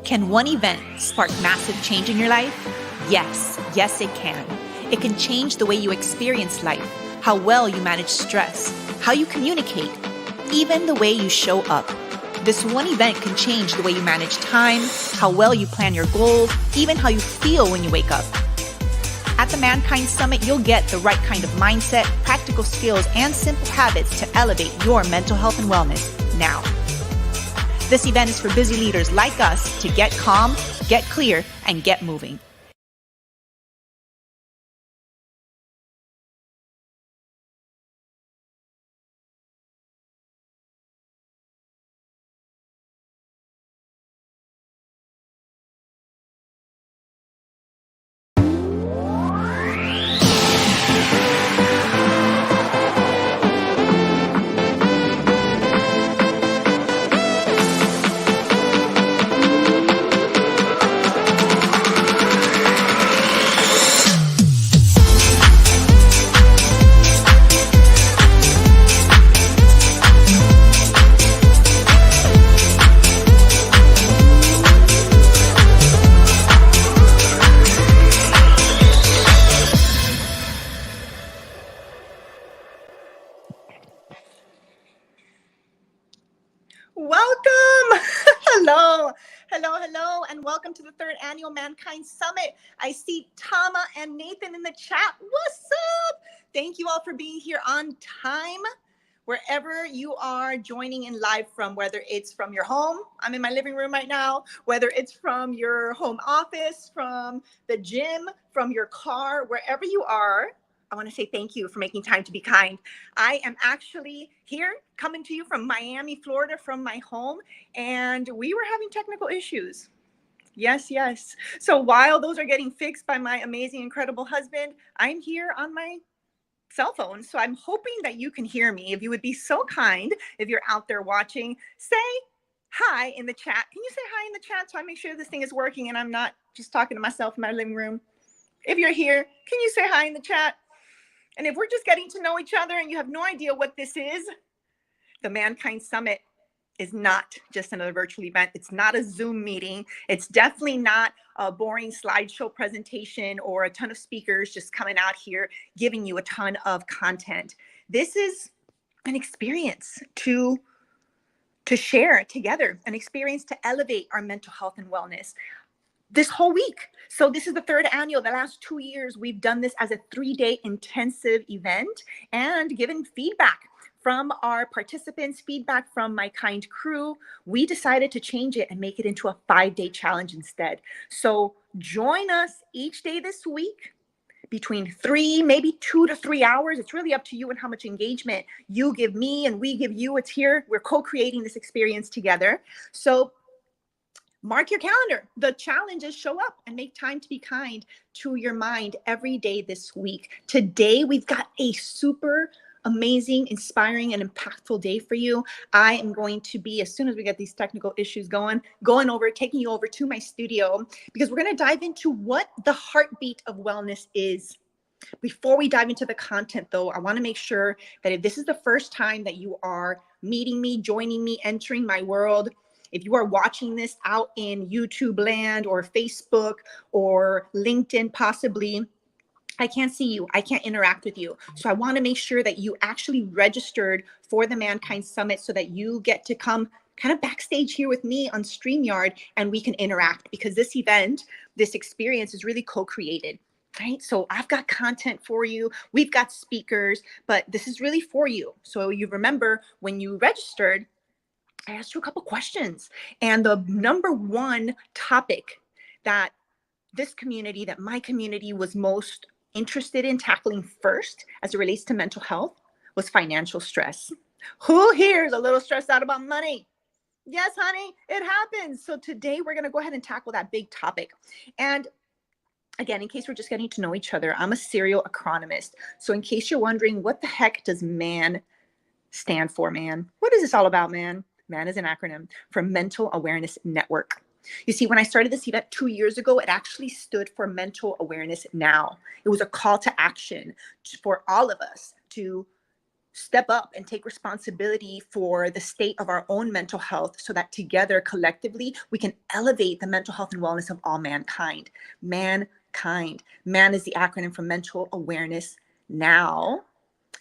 Can one event spark massive change in your life? Yes, yes it can. It can change the way you experience life, how well you manage stress, how you communicate, even the way you show up. This one event can change the way you manage time, how well you plan your goals, even how you feel when you wake up. At the Mankind Summit, you'll get the right kind of mindset, practical skills, and simple habits to elevate your mental health and wellness now. This event is for busy leaders like us to get calm, get clear, and get moving. Welcome! Hello, and welcome to the third annual Mankind Summit. I see Toma and Nathan in the chat. What's up? Thank you all for being here on time, wherever you are joining in live from, whether it's from your home, I'm in my living room right now, whether it's from your home office, from the gym, from your car, wherever you are. I want to say thank you for making time to be kind. I am actually here coming to you from Miami, Florida, from my home, and we were having technical issues. Yes. So while those are getting fixed by my amazing, incredible husband, I'm here on my cell phone. So I'm hoping that you can hear me. If you would be so kind, if you're out there watching, say hi in the chat. Can you say hi in the chat so I make sure this thing is working and I'm not just talking to myself in my living room? If you're here, can you say hi in the chat? And if we're just getting to know each other and you have no idea what this is, the Mankind Summit is not just another virtual event. It's not a Zoom meeting. It's definitely not a boring slideshow presentation or a ton of speakers just coming out here giving you a ton of content. This is an experience to share together, an experience to elevate our mental health and wellness this whole week. So this is the third annual. The last 2 years, we've done this as a 3-day intensive event and given feedback from our participants, feedback from my kind crew. We decided to change it and make it into a 5-day challenge instead. So join us each day this week between 3, maybe 2 to 3 hours. It's really up to you and how much engagement you give me and we give you. It's here. We're co-creating this experience together. So mark your calendar. The challenge is show up and make time to be kind to your mind every day this week. Today, we've got a super amazing, inspiring, and impactful day for you. I am going to be, as soon as we get these technical issues taking you over to my studio, because we're going to dive into what the heartbeat of wellness is. Before we dive into the content, though, I want to make sure that if this is the first time that you are meeting me, joining me, entering my world, if you are watching this out in YouTube land or Facebook or LinkedIn, possibly, I can't see you. I can't interact with you. So I want to make sure that you actually registered for the Mankind Summit so that you get to come kind of backstage here with me on StreamYard and we can interact, because this event, this experience is really co-created. Right? So I've got content for you. We've got speakers, but this is really for you. So you remember when you registered, I asked you a couple questions, and the number one topic that this community, that my community was most interested in tackling first as it relates to mental health was financial stress. Who here is a little stressed out about money? Yes, honey, it happens. So today we're going to go ahead and tackle that big topic. And again, in case we're just getting to know each other, I'm a serial acronomist. So in case you're wondering, what the heck does MAN stand for, man? What is this all about, man? MAN is an acronym for Mental Awareness Network. You see, when I started this event 2 years ago, it actually stood for Mental Awareness Now. It was a call to action for all of us to step up and take responsibility for the state of our own mental health so that together, collectively, we can elevate the mental health and wellness of all mankind. Mankind. MAN is the acronym for Mental Awareness Now.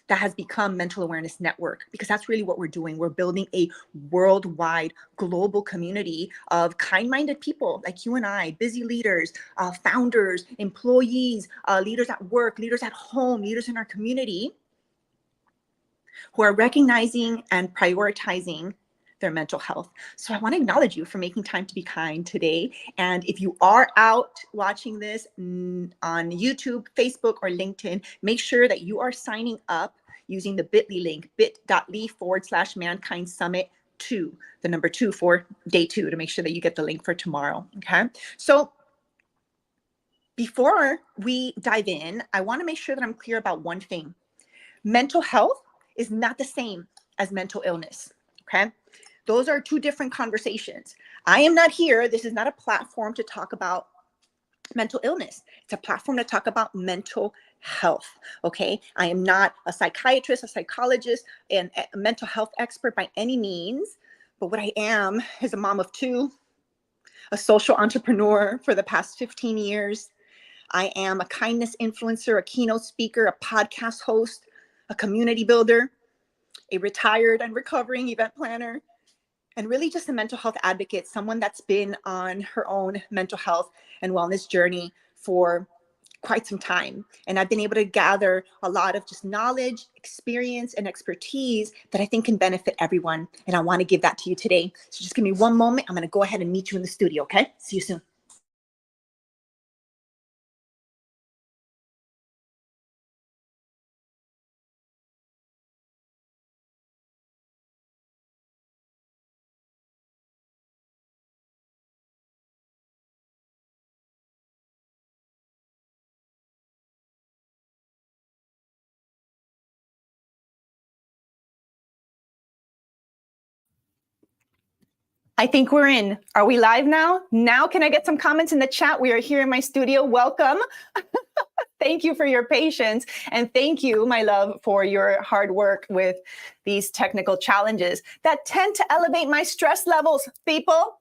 That has become Mental Awareness Network, because that's really what we're doing. We're building a worldwide, global community of kind-minded people like you and I, busy leaders, founders, employees, leaders at work, leaders at home, leaders in our community, who are recognizing and prioritizing their mental health. So I want to acknowledge you for making time to be kind today. And if you are out watching this on YouTube, Facebook, or LinkedIn, make sure that you are signing up using the bit.ly link, bit.ly/Mankind Summit 2, the number 2 for day 2, to make sure that you get the link for tomorrow. Okay. So before we dive in, I want to make sure that I'm clear about one thing. Mental health is not the same as mental illness. Okay. Those are two different conversations. I am not here. This is not a platform to talk about mental illness. It's a platform to talk about mental health. Okay. I am not a psychiatrist, a psychologist, and a mental health expert by any means. But what I am is a mom of 2, a social entrepreneur for the past 15 years. I am a kindness influencer, a keynote speaker, a podcast host, a community builder, a retired and recovering event planner, and really just a mental health advocate, someone that's been on her own mental health and wellness journey for quite some time. And I've been able to gather a lot of just knowledge, experience, and expertise that I think can benefit everyone. And I want to give that to you today. So just give me one moment. I'm going to go ahead and meet you in the studio, okay? See you soon. I think we're in. Are we live now? Now, can I get some comments in the chat? We are here in my studio. Welcome. Thank you for your patience. And thank you, my love, for your hard work with these technical challenges that tend to elevate my stress levels, people.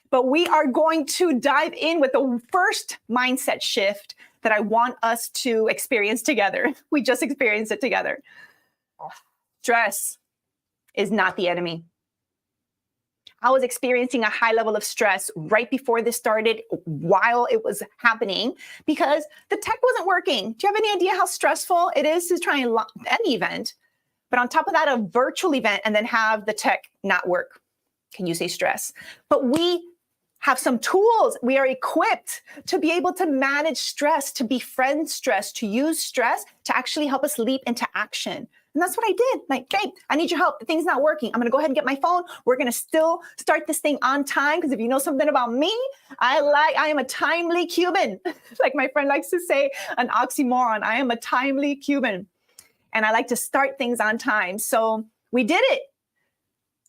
But we are going to dive in with the first mindset shift that I want us to experience together. We just experienced it together. Stress is not the enemy. I was experiencing a high level of stress right before this started, while it was happening, because the tech wasn't working. Do you have any idea how stressful it is to try and any event, but on top of that, a virtual event, and then have the tech not work? Can you say stress? But we have some tools. We are equipped to be able to manage stress, to befriend stress, to use stress to actually help us leap into action. And that's what I did. Like, babe, I need your help. The thing's not working. I'm going to go ahead and get my phone. We're going to still start this thing on time. Because if you know something about me, I am a timely Cuban. Like my friend likes to say, an oxymoron. I am a timely Cuban. And I like to start things on time. So we did it.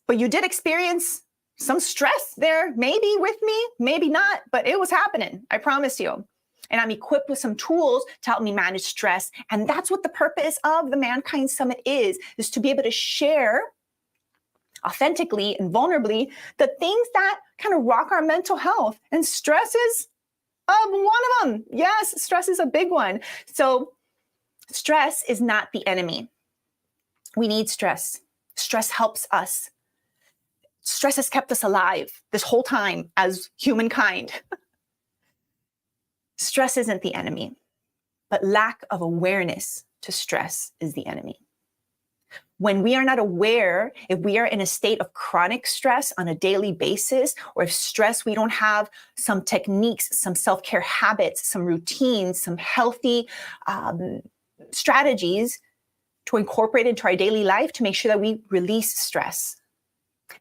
But you did experience some stress there, maybe with me, maybe not, but it was happening. I promise you. And I'm equipped with some tools to help me manage stress. And that's what the purpose of the Mankind Summit is to be able to share authentically and vulnerably the things that kind of rock our mental health. And stress is one of them. Yes, stress is a big one. So stress is not the enemy. We need stress. Stress helps us. Stress has kept us alive this whole time as humankind. Stress isn't the enemy, but lack of awareness to stress is the enemy. When we are not aware, if we are in a state of chronic stress on a daily basis, or if stress, we don't have some techniques, some self-care habits, some routines, some healthy strategies to incorporate into our daily life to make sure that we release stress,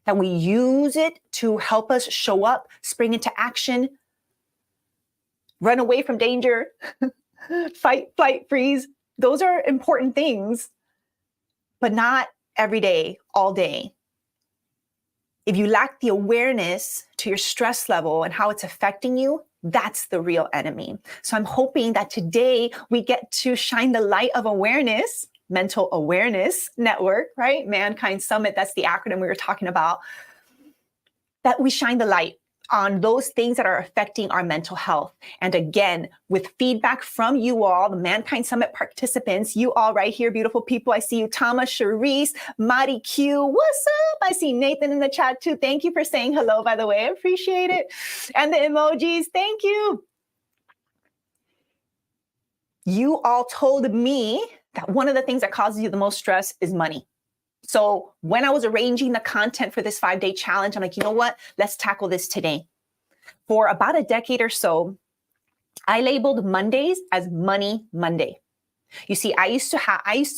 that we use it to help us show up, spring into action, run away from danger, fight, flight, freeze. Those are important things, but not every day, all day. If you lack the awareness to your stress level and how it's affecting you, that's the real enemy. So I'm hoping that today we get to shine the light of awareness Mental Awareness Network, right? Mankind Summit, that's the acronym we were talking about, that we shine the light on those things that are affecting our mental health. And again, with feedback from you all, the Mankind Summit participants, you all right here, beautiful people. I see you, Tama, Sharice, Mari Q. What's up? I see Nathan in the chat too. Thank you for saying hello, by the way. I appreciate it. And the emojis, thank you. You all told me that one of the things that causes you the most stress is money. So when I was arranging the content for this 5-day challenge, I'm like, you know what? Let's tackle this today. For about a decade or so, I labeled Mondays as Money Monday. You see, I used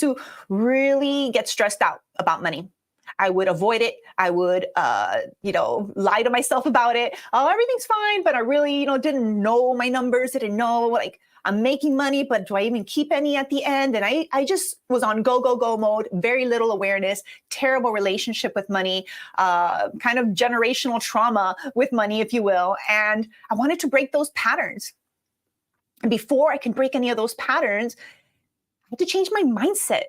to really get stressed out about money. I would avoid it. I would, lie to myself about it. Oh, everything's fine. But I really, didn't know my numbers. Didn't know, like, I'm making money, but do I even keep any at the end? And I just was on go, go, go mode, very little awareness, terrible relationship with money, kind of generational trauma with money, if you will. And I wanted to break those patterns. And before I could break any of those patterns, I had to change my mindset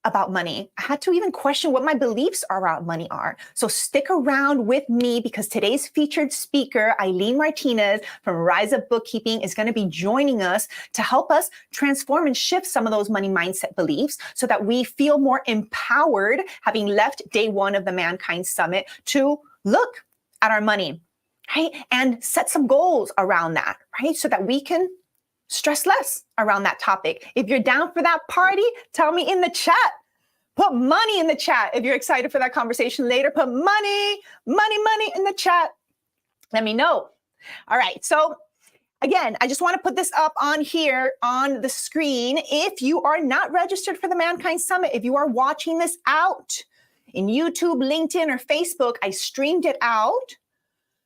about money. I had to even question what my beliefs around money are. So stick around with me, because today's featured speaker, Eileen Martinez from Rise Up Bookkeeping, is going to be joining us to help us transform and shift some of those money mindset beliefs so that we feel more empowered, having left day one of the Mankind Summit, to look at our money, right? And set some goals around that, right? So that we can stress less around that topic. If you're down for that party, tell me in the chat. Put money in the chat. If you're excited for that conversation later, put money in the chat. Let me know. All right. So again, I just want to put this up on here on the screen. If you are not registered for the Mankind Summit, if you are watching this out in YouTube, LinkedIn, or Facebook, I streamed it out,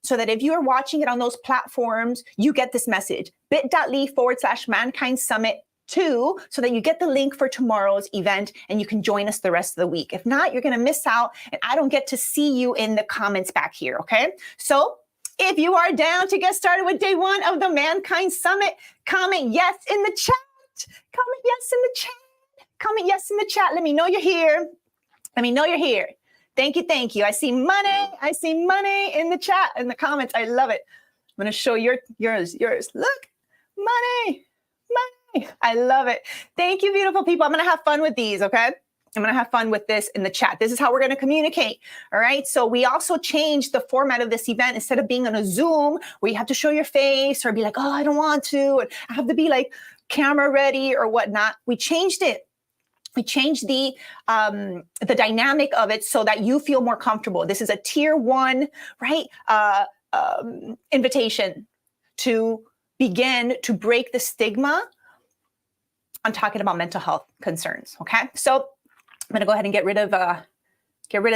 so that if you are watching it on those platforms, you get this message, bit.ly/Mankind Summit 2, so that you get the link for tomorrow's event and you can join us the rest of the week. If not, you're going to miss out and I don't get to see you in the comments back here, okay? So if you are down to get started with day one of the Mankind Summit, comment yes in the chat. Comment yes in the chat. Comment yes in the chat. Let me know you're here. Let me know you're here. Thank you. Thank you. I see money. I see money in the chat, in the comments. I love it. I'm going to show yours. Look, money. I love it. Thank you, beautiful people. I'm going to have fun with these. Okay. I'm going to have fun with this in the chat. This is how we're going to communicate. All right. So we also changed the format of this event. Instead of being on a Zoom where you have to show your face or be like, oh, I don't want to, and I have to be like camera ready or whatnot. We changed it. We changed the dynamic of it so that you feel more comfortable. This is a tier 1, right? Invitation to begin to break the stigma on talking about mental health concerns. Okay, so I'm going to go ahead and get rid of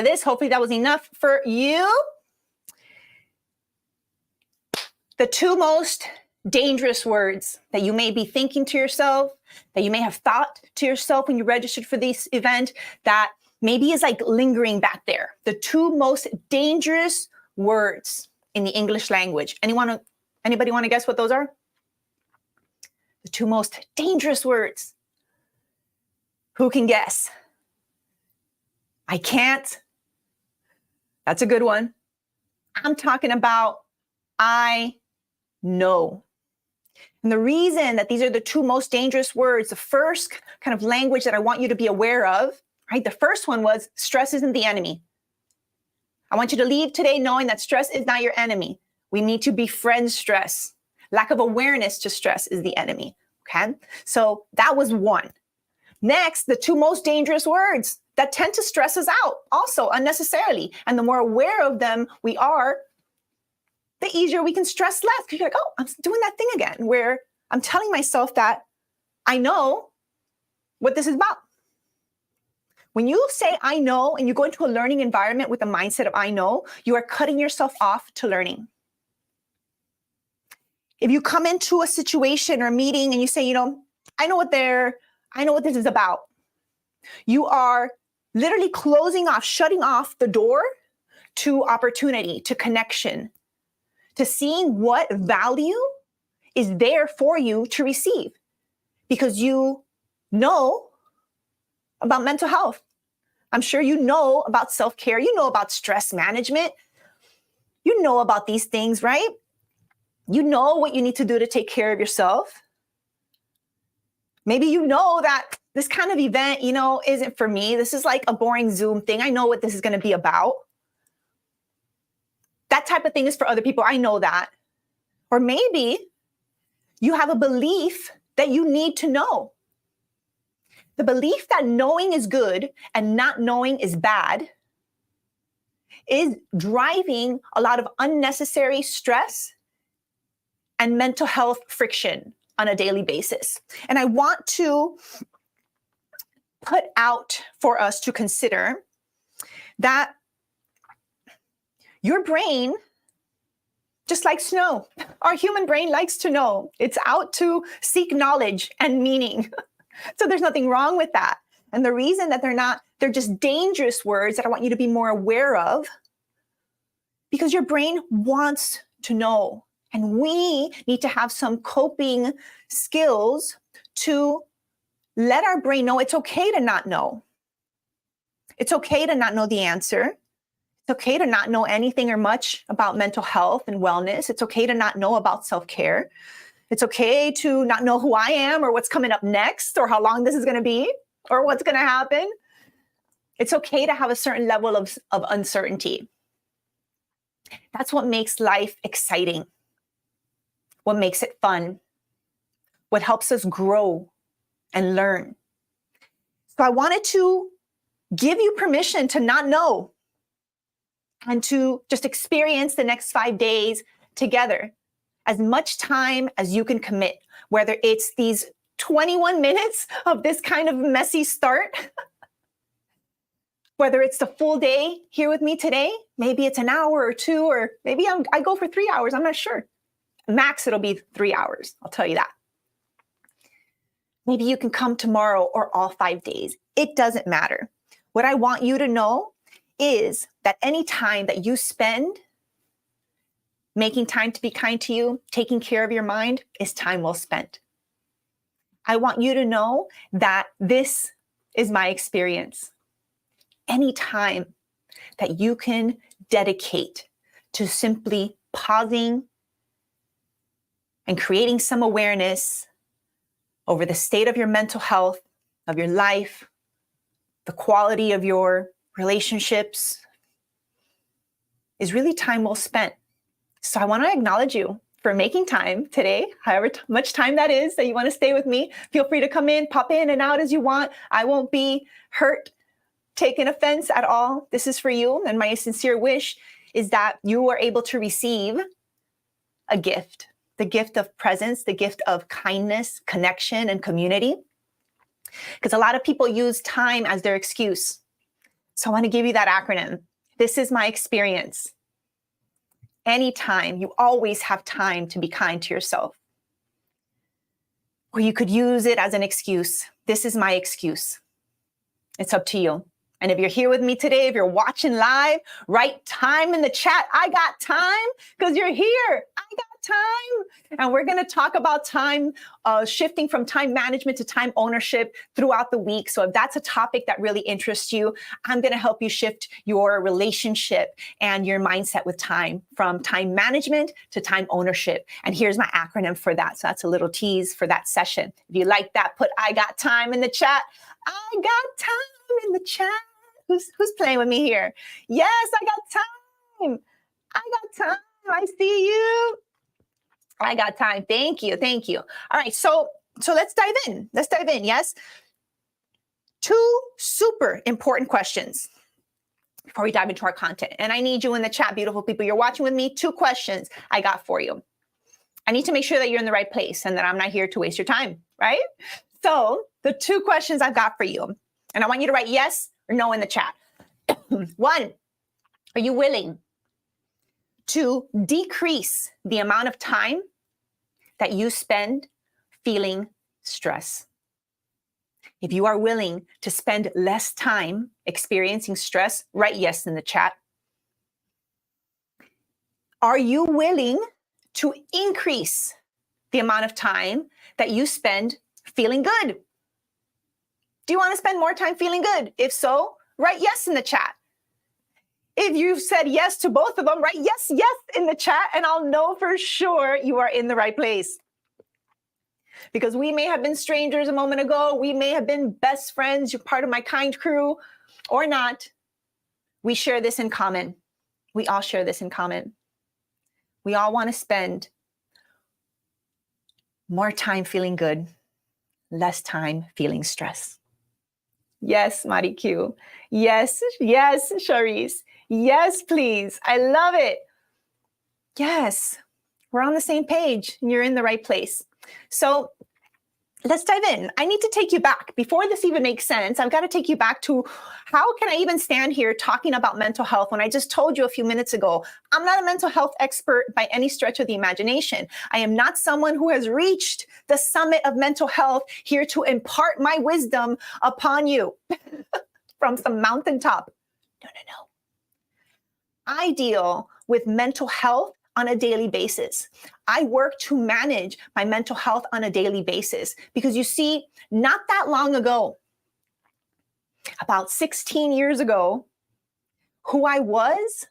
this. Hopefully that was enough for you. The 2 most dangerous words that you may be thinking to yourself, that you may have thought to yourself when you registered for this event, that maybe is like lingering back there. The 2 most dangerous words in the English language. Anybody want to guess what those are? The 2 most dangerous words. Who can guess? I can't. That's a good one. I'm talking about I know. And the reason that these are the 2 most dangerous words, the first kind of language that I want you to be aware of, right? The first one was stress isn't the enemy. I want you to leave today knowing that stress is not your enemy. We need to befriend stress. Lack of awareness to stress is the enemy. Okay. So that was 1. Next, the 2 most dangerous words that tend to stress us out also unnecessarily. And the more aware of them we are, the easier we can stress less. Because you're like, oh, I'm doing that thing again, where I'm telling myself that I know what this is about. When you say I know and you go into a learning environment with a mindset of I know, you are cutting yourself off to learning. If you come into a situation or a meeting and you say, I know what this is about, you are literally closing off, shutting off the door to opportunity, to connection, to seeing what value is there for you to receive, because you know about mental health. I'm sure you know about self-care. You know about stress management. You know about these things, right? You know what you need to do to take care of yourself. Maybe you know that this kind of event, isn't for me. This is like a boring Zoom thing. I know what this is going to be about. That type of thing is for other people. I know that. Or maybe you have a belief that you need to know. The belief that knowing is good and not knowing is bad is driving a lot of unnecessary stress and mental health friction on a daily basis. And I want to put out for us to consider that your brain, just like snow, our human brain likes to know. It's out to seek knowledge and meaning. So there's nothing wrong with that. And the reason that they're just dangerous words that I want you to be more aware of, because your brain wants to know. And we need to have some coping skills to let our brain know it's okay to not know. It's okay to not know the answer. It's okay to not know anything or much about mental health and wellness. It's okay to not know about self-care. It's okay to not know who I am or what's coming up next or how long this is going to be or what's going to happen. It's okay to have a certain level of uncertainty. That's what makes life exciting, what makes it fun, what helps us grow and learn. So I wanted to give you permission to not know and to just experience the next 5 days together, as much time as you can commit, whether it's these 21 minutes of this kind of messy start, whether it's the full day here with me today, maybe it's an hour or two, or maybe I go for 3 hours, I'm not sure. Max, it'll be 3 hours, I'll tell you that. Maybe you can come tomorrow or all 5 days. It doesn't matter. What I want you to know is that any time that you spend making time to be kind to you, taking care of your mind, is time well spent. I want you to know that this is my experience. Any time that you can dedicate to simply pausing and creating some awareness over the state of your mental health, of your life, the quality of your relationships, is really time well spent. So I want to acknowledge you for making time today, however much time that is that you want to stay with me. Feel free to come in, pop in and out as you want. I won't be hurt, taken offense at all. This is for you. And my sincere wish is that you are able to receive a gift, the gift of presence, the gift of kindness, connection, and community. Because a lot of people use time as their excuse. So I want to give you that acronym. This is my experience. Anytime, you always have time to be kind to yourself. Or you could use it as an excuse. This is my excuse. It's up to you. And if you're here with me today, if you're watching live, write time in the chat. I got time, because you're here. I got time. And we're going to talk about time, shifting from time management to time ownership throughout the week. So if that's a topic that really interests you, I'm going to help you shift your relationship and your mindset with time, from time management to time ownership. And here's my acronym for that. So that's a little tease for that session. If you like that, put I got time in the chat. I got time in the chat. Who's playing with me here? Yes, I got time. I got time. I see you. I got time. Thank you. Thank you. All right. So let's dive in. Let's dive in. Yes. 2 super important questions before we dive into our content. And I need you in the chat, beautiful people. You're watching with me. 2 questions I got for you. I need to make sure that you're in the right place and that I'm not here to waste your time, right? So the 2 questions I've got for you, and I want you to write yes or no in the chat. 1, are you willing to decrease the amount of time that you spend feeling stress? If you are willing to spend less time experiencing stress, write yes in the chat. Are you willing to increase the amount of time that you spend feeling good? Do you want to spend more time feeling good? If so, write yes in the chat. If you've said yes to both of them, write yes, yes in the chat, and I'll know for sure you are in the right place. Because we may have been strangers a moment ago. We may have been best friends. You're part of my kind crew or not. We share this in common. We all share this in common. We all want to spend more time feeling good, less time feeling stress. Yes, Mari Q. Yes, yes, Charisse. Yes, please. I love it. Yes, we're on the same page and you're in the right place. So let's dive in. I need to take you back. Before this even makes sense, I've got to take you back to how can I even stand here talking about mental health when I just told you a few minutes ago, I'm not a mental health expert by any stretch of the imagination. I am not someone who has reached the summit of mental health here to impart my wisdom upon you from some mountaintop. No. I deal with mental health on a daily basis. I work to manage my mental health on a daily basis because you see, not that long ago, about 16 years ago, who I was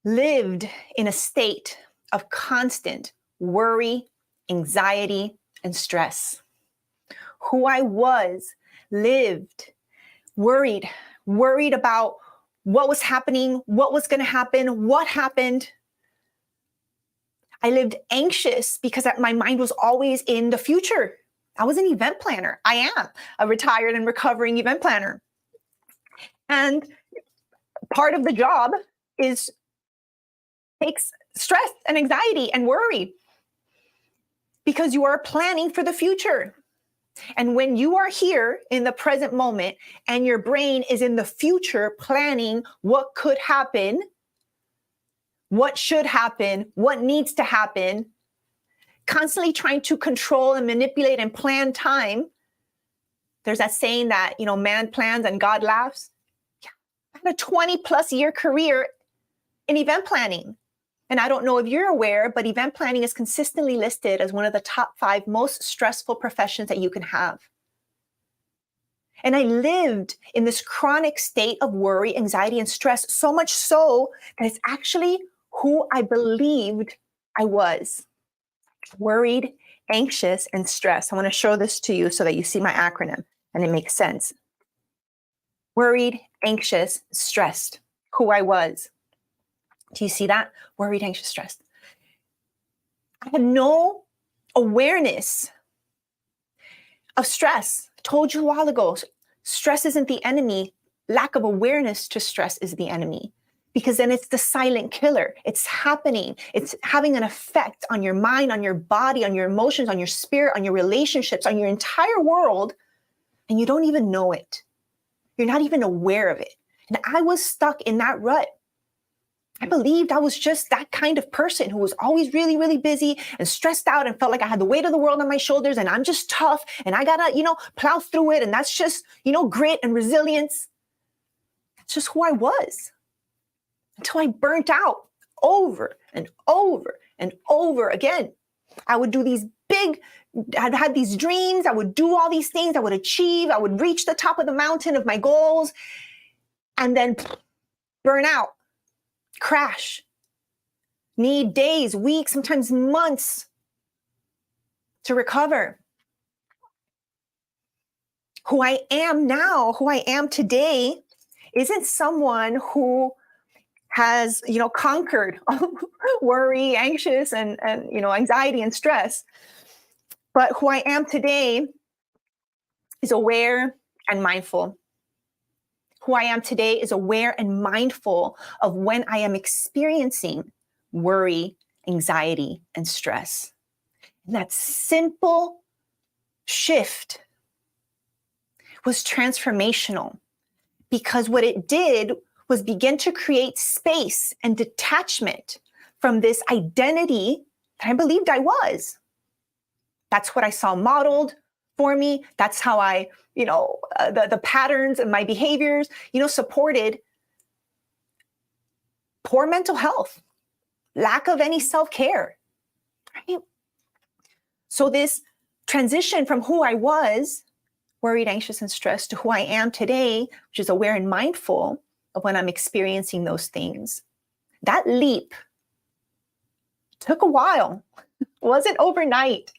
lived in a state of constant worry, anxiety, and stress. Who I was lived worried about what was happening, what was going to happen, what happened. I lived anxious because my mind was always in the future. I was an event planner. I am a retired and recovering event planner. And part of the job takes stress and anxiety and worry because you are planning for the future. And when you are here in the present moment and your brain is in the future planning what could happen, what should happen, what needs to happen, constantly trying to control and manipulate and plan time. There's that saying that, man plans and God laughs. Yeah. I had a 20+ year career in event planning. And I don't know if you're aware, but event planning is consistently listed as one of the top 5 most stressful professions that you can have. And I lived in this chronic state of worry, anxiety, and stress, so much so that it's actually who I believed I was. Worried, anxious, and stressed. I want to show this to you so that you see my acronym and it makes sense. Worried, anxious, stressed. Who I was. Do you see that? Worried, anxious, stressed. I had no awareness of stress. I told you a while ago, stress isn't the enemy. Lack of awareness to stress is the enemy. Because then it's the silent killer. It's happening. It's having an effect on your mind, on your body, on your emotions, on your spirit, on your relationships, on your entire world. And you don't even know it. You're not even aware of it. And I was stuck in that rut. I believed I was just that kind of person who was always really, really busy and stressed out and felt like I had the weight of the world on my shoulders and I'm just tough and I gotta, plow through it. And that's just, grit and resilience. That's just who I was until I burnt out over and over and over again. I would do I'd had these dreams. I would do all these things. I would achieve. I would reach the top of the mountain of my goals and then burn out. Crash, need days, weeks, sometimes months to recover. Who I am now, who I am today, isn't someone who has, conquered worry, anxious, and anxiety and stress. But who I am today is aware and mindful. Who I am today is aware and mindful of when I am experiencing worry, anxiety, and stress. And that simple shift was transformational because what it did was begin to create space and detachment from this identity that I believed I was. That's what I saw modeled for me. That's how I, the patterns and my behaviors, supported poor mental health, lack of any self-care, right? So this transition from who I was worried, anxious, and stressed to who I am today, which is aware and mindful of when I'm experiencing those things. That leap took a while. It wasn't overnight.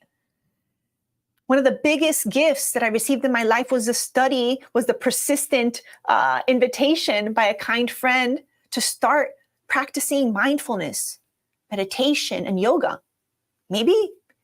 One of the biggest gifts that I received in my life was the persistent invitation by a kind friend to start practicing mindfulness, meditation, and yoga. Maybe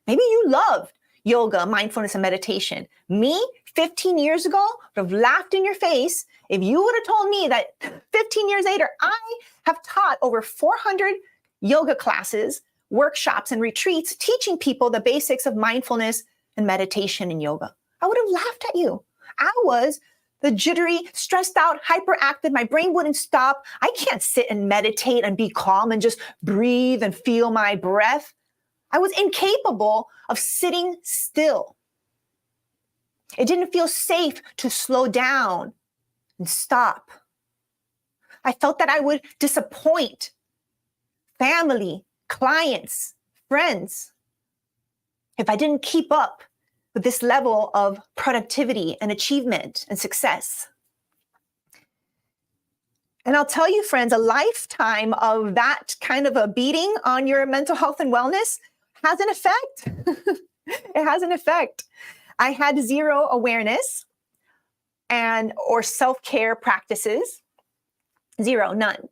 you loved yoga, mindfulness, and meditation. Me, 15 years ago, would have laughed in your face if you would have told me that 15 years later, I have taught over 400 yoga classes, workshops, and retreats, teaching people the basics of mindfulness and meditation and yoga. I would have laughed at you. I was the jittery, stressed out, hyperactive. My brain wouldn't stop. I can't sit and meditate and be calm and just breathe and feel my breath. I was incapable of sitting still. It didn't feel safe to slow down and stop. I felt that I would disappoint family, clients, friends if I didn't keep up with this level of productivity and achievement and success. And I'll tell you, friends, a lifetime of that kind of a beating on your mental health and wellness has an effect. It has an effect. I had zero awareness or self-care practices. Zero, none.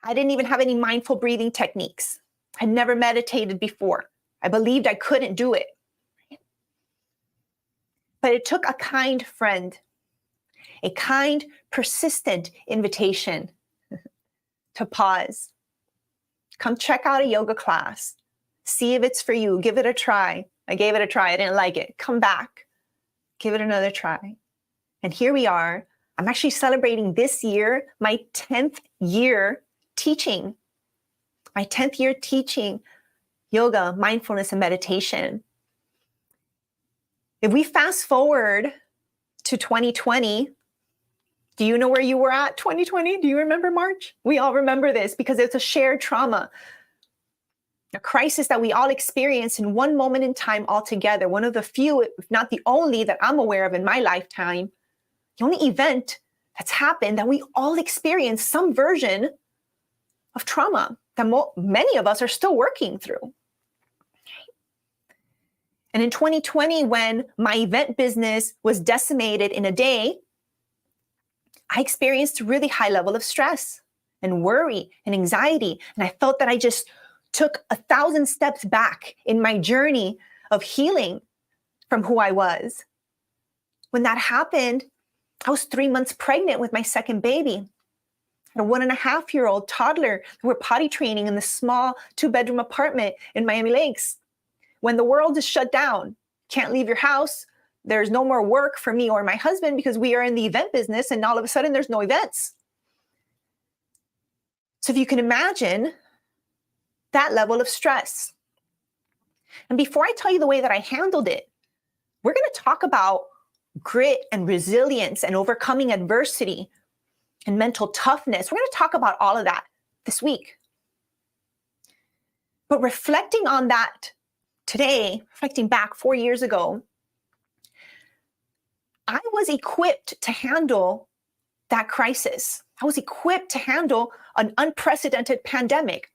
I didn't even have any mindful breathing techniques. I'd never meditated before. I believed I couldn't do it. But it took a kind friend, a kind, persistent invitation to pause. Come check out a yoga class. See if it's for you. Give it a try. I gave it a try. I didn't like it. Come back. Give it another try. And here we are. I'm actually celebrating this year my 10th year teaching. My 10th year teaching yoga, mindfulness, and meditation. If we fast forward to 2020, do you know where you were at 2020? Do you remember March? We all remember this because it's a shared trauma, a crisis that we all experienced in one moment in time altogether. One of the few, if not the only, that I'm aware of in my lifetime, the only event that's happened that we all experienced some version of trauma that many of us are still working through. And in 2020, when my event business was decimated in a day, I experienced a really high level of stress and worry and anxiety. And I felt that I just took 1,000 steps back in my journey of healing from who I was. When that happened, I was 3 months pregnant with my second baby. I had a 1.5-year-old toddler who were potty training in the small 2-bedroom apartment in Miami Lakes. When the world is shut down, can't leave your house, there's no more work for me or my husband because we are in the event business and all of a sudden there's no events. So if you can imagine that level of stress. And before I tell you the way that I handled it, we're going to talk about grit and resilience and overcoming adversity and mental toughness. We're going to talk about all of that this week. But reflecting on that today, reflecting back 4 years ago, I was equipped to handle that crisis. I was equipped to handle an unprecedented pandemic.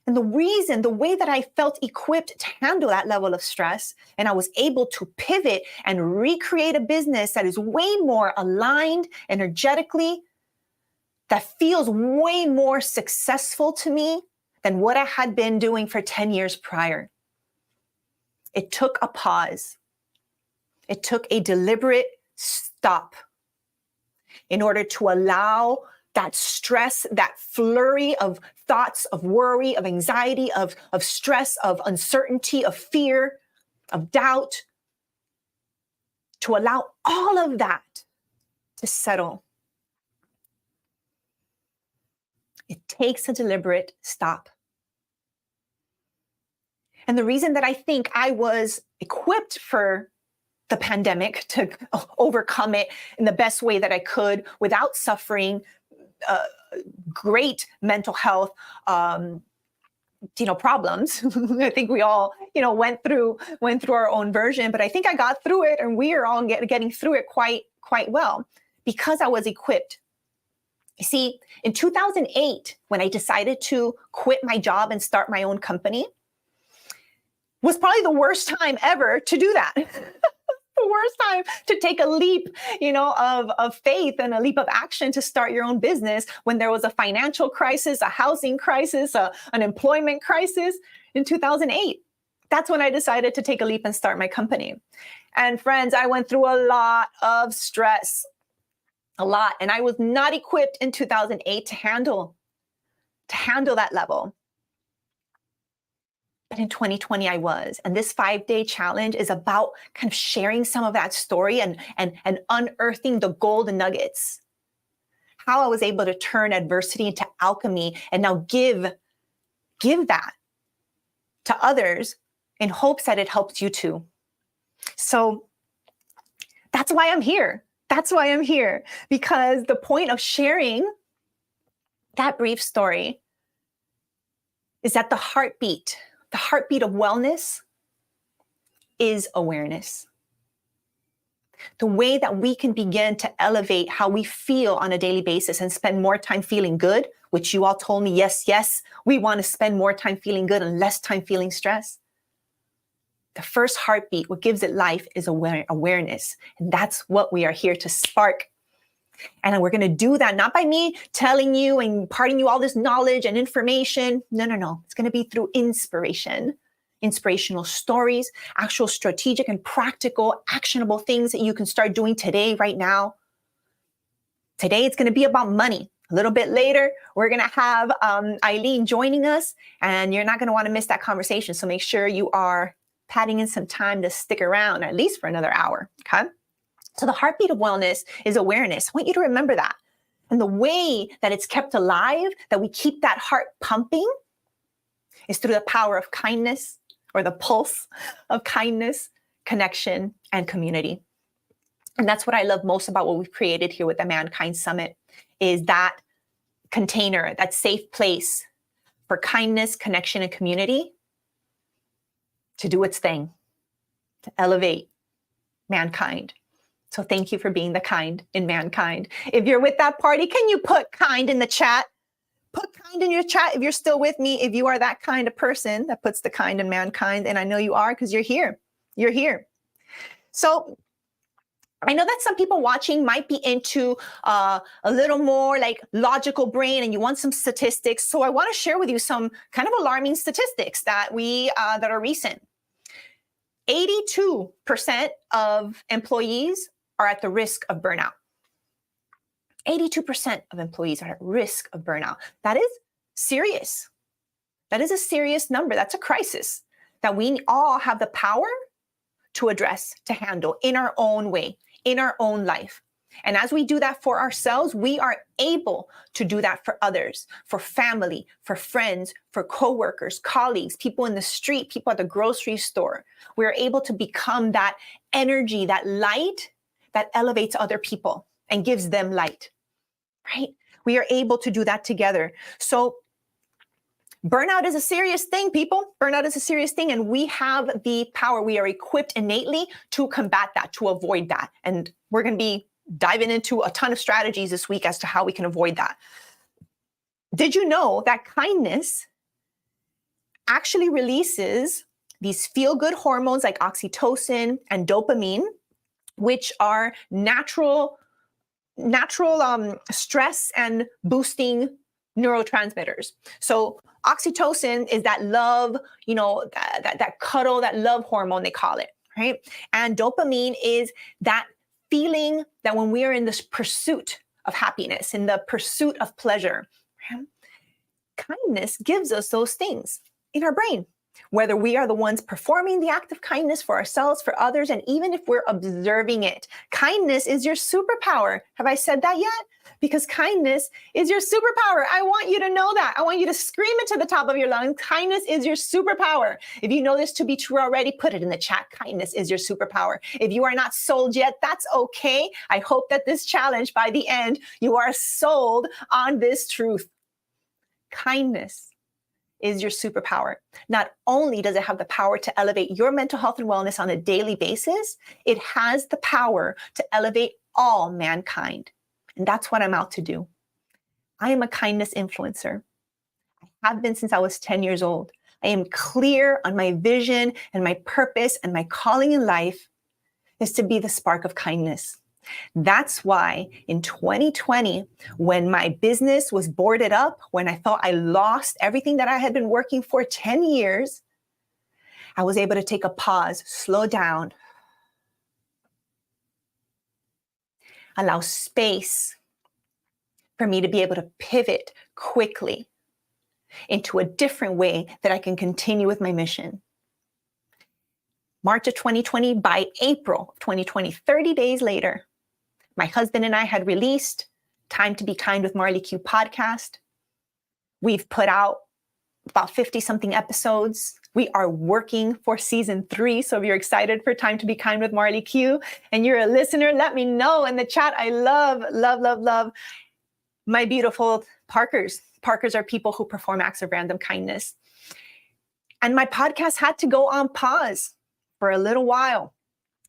And the way that I felt equipped to handle that level of stress, and I was able to pivot and recreate a business that is way more aligned energetically, that feels way more successful to me than what I had been doing for 10 years prior. It took a pause. It took a deliberate stop in order to allow that stress, that flurry of thoughts, of worry, of anxiety, of stress, of uncertainty, of fear, of doubt, to allow all of that to settle. It takes a deliberate stop. And the reason that I think I was equipped for the pandemic to overcome it in the best way that I could without suffering great mental health problems. I think we all, went through our own version, but I think I got through it, and we are all getting through it quite well because I was equipped. You see, in 2008, when I decided to quit my job and start my own company, was probably the worst time ever to do that. The worst time to take a leap, of faith and a leap of action to start your own business when there was a financial crisis, a housing crisis, an employment crisis in 2008. That's when I decided to take a leap and start my company. And friends, I went through a lot of stress, and I was not equipped in 2008 to handle that level. But in 2020, I was. And this 5-day challenge is about kind of sharing some of that story and unearthing the golden nuggets. How I was able to turn adversity into alchemy and now give that to others in hopes that it helps you too. So that's why I'm here. Because the point of sharing that brief story is that the heartbeat of wellness is awareness. The way that we can begin to elevate how we feel on a daily basis and spend more time feeling good, which you all told me, yes, we want to spend more time feeling good and less time feeling stressed. The first heartbeat, what gives it life, is awareness. And that's what we are here to spark. And we're going to do that not by me telling you and imparting you all this knowledge and information. No. It's going to be through inspiration, inspirational stories, actual strategic and practical, actionable things that you can start doing today, right now. Today, it's going to be about money. A little bit later, we're going to have Eileen joining us, and you're not going to want to miss that conversation. So make sure you are padding in some time to stick around at least for another hour. Okay. So the heartbeat of wellness is awareness. I want you to remember that. And the way that it's kept alive, that we keep that heart pumping, is through the power of kindness, or the pulse of kindness, connection, and community. And that's what I love most about what we've created here with the Mankind Summit, is that container, that safe place for kindness, connection, and community to do its thing, to elevate mankind. So thank you for being the kind in mankind. If you're with that party, can you put kind in the chat? Put kind in your chat if you're still with me, if you are that kind of person that puts the kind in mankind. And I know you are, because you're here. You're here. So I know that some people watching might be into a little more like logical brain, and you want some statistics. So I want to share with you some kind of alarming statistics that are recent. 82% of employees are at the risk of burnout. 82% of employees are at risk of burnout. That is serious. That is a serious number. That's a crisis that we all have the power to address, to handle in our own way, in our own life. And as we do that for ourselves, we are able to do that for others, for family, for friends, for coworkers, colleagues, people in the street, people at the grocery store. We're able to become that energy, that light that elevates other people and gives them light, right? We are able to do that together. So burnout is a serious thing, people. Burnout is a serious thing, and we have the power. We are equipped innately to combat that, to avoid that. And we're going to be diving into a ton of strategies this week as to how we can avoid that. Did you know that kindness actually releases these feel-good hormones like oxytocin and dopamine, which are natural stress and boosting neurotransmitters? So oxytocin is that love, that cuddle, that love hormone, they call it, right? And dopamine is that feeling that when we are in this pursuit of happiness, in the pursuit of pleasure, right? Kindness gives us those things in our brain, whether we are the ones performing the act of kindness for ourselves, for others, and even if we're observing it. Kindness is your superpower. Have I said that yet? Because kindness is your superpower. I want you to know that. I want you to scream it to the top of your lungs. Kindness is your superpower. If you know this to be true already, put it in the chat. Kindness is your superpower. If you are not sold yet, that's okay. I hope that this challenge, by the end, you are sold on this truth. Kindness is your superpower. Not only does it have the power to elevate your mental health and wellness on a daily basis, it has the power to elevate all mankind. And that's what I'm out to do. I am a kindness influencer. I have been since I was 10 years old. I am clear on my vision and my purpose, and my calling in life is to be the spark of kindness. That's why in 2020, when my business was boarded up, when I thought I lost everything that I had been working for 10 years, I was able to take a pause, slow down, allow space for me to be able to pivot quickly into a different way that I can continue with my mission. March of 2020, by April of 2020, 30 days later, my husband and I had released Time to Be Kind with Marley Q podcast. We've put out about 50 something episodes. We are working for season 3. So if you're excited for Time to Be Kind with Marley Q and you're a listener, let me know in the chat. I love my beautiful Parkers. Parkers are people who perform acts of random kindness. And my podcast had to go on pause for a little while.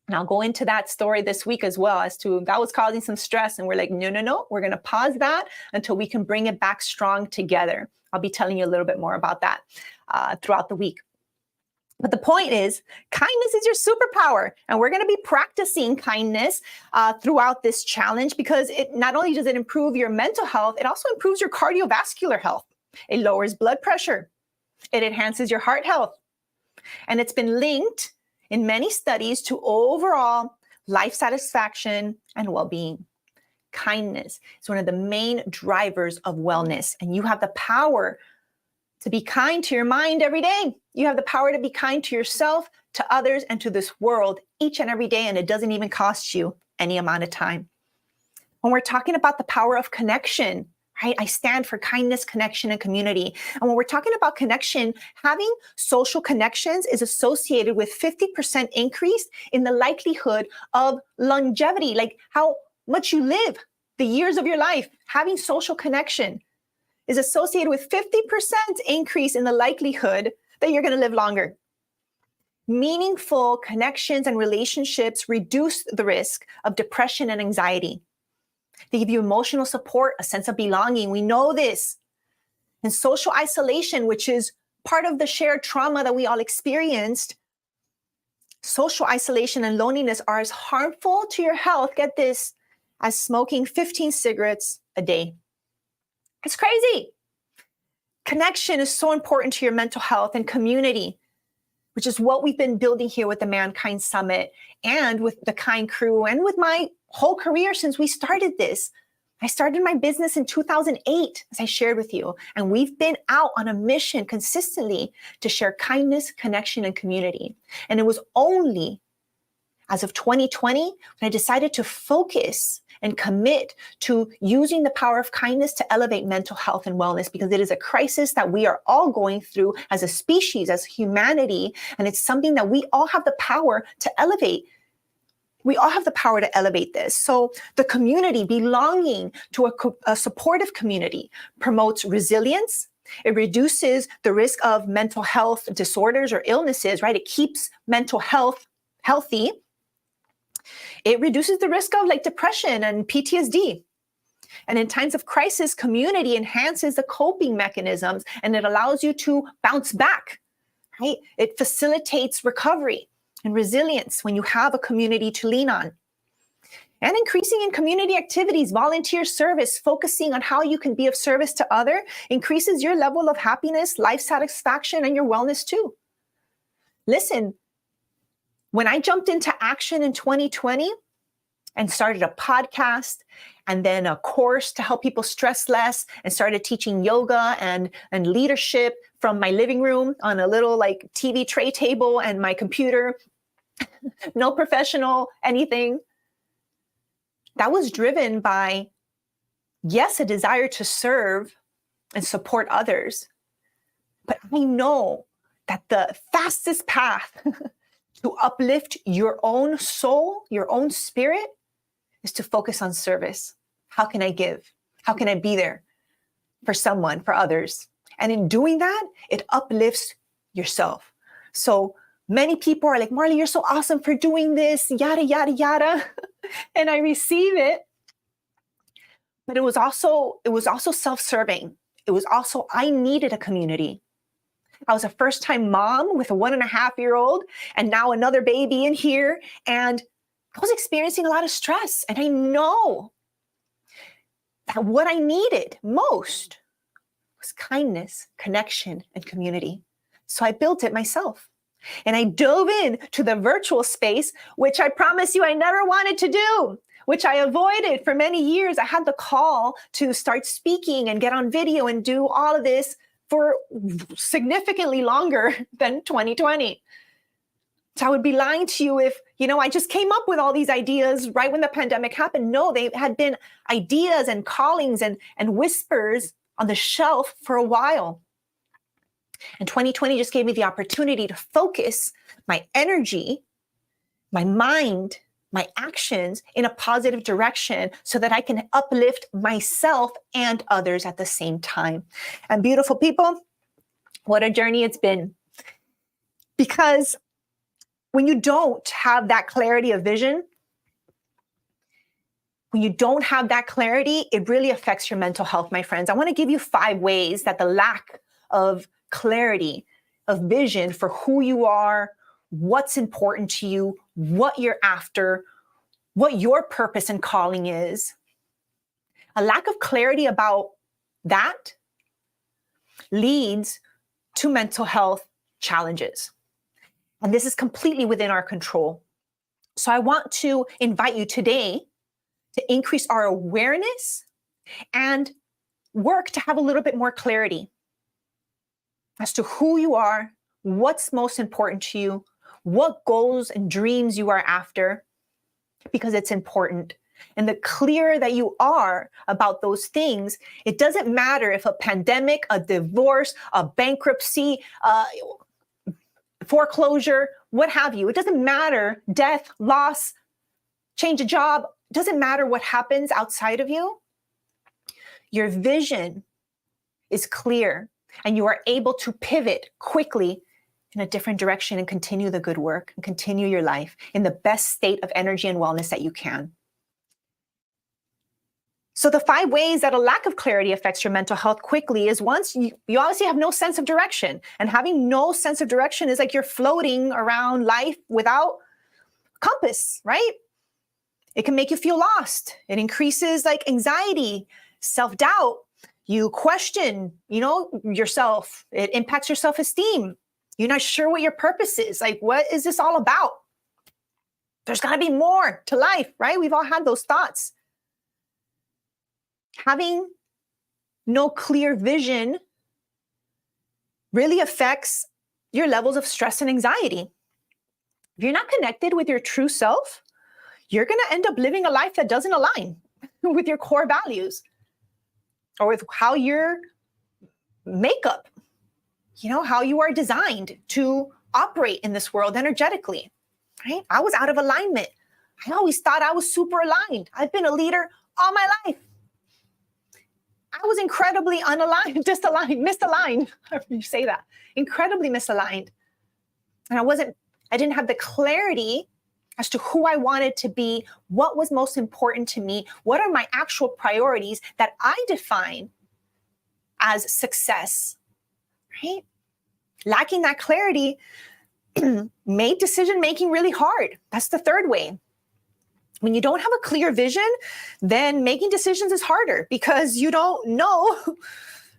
And I'll go into that story this week as well, as to that was causing some stress. And we're like, no, we're going to pause that until we can bring it back strong together. I'll be telling you a little bit more about that throughout the week. But the point is, kindness is your superpower. And we're going to be practicing kindness throughout this challenge, because it not only does it improve your mental health, it also improves your cardiovascular health. It lowers blood pressure. It enhances your heart health. And it's been linked in many studies to overall life satisfaction and well-being. Kindness is one of the main drivers of wellness. And you have the power to be kind to your mind every day. You have the power to be kind to yourself, to others, and to this world each and every day. And it doesn't even cost you any amount of time. When we're talking about the power of connection, right? I stand for kindness, connection, and community. And when we're talking about connection, having social connections is associated with 50% increase in the likelihood of longevity, like how much you live, the years of your life. Having social connection is associated with 50% increase in the likelihood that you're going to live longer. Meaningful connections and relationships reduce the risk of depression and anxiety. They give you emotional support, a sense of belonging. We know this. And social isolation, which is part of the shared trauma that we all experienced, social isolation and loneliness are as harmful to your health, get this, as smoking 15 cigarettes a day. It's crazy. Connection is so important to your mental health, and community, which is what we've been building here with the Mankind Summit and with the Kind Crew and with my whole career since we started this. I started my business in 2008, as I shared with you, and we've been out on a mission consistently to share kindness, connection, and community. And it was only as of 2020 when I decided to focus and commit to using the power of kindness to elevate mental health and wellness, because it is a crisis that we are all going through as a species, as humanity, and it's something that we all have the power to elevate. We all have the power to elevate this. So the community, belonging to a supportive community, promotes resilience. It reduces the risk of mental health disorders or illnesses, right? It keeps mental health healthy. It reduces the risk of like depression and PTSD. And in times of crisis, community enhances the coping mechanisms, and it allows you to bounce back, right? It facilitates recovery and resilience when you have a community to lean on. And increasing in community activities, volunteer service, focusing on how you can be of service to others, increases your level of happiness, life satisfaction, and your wellness too. Listen, when I jumped into action in 2020 and started a podcast and then a course to help people stress less, and started teaching yoga and leadership from my living room on a little like TV tray table and my computer, no professional anything, that was driven by, yes, a desire to serve and support others. But I know that the fastest path to uplift your own soul, your own spirit, is to focus on service. How can I give? How can I be there for someone, for others? And in doing that, it uplifts yourself. So many people are like, Marley, you're so awesome for doing this, yada, yada, yada. And I receive it. But it was also self-serving. It was also, I needed a community. I was a first-time mom with a 1.5-year-old and now another baby in here. And I was experiencing a lot of stress. And I know that what I needed most was kindness, connection, and community. So I built it myself. And I dove into the virtual space, which I promise you I never wanted to do, which I avoided for many years. I had the call to start speaking and get on video and do all of this for significantly longer than 2020. So I would be lying to you if, I just came up with all these ideas right when the pandemic happened. No, they had been ideas and callings and whispers on the shelf for a while. And 2020 just gave me the opportunity to focus my energy, my mind, my actions in a positive direction so that I can uplift myself and others at the same time. And beautiful people, what a journey it's been. Because when you don't have that clarity of vision, when you don't have that clarity, it really affects your mental health, my friends. I want to give you 5 ways that the lack of clarity of vision for who you are, what's important to you, what you're after, what your purpose and calling is. A lack of clarity about that leads to mental health challenges. And this is completely within our control. So I want to invite you today to increase our awareness and work to have a little bit more clarity as to who you are, what's most important to you, what goals and dreams you are after, because it's important. And the clearer that you are about those things, it doesn't matter if a pandemic, a divorce, a bankruptcy, foreclosure, what have you. It doesn't matter, death, loss, change a job. It doesn't matter what happens outside of you. Your vision is clear and you are able to pivot quickly in a different direction and continue the good work and continue your life in the best state of energy and wellness that you can. So the 5 ways that a lack of clarity affects your mental health quickly is once you obviously have no sense of direction. And having no sense of direction is like you're floating around life without compass, right? It can make you feel lost. It increases like anxiety, self-doubt. You question, yourself. It impacts your self-esteem. You're not sure what your purpose is. Like, what is this all about? There's got to be more to life, right? We've all had those thoughts. Having no clear vision really affects your levels of stress and anxiety. If you're not connected with your true self, you're going to end up living a life that doesn't align with your core values or with how your makeup, how you are designed to operate in this world energetically, right? I was out of alignment. I always thought I was super aligned. I've been a leader all my life. I was incredibly unaligned, misaligned, however you say that, incredibly misaligned. And I didn't have the clarity as to who I wanted to be, what was most important to me, what are my actual priorities that I define as success, right? Lacking that clarity made decision-making really hard. That's the 3rd way. When you don't have a clear vision, then making decisions is harder because you don't know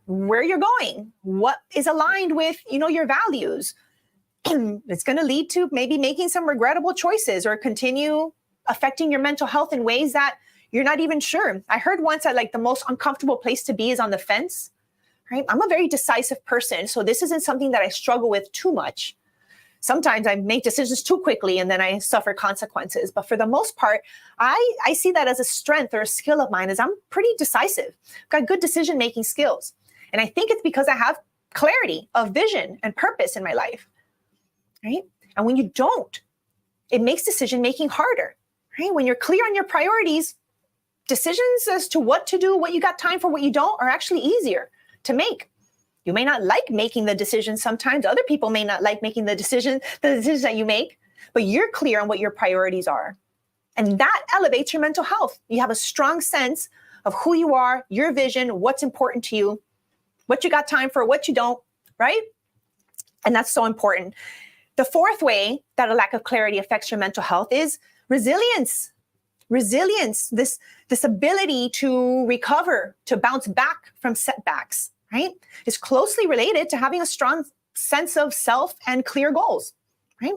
where you're going, what is aligned with, your values. It's going to lead to maybe making some regrettable choices or continue affecting your mental health in ways that you're not even sure. I heard once that the most uncomfortable place to be is on the fence, right? I'm a very decisive person, so this isn't something that I struggle with too much. Sometimes I make decisions too quickly and then I suffer consequences. But for the most part, I see that as a strength or a skill of mine, as I'm pretty decisive. I've got good decision-making skills. And I think it's because I have clarity of vision and purpose in my life, right? And when you don't, it makes decision-making harder, right? When you're clear on your priorities, decisions as to what to do, what you got time for, what you don't, are actually easier to make. You may not like making the decisions sometimes. Other people may not like making the decisions that you make, but you're clear on what your priorities are. And that elevates your mental health. You have a strong sense of who you are, your vision, what's important to you, what you got time for, what you don't, right? And that's so important. The fourth way that a lack of clarity affects your mental health is resilience. Resilience, this ability to recover, to bounce back from setbacks, right, is closely related to having a strong sense of self and clear goals, right?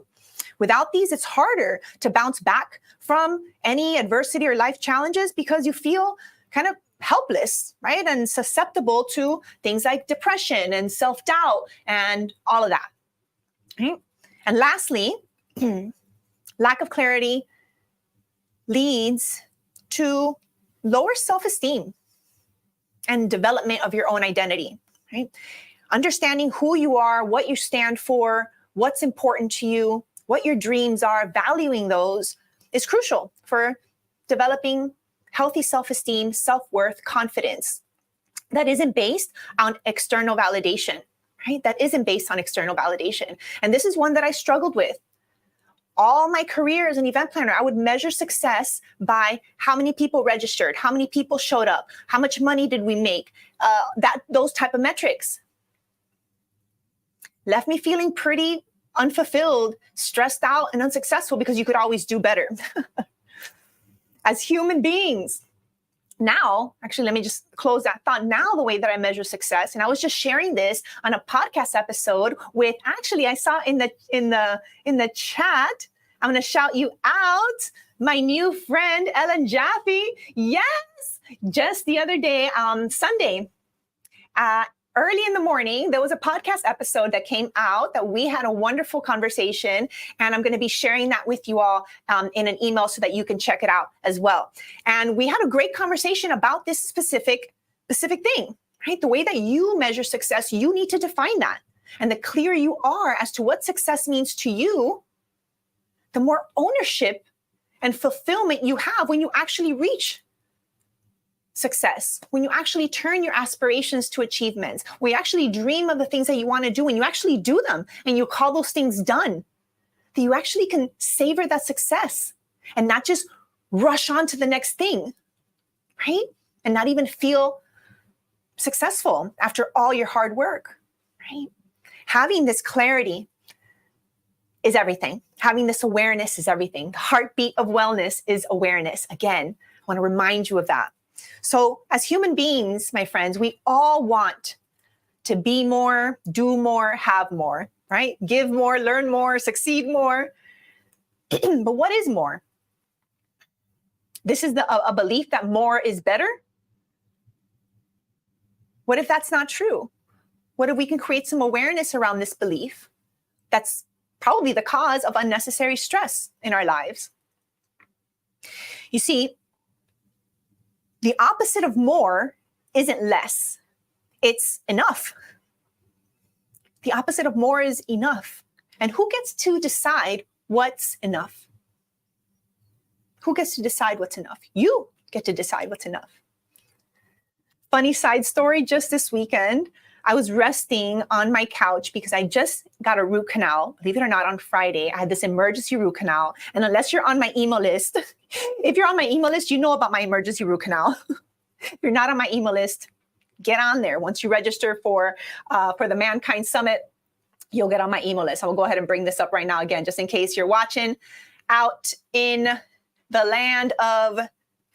Without these, it's harder to bounce back from any adversity or life challenges because you feel kind of helpless, right? And susceptible to things like depression and self-doubt and all of that, right? And lastly, lack of clarity leads to lower self-esteem and development of your own identity, right? Understanding who you are, what you stand for, what's important to you, what your dreams are, valuing those is crucial for developing healthy self-esteem, self-worth, confidence that isn't based on external validation, right? That isn't based on external validation. And this is one that I struggled with. All my career as an event planner, I would measure success by how many people registered, how many people showed up, how much money did we make, those type of metrics. Left me feeling pretty unfulfilled, stressed out, and unsuccessful because you could always do better. As human beings, now, actually, let me just close that thought. Now, the way that I measure success, and I was just sharing this on a podcast episode with, actually, I saw in the chat, I'm going to shout you out, my new friend, Ellen Jaffe. Yes, just the other day, Sunday, early in the morning, there was a podcast episode that came out that we had a wonderful conversation, and I'm going to be sharing that with you all in an email so that you can check it out as well. And we had a great conversation about this specific thing, right? The way that you measure success, you need to define that. And the clearer you are as to what success means to you, the more ownership and fulfillment you have when you actually reach success, when you actually turn your aspirations to achievements, when you actually dream of the things that you want to do, and you actually do them, and you call those things done, that you actually can savor that success and not just rush on to the next thing, right? And not even feel successful after all your hard work, right? Having this clarity is everything. Having this awareness is everything. The heartbeat of wellness is awareness. Again, I want to remind you of that. So as human beings, my friends, we all want to be more, do more, have more, right? Give more, learn more, succeed more. But what is more? This is a belief that more is better? What if that's not true? What if we can create some awareness around this belief that's probably the cause of unnecessary stress in our lives? You see, the opposite of more isn't less, it's enough. The opposite of more is enough. And who gets to decide what's enough? Who gets to decide what's enough? You get to decide what's enough. Funny side story, just this weekend, I was resting on my couch because I just got a root canal. Believe it or not, on Friday, I had this emergency root canal. And unless you're on my email list, if you're on my email list, you know about my emergency root canal. If you're not on my email list, get on there. Once you register for the Mankind Summit, you'll get on my email list. I will go ahead and bring this up right now again, just in case you're watching out in the land of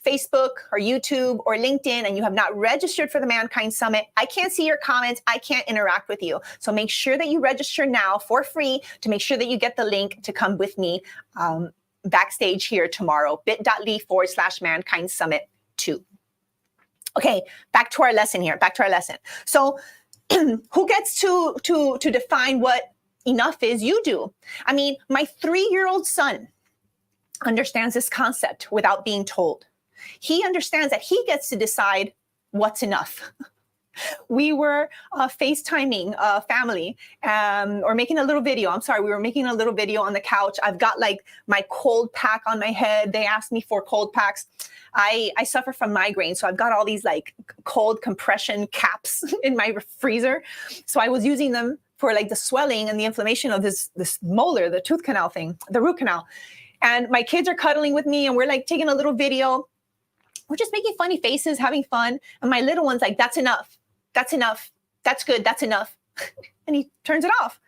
Facebook or YouTube or LinkedIn and you have not registered for the Mankind Summit. I can't see your comments. I can't interact with you. So make sure that you register now for free to make sure that you get the link to come with me backstage here tomorrow, bit.ly/Mankind Summit 2. Okay, back to our lesson here, So who gets to define what enough is? You do. I mean, my 3-year-old son understands this concept without being told. He understands that he gets to decide what's enough. We were FaceTiming family or making a little video. I'm sorry, we were making a little video on the couch. I've got like my cold pack on my head. They asked me for cold packs. I suffer from migraine, so I've got all these like cold compression caps in my freezer. So I was using them for like the swelling and the inflammation of this molar, the tooth canal thing, the root canal. And my kids are cuddling with me and we're like taking a little video. We're just making funny faces, having fun. And my little one's like, that's enough. That's enough. That's good. That's enough. And he turns it off.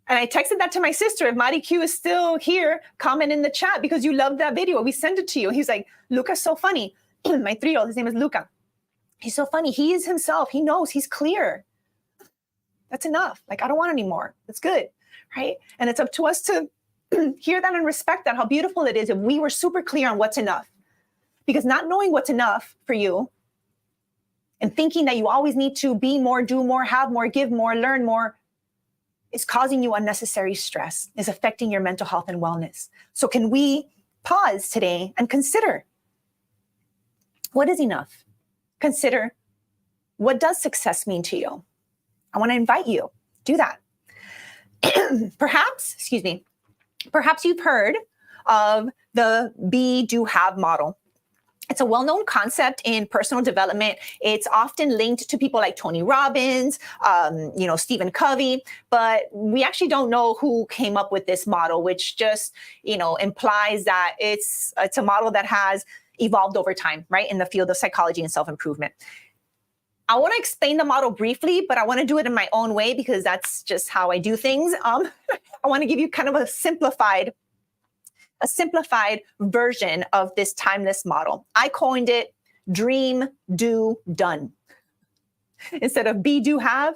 And I texted that to my sister. If Mari Q is still here, comment in the chat because you love that video. We sent it to you. He's like, Luca's so funny. My 3-year-old, his name is Luca. He's so funny. He is himself. He knows. He's clear. That's enough. Like, I don't want any more. That's good. Right? And it's up to us to hear that and respect that, how beautiful it is if we were super clear on what's enough. Because not knowing what's enough for you and thinking that you always need to be more, do more, have more, give more, learn more is causing you unnecessary stress, is affecting your mental health and wellness. So can we pause today and consider what is enough? Consider what does success mean to you? I want to invite you, do that. Perhaps you've heard of the be, do, have model. It's a well-known concept in personal development. It's often linked to people like Tony Robbins, Stephen Covey, but we actually don't know who came up with this model, which just, implies that it's a model that has evolved over time, right, in the field of psychology and self-improvement. I want to explain the model briefly, but I want to do it in my own way because that's just how I do things. I want to give you kind of a simplified version of this timeless model. I coined it dream, do, done. Instead of be, do, have,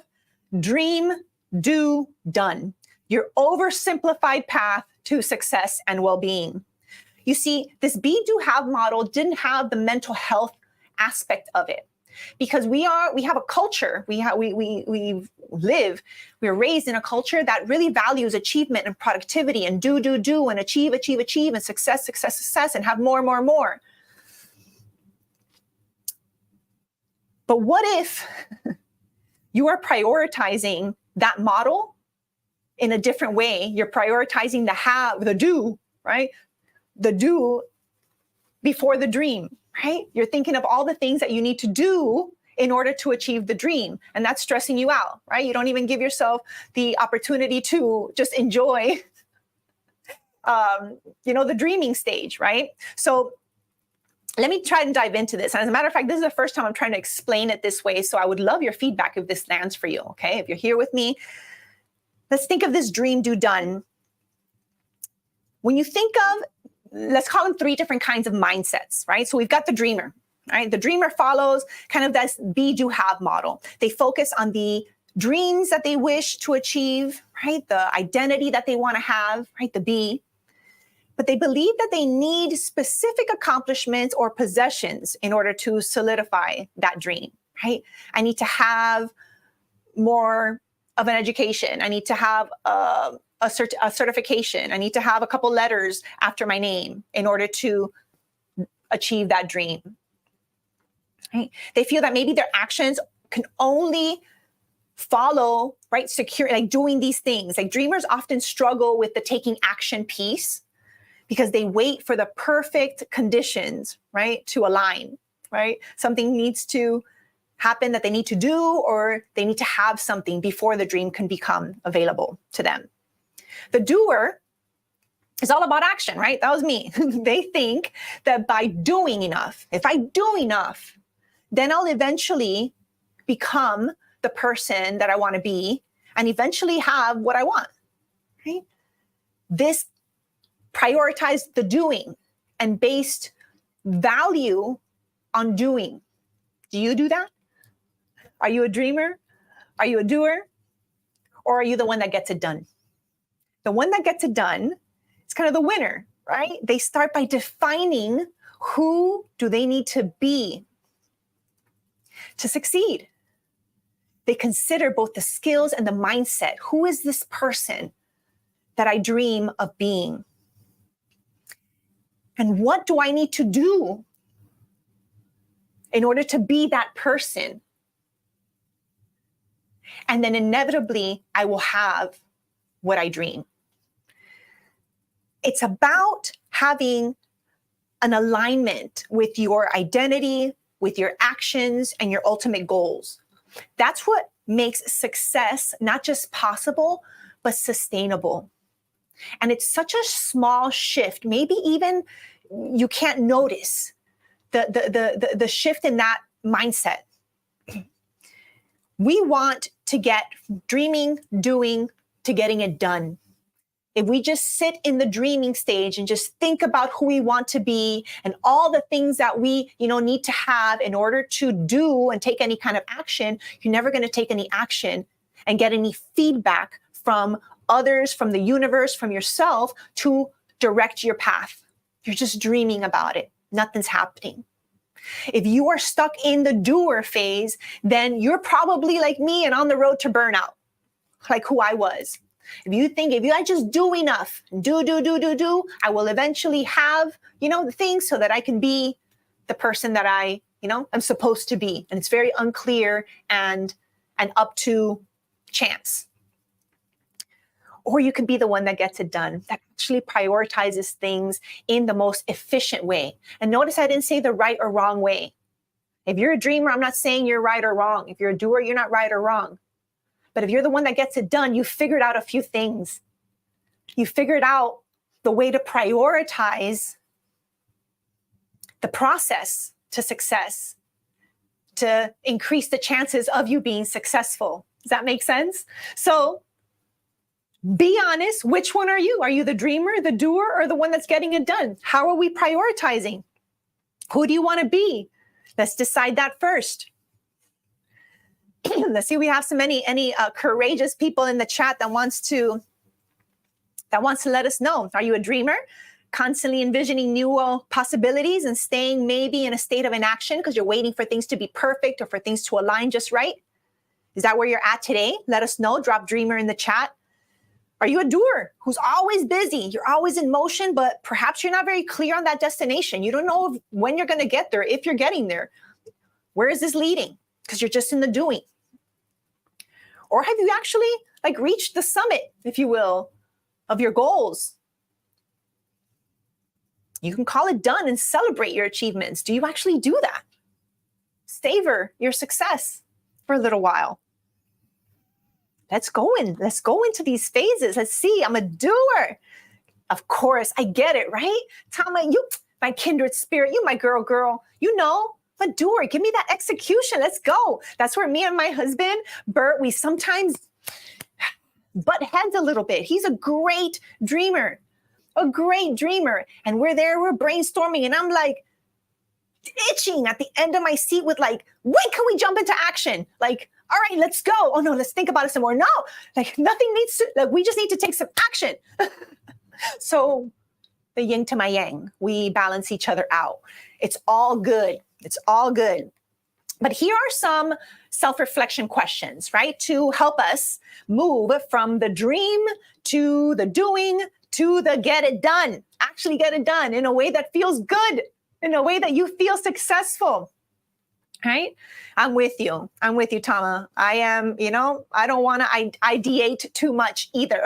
dream, do, done. Your oversimplified path to success and well-being. You see, this be, do, have model didn't have the mental health aspect of it. Because we have a culture, we're raised in a culture that really values achievement and productivity and do, and achieve, and success, and have more. But what if you are prioritizing that model in a different way? You're prioritizing the have, the do, right? The do before the dream. Right? You're thinking of all the things that you need to do in order to achieve the dream. And that's stressing you out, right? You don't even give yourself the opportunity to just enjoy, the dreaming stage, right? So let me try and dive into this. And as a matter of fact, this is the first time I'm trying to explain it this way. So I would love your feedback if this lands for you, okay? If you're here with me, let's think of this dream, do, done. When you think of, let's call them 3 different kinds of mindsets, right? So we've got the dreamer, right? The dreamer follows kind of this be, do, have model. They focus on the dreams that they wish to achieve, right? The identity that they want to have, right? The be. But they believe that they need specific accomplishments or possessions in order to solidify that dream, right? I need to have more of an education. I need to have a certification. I need to have a couple letters after my name in order to achieve that dream. Right? They feel that maybe their actions can only follow, right, secure, like doing these things. Like dreamers often struggle with the taking action piece because they wait for the perfect conditions, right, to align, right? Something needs to happen that they need to do, or they need to have something before the dream can become available to them. The doer is all about action, right? That was me. They think that by doing enough, if I do enough, then I'll eventually become the person that I want to be and eventually have what I want, right? This prioritized the doing and based value on doing. Do you do that? Are you a dreamer? Are you a doer? Or are you the one that gets it done? The one that gets it done is kind of the winner, right? They start by defining who do they need to be to succeed. They consider both the skills and the mindset. Who is this person that I dream of being? And what do I need to do in order to be that person? And then inevitably, I will have what I dream. It's about having an alignment with your identity, with your actions, and your ultimate goals. That's what makes success not just possible, but sustainable. And it's such a small shift. Maybe even you can't notice the shift in that mindset. We want to get dreaming, doing, to getting it done. If we just sit in the dreaming stage and just think about who we want to be and all the things that we, need to have in order to do and take any kind of action, you're never going to take any action and get any feedback from others, from the universe, from yourself to direct your path. You're just dreaming about it. Nothing's happening. If you are stuck in the doer phase, then you're probably like me and on the road to burnout, like who I was. If I just do enough, do, I will eventually have, the things so that I can be the person that I'm supposed to be. And it's very unclear and up to chance. Or you could be the one that gets it done, that actually prioritizes things in the most efficient way. And notice I didn't say the right or wrong way. If you're a dreamer, I'm not saying you're right or wrong. If you're a doer, you're not right or wrong. But if you're the one that gets it done, you figured out a few things. You figured out the way to prioritize the process to success, to increase the chances of you being successful. Does that make sense? So be honest. Which one are you? Are you the dreamer, the doer, or the one that's getting it done? How are we prioritizing? Who do you want to be? Let's decide that first. Let's see, we have any courageous people in the chat that wants to let us know. Are you a dreamer, constantly envisioning new possibilities and staying maybe in a state of inaction because you're waiting for things to be perfect or for things to align just right? Is that where you're at today? Let us know. Drop dreamer in the chat. Are you a doer who's always busy? You're always in motion, but perhaps you're not very clear on that destination. You don't know when you're going to get there, if you're getting there. Where is this leading? Because you're just in the doing. Or have you actually reached the summit, if you will, of your goals? You can call it done and celebrate your achievements. Do you actually do that? Savor your success for a little while. Let's go into these phases. Let's see. I'm a doer. Of course, I get it, right? Toma, you, my kindred spirit, you, my girl, I'm a doer. Give me that execution. Let's go. That's where me and my husband, Bert, we sometimes butt heads a little bit. He's a great dreamer. And we're there, we're brainstorming, and I'm itching at the end of my seat with when can we jump into action? All right, let's go. Oh no, let's think about it some more. No, nothing needs to, we just need to take some action. So the yin to my yang, we balance each other out. It's all good. But here are some self-reflection questions, right? To help us move from the dream to the doing to the get it done. Actually get it done in a way that feels good, in a way that you feel successful, right? I'm with you, Toma. I am, I don't want to ideate too much either.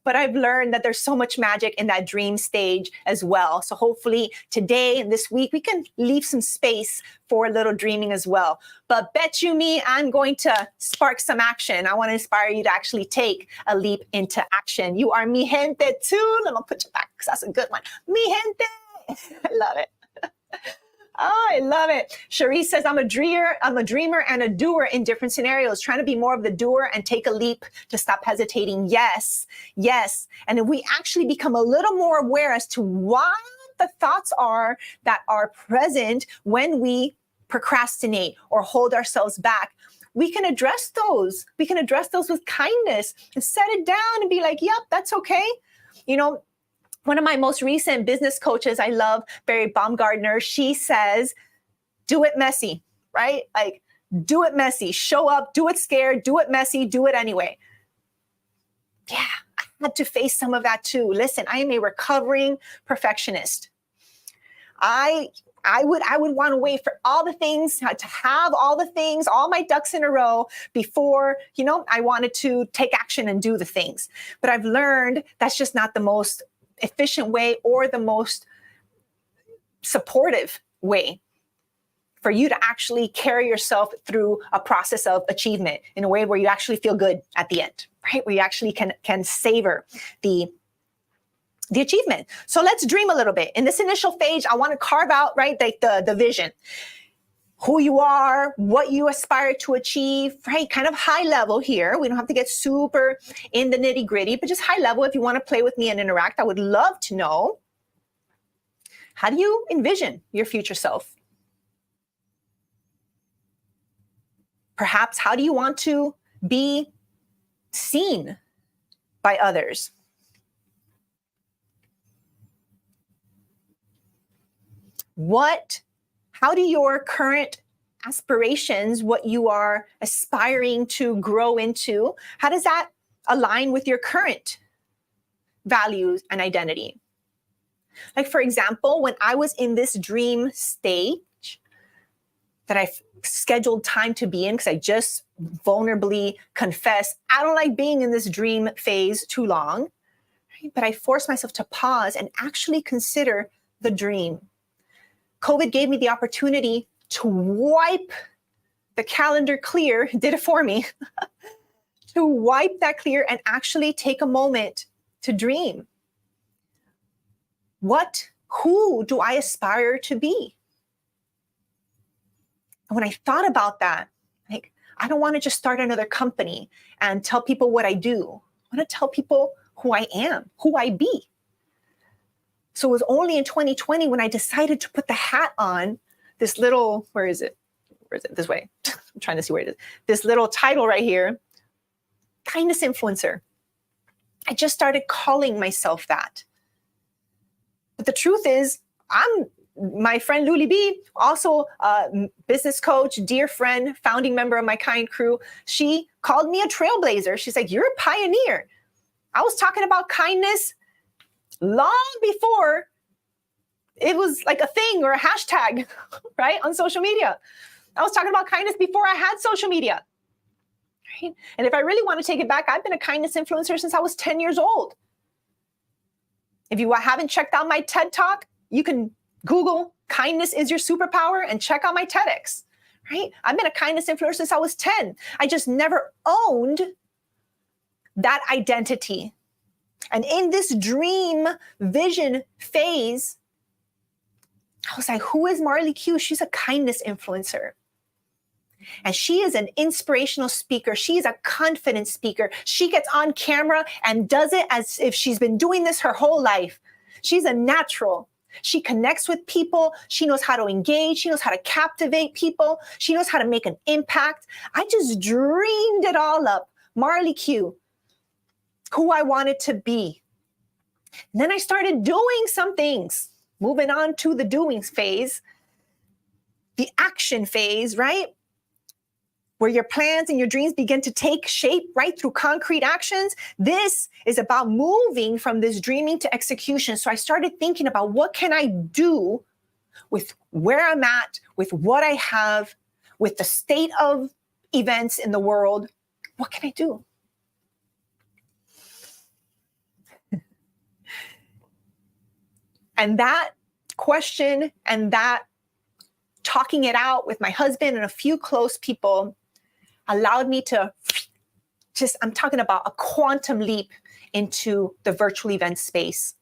But I've learned that there's so much magic in that dream stage as well. So hopefully today and this week, we can leave some space for a little dreaming as well. But bet you me, I'm going to spark some action. I want to inspire you to actually take a leap into action. You are mi gente too. Let me put you back because that's a good one. Mi gente. I love it. Oh, I love it. Cherise says, I'm a dreamer and a doer in different scenarios, trying to be more of the doer and take a leap to stop hesitating. Yes. And if we actually become a little more aware as to why the thoughts are that are present when we procrastinate or hold ourselves back, we can address those. We can address those with kindness and set it down and be like, yep, that's okay. One of my most recent business coaches, I love, Barry Baumgartner, she says, do it messy, right? Do it messy, show up, do it scared, do it messy, do it anyway. Yeah, I had to face some of that too. Listen, I am a recovering perfectionist. I I would want to wait for all the things, to have all the things, all my ducks in a row before, I wanted to take action and do the things. But I've learned that's just not the most efficient way or the most supportive way for you to actually carry yourself through a process of achievement in a way where you actually feel good at the end, right? Where you actually can savor the achievement. So let's dream a little bit. In this initial phase, I want to carve out, right, the vision, who you are, what you aspire to achieve, right? Kind of high level here. We don't have to get super in the nitty gritty, but just high level. If you want to play with me and interact, I would love to know, how do you envision your future self? Perhaps, how do you want to be seen by others? How do your current aspirations, what you are aspiring to grow into, how does that align with your current values and identity? Like, for example, when I was in this dream stage that I scheduled time to be in, because I just vulnerably confess, I don't like being in this dream phase too long, right? But I forced myself to pause and actually consider the dream. COVID gave me the opportunity to wipe the calendar clear, did it for me, to wipe that clear and actually take a moment to dream. Who do I aspire to be? And when I thought about that, like, I don't want to just start another company and tell people what I do. I want to tell people who I am, who I be. So it was only in 2020 when I decided to put the hat on, this little, where is it? This way. I'm trying to see where it is. This little title right here, kindness influencer. I just started calling myself that. But the truth is, my friend Luli B, also a business coach, dear friend, founding member of my Kind crew, she called me a trailblazer. She's like, you're a pioneer. I was talking about kindness long before it was like a thing or a hashtag, right, on social media. I was talking about kindness before I had social media. Right? And if I really want to take it back, I've been a kindness influencer since I was 10 years old. If you haven't checked out my TED Talk, you can Google kindness is your superpower and check out my TEDx, right? I've been a kindness influencer since I was 10. I just never owned that identity. And in this dream vision phase, I was like, who is Marley Q? She's a kindness influencer. And she is an inspirational speaker. She's a confident speaker. She gets on camera and does it as if she's been doing this her whole life. She's a natural. She connects with people. She knows how to engage. She knows how to captivate people. She knows how to make an impact. I just dreamed it all up. Marley Q, who I wanted to be. And then I started doing some things, moving on to the doing phase, the action phase, right? Where your plans and your dreams begin to take shape, right, through concrete actions. This is about moving from this dreaming to execution. So I started thinking about, what can I do with where I'm at, with what I have, with the state of events in the world? What can I do? And that question and that talking it out with my husband and a few close people allowed me to I'm talking about a quantum leap into the virtual event space.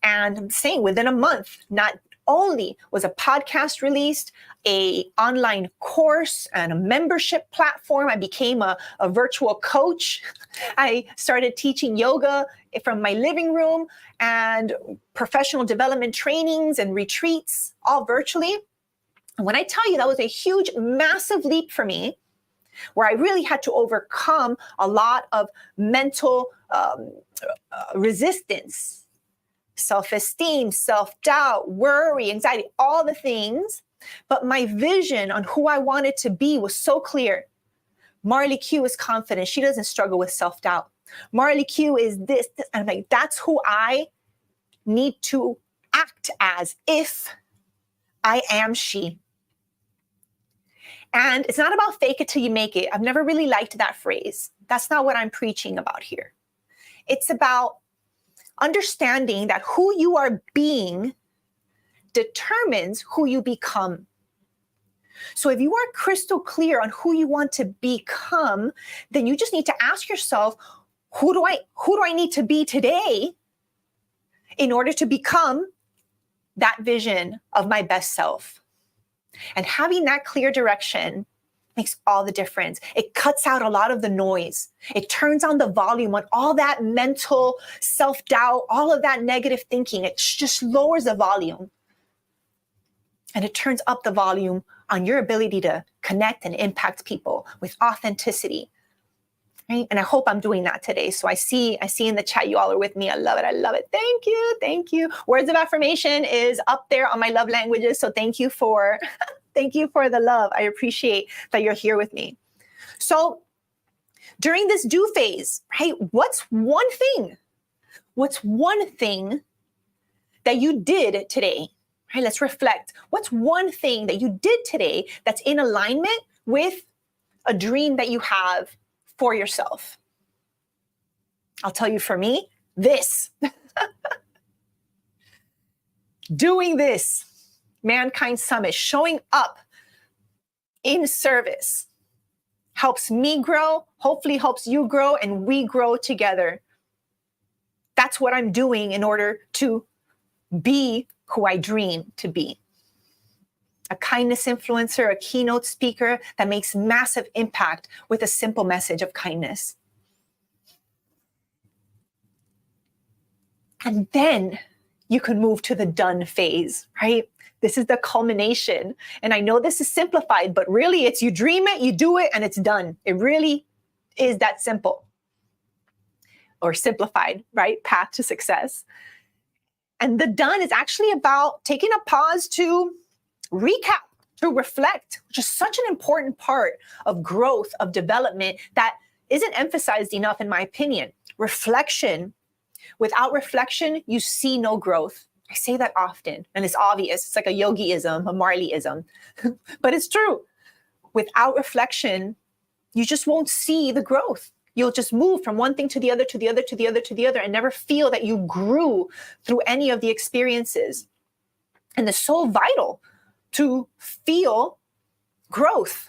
And I'm saying within a month, not only was a podcast released, a online course and a membership platform, I became a virtual coach. I started teaching yoga from my living room and professional development trainings and retreats, all virtually. And when I tell you that was a huge, massive leap for me, where I really had to overcome a lot of mental resistance, self-esteem, self-doubt, worry, anxiety, all the things. But my vision on who I wanted to be was so clear. Marley Q is confident. She doesn't struggle with self-doubt. Marley Q is this. And I'm like, that's who I need to act as if I am she. And it's not about fake it till you make it. I've never really liked that phrase. That's not what I'm preaching about here. It's about understanding that who you are being determines who you become. So if you are crystal clear on who you want to become, then you just need to ask yourself, who do I need to be today in order to become that vision of my best self? And having that clear direction makes all the difference. It cuts out a lot of the noise. It turns on the volume on all that mental self-doubt, all of that negative thinking. It just lowers the volume. And it turns up the volume on your ability to connect and impact people with authenticity. Right? And I hope I'm doing that today. So I see in the chat, you all are with me. I love it. I love it. Thank you. Thank you. Words of affirmation is up there on my love languages. So thank you for the love. I appreciate that you're here with me. So during this do phase, right? What's one thing that you did today? Right? Let's reflect. What's one thing that you did today that's in alignment with a dream that you have for yourself? I'll tell you, for me, this. Doing this Mankind Summit, showing up in service, helps me grow, hopefully helps you grow, and we grow together. That's what I'm doing in order to be who I dream to be. A kindness influencer, a keynote speaker that makes massive impact with a simple message of kindness. And then you can move to the done phase, right? This is the culmination. And I know this is simplified, but really it's you dream it, you do it, and it's done. It really is that simple. Or simplified, right? Path to success. And the done is actually about taking a pause to recap, to reflect, which is such an important part of growth, of development that isn't emphasized enough, in my opinion. Reflection. Without reflection, you see no growth. I say that often, and it's obvious. It's like a yogiism, a Marleyism, but it's true. Without reflection, you just won't see the growth. You'll just move from one thing to the other, to the other, to the other, to the other, and never feel that you grew through any of the experiences. And it's so vital to feel growth.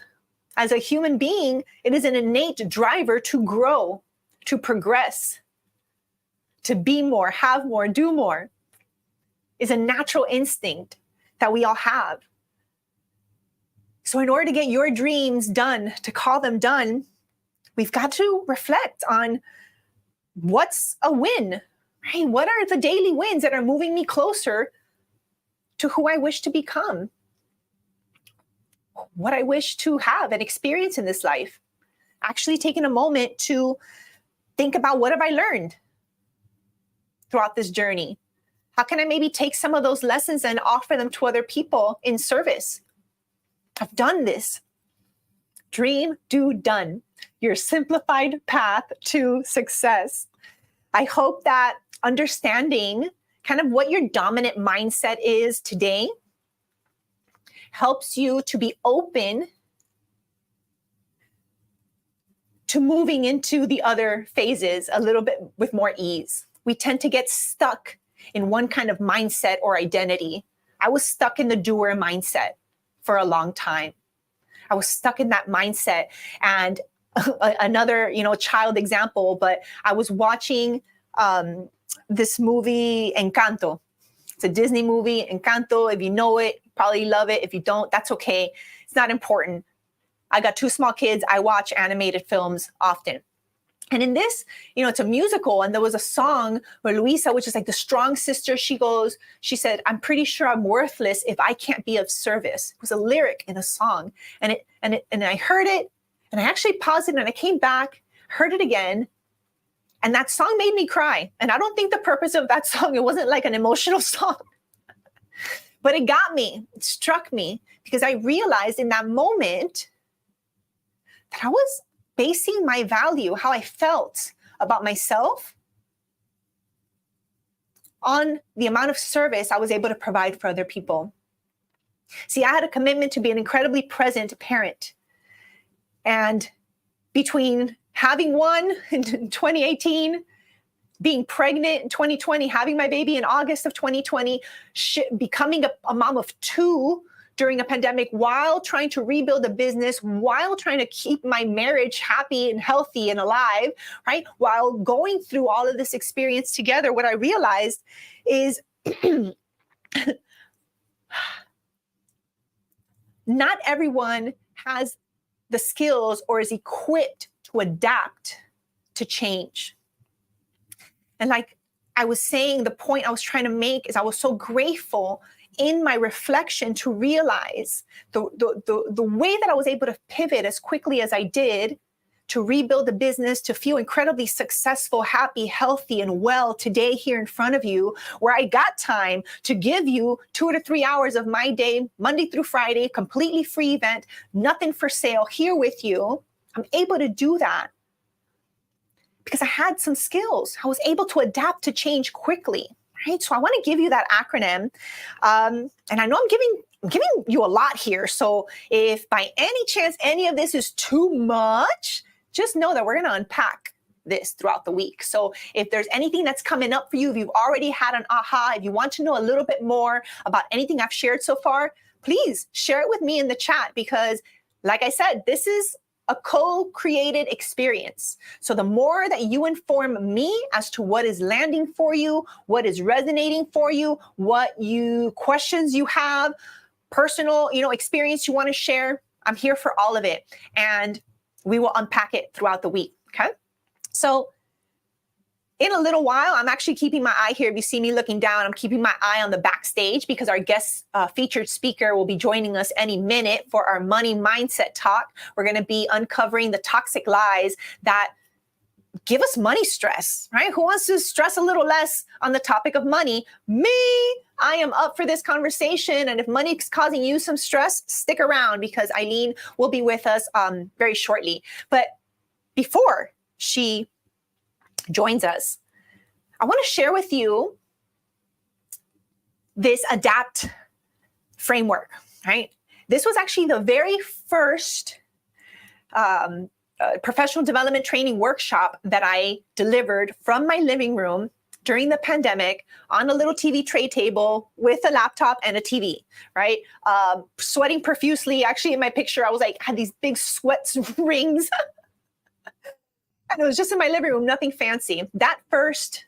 As a human being, it is an innate driver to grow, to progress, to be more, have more, do more. Is a natural instinct that we all have. So in order to get your dreams done, to call them done, we've got to reflect on what's a win, right? What are the daily wins that are moving me closer to who I wish to become? What I wish to have and experience in this life. Actually taking a moment to think about, what have I learned throughout this journey? How can I maybe take some of those lessons and offer them to other people in service? I've done this. Dream, do, done. Your simplified path to success. I hope that understanding kind of what your dominant mindset is today helps you to be open to moving into the other phases a little bit with more ease. We tend to get stuck in one kind of mindset or identity. I was stuck in the doer mindset for a long time. I was stuck in that mindset. And another, child example, but I was watching this movie, Encanto. It's a Disney movie, Encanto. If you know it, probably love it. If you don't, that's okay. It's not important. I got 2 small kids. I watch animated films often. And in this, it's a musical, and there was a song where Luisa, which is like the strong sister, she said, "I'm pretty sure I'm worthless if I can't be of service." It was a lyric in a song. And I heard it, and I actually paused it, and I came back, heard it again, and that song made me cry. And I don't think the purpose of that song, it wasn't like an emotional song, but it got me, it struck me, because I realized in that moment that I was basing my value, how I felt about myself, on the amount of service I was able to provide for other people. See, I had a commitment to be an incredibly present parent. And between having one in 2018, being pregnant in 2020, having my baby in August of 2020, becoming a mom of two during a pandemic, while trying to rebuild a business, while trying to keep my marriage happy and healthy and alive, right? While going through all of this experience together, what I realized is not everyone has the skills or is equipped to adapt to change. And like I was saying, the point I was trying to make is I was so grateful in my reflection to realize the way that I was able to pivot as quickly as I did to rebuild the business, to feel incredibly successful, happy, healthy, and well today here in front of you, where I got time to give you 2 to 3 hours of my day, Monday through Friday, completely free event, nothing for sale, here with you. I'm able to do that because I had some skills. I was able to adapt to change quickly, right? So I want to give you that acronym. And I know I'm giving you a lot here. So if by any chance any of this is too much, just know that we're going to unpack this throughout the week. So if there's anything that's coming up for you, if you've already had an aha, if you want to know a little bit more about anything I've shared so far, please share it with me in the chat, because like I said, this is a co-created experience. So the more that you inform me as to what is landing for you, what is resonating for you, questions you have, personal, experience you want to share, I'm here for all of it. And we will unpack it throughout the week. Okay. So in a little while, I'm actually keeping my eye here. If you see me looking down, I'm keeping my eye on the backstage, because our guest featured speaker will be joining us any minute for our money mindset talk. We're going to be uncovering the toxic lies that give us money stress, right? Who wants to stress a little less on the topic of money? Me, I am up for this conversation. And if money is causing you some stress, stick around, because Eileen will be with us very shortly. But before she joins us, I want to share with you this ADAPT framework, right? This was actually the very first professional development training workshop that I delivered from my living room during the pandemic on a little TV tray table with a laptop and a TV, right? Sweating profusely. Actually, in my picture, I was like, had these big sweat rings. And it was just in my living room, nothing fancy. That first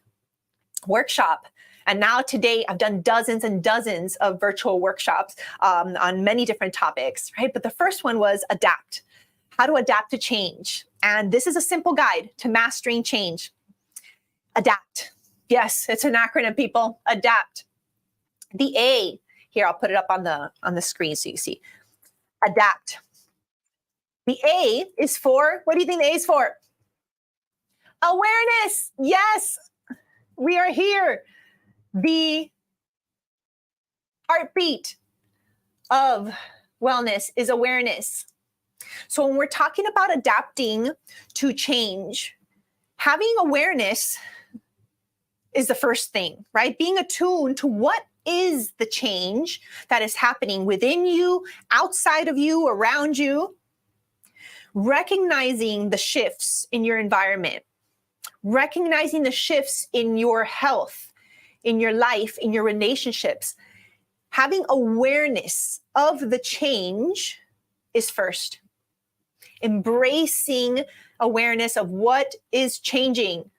workshop, and now today I've done dozens and dozens of virtual workshops on many different topics, right? But the first one was ADAPT, how to adapt to change. And this is a simple guide to mastering change. ADAPT. Yes, it's an acronym, people. ADAPT. The A, here, I'll put it up on the screen so you see. ADAPT. The A is for, what do you think the A is for? Awareness. Yes, we are here. The heartbeat of wellness is awareness. So when we're talking about adapting to change, having awareness is the first thing, right? Being attuned to what is the change that is happening within you, outside of you, around you. Recognizing the shifts in your environment. Recognizing the shifts in your health, in your life, in your relationships. Having awareness of the change is first. Embracing awareness of what is changing.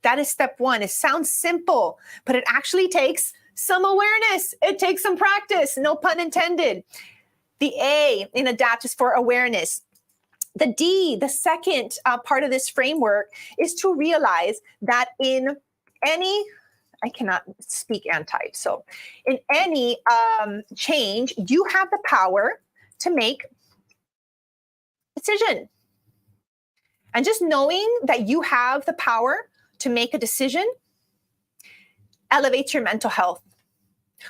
That is step one. It sounds simple, but it actually takes some awareness. It takes some practice, no pun intended. The A in ADAPT is for awareness. The D, the second part of this framework, is to realize that in any, I cannot speak and-type, so in any change, you have the power to make a decision. And just knowing that you have the power to make a decision elevates your mental health.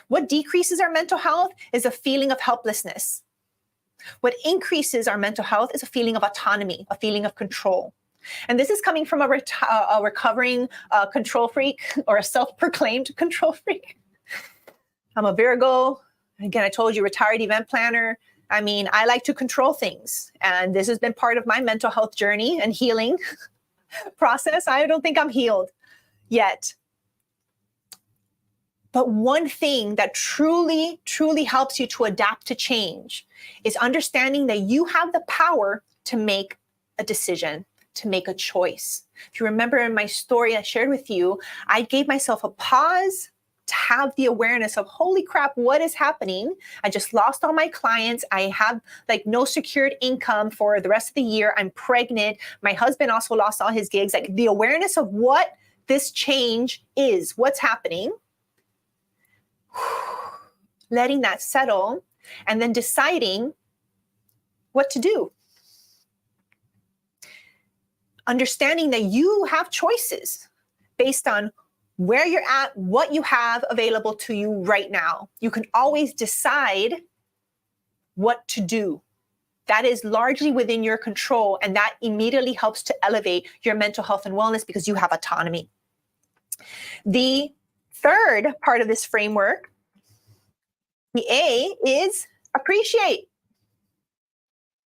What decreases our mental health is a feeling of helplessness. What increases our mental health is a feeling of autonomy, a feeling of control. And this is coming from a recovering control freak, or a self-proclaimed control freak. I'm a Virgo, Again, I told you, retired event planner. I mean, I like to control things. And this has been part of my mental health journey and healing process. I don't think I'm healed yet. But one thing that truly, truly helps you to adapt to change is understanding that you have the power to make a decision, to make a choice. If you remember in my story I shared with you, I gave myself a pause to have the awareness of, holy crap, what is happening? I just lost all my clients. I have like no secured income for the rest of the year. I'm pregnant. My husband also lost all his gigs. Like the awareness of what this change is, what's happening, letting that settle, and then deciding what to do. Understanding that you have choices based on where you're at, what you have available to you right now. You can always decide what to do. That is largely within your control, and that immediately helps to elevate your mental health and wellness because you have autonomy. The third part of this framework, the A, is appreciate.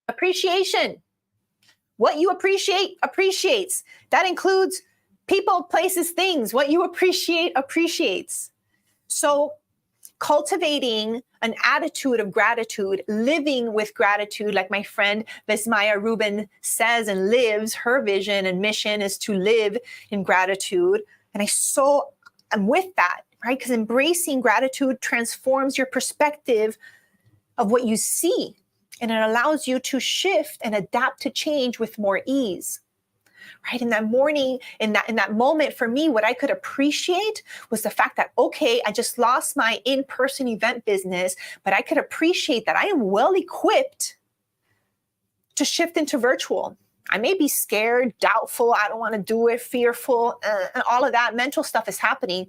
Appreciation. What you appreciate appreciates. That includes people, places, things. What you appreciate appreciates. So cultivating an attitude of gratitude, living with gratitude, like my friend Vismaya Rubin says and lives, her vision and mission is to live in gratitude. And I'm with that, right? Because embracing gratitude transforms your perspective of what you see, and it allows you to shift and adapt to change with more ease. Right? In that morning, in that moment for me, what I could appreciate was the fact that, okay, I just lost my in-person event business, but I could appreciate that I am well equipped to shift into virtual. I may be scared, doubtful, I don't want to do it, fearful, and all of that mental stuff is happening.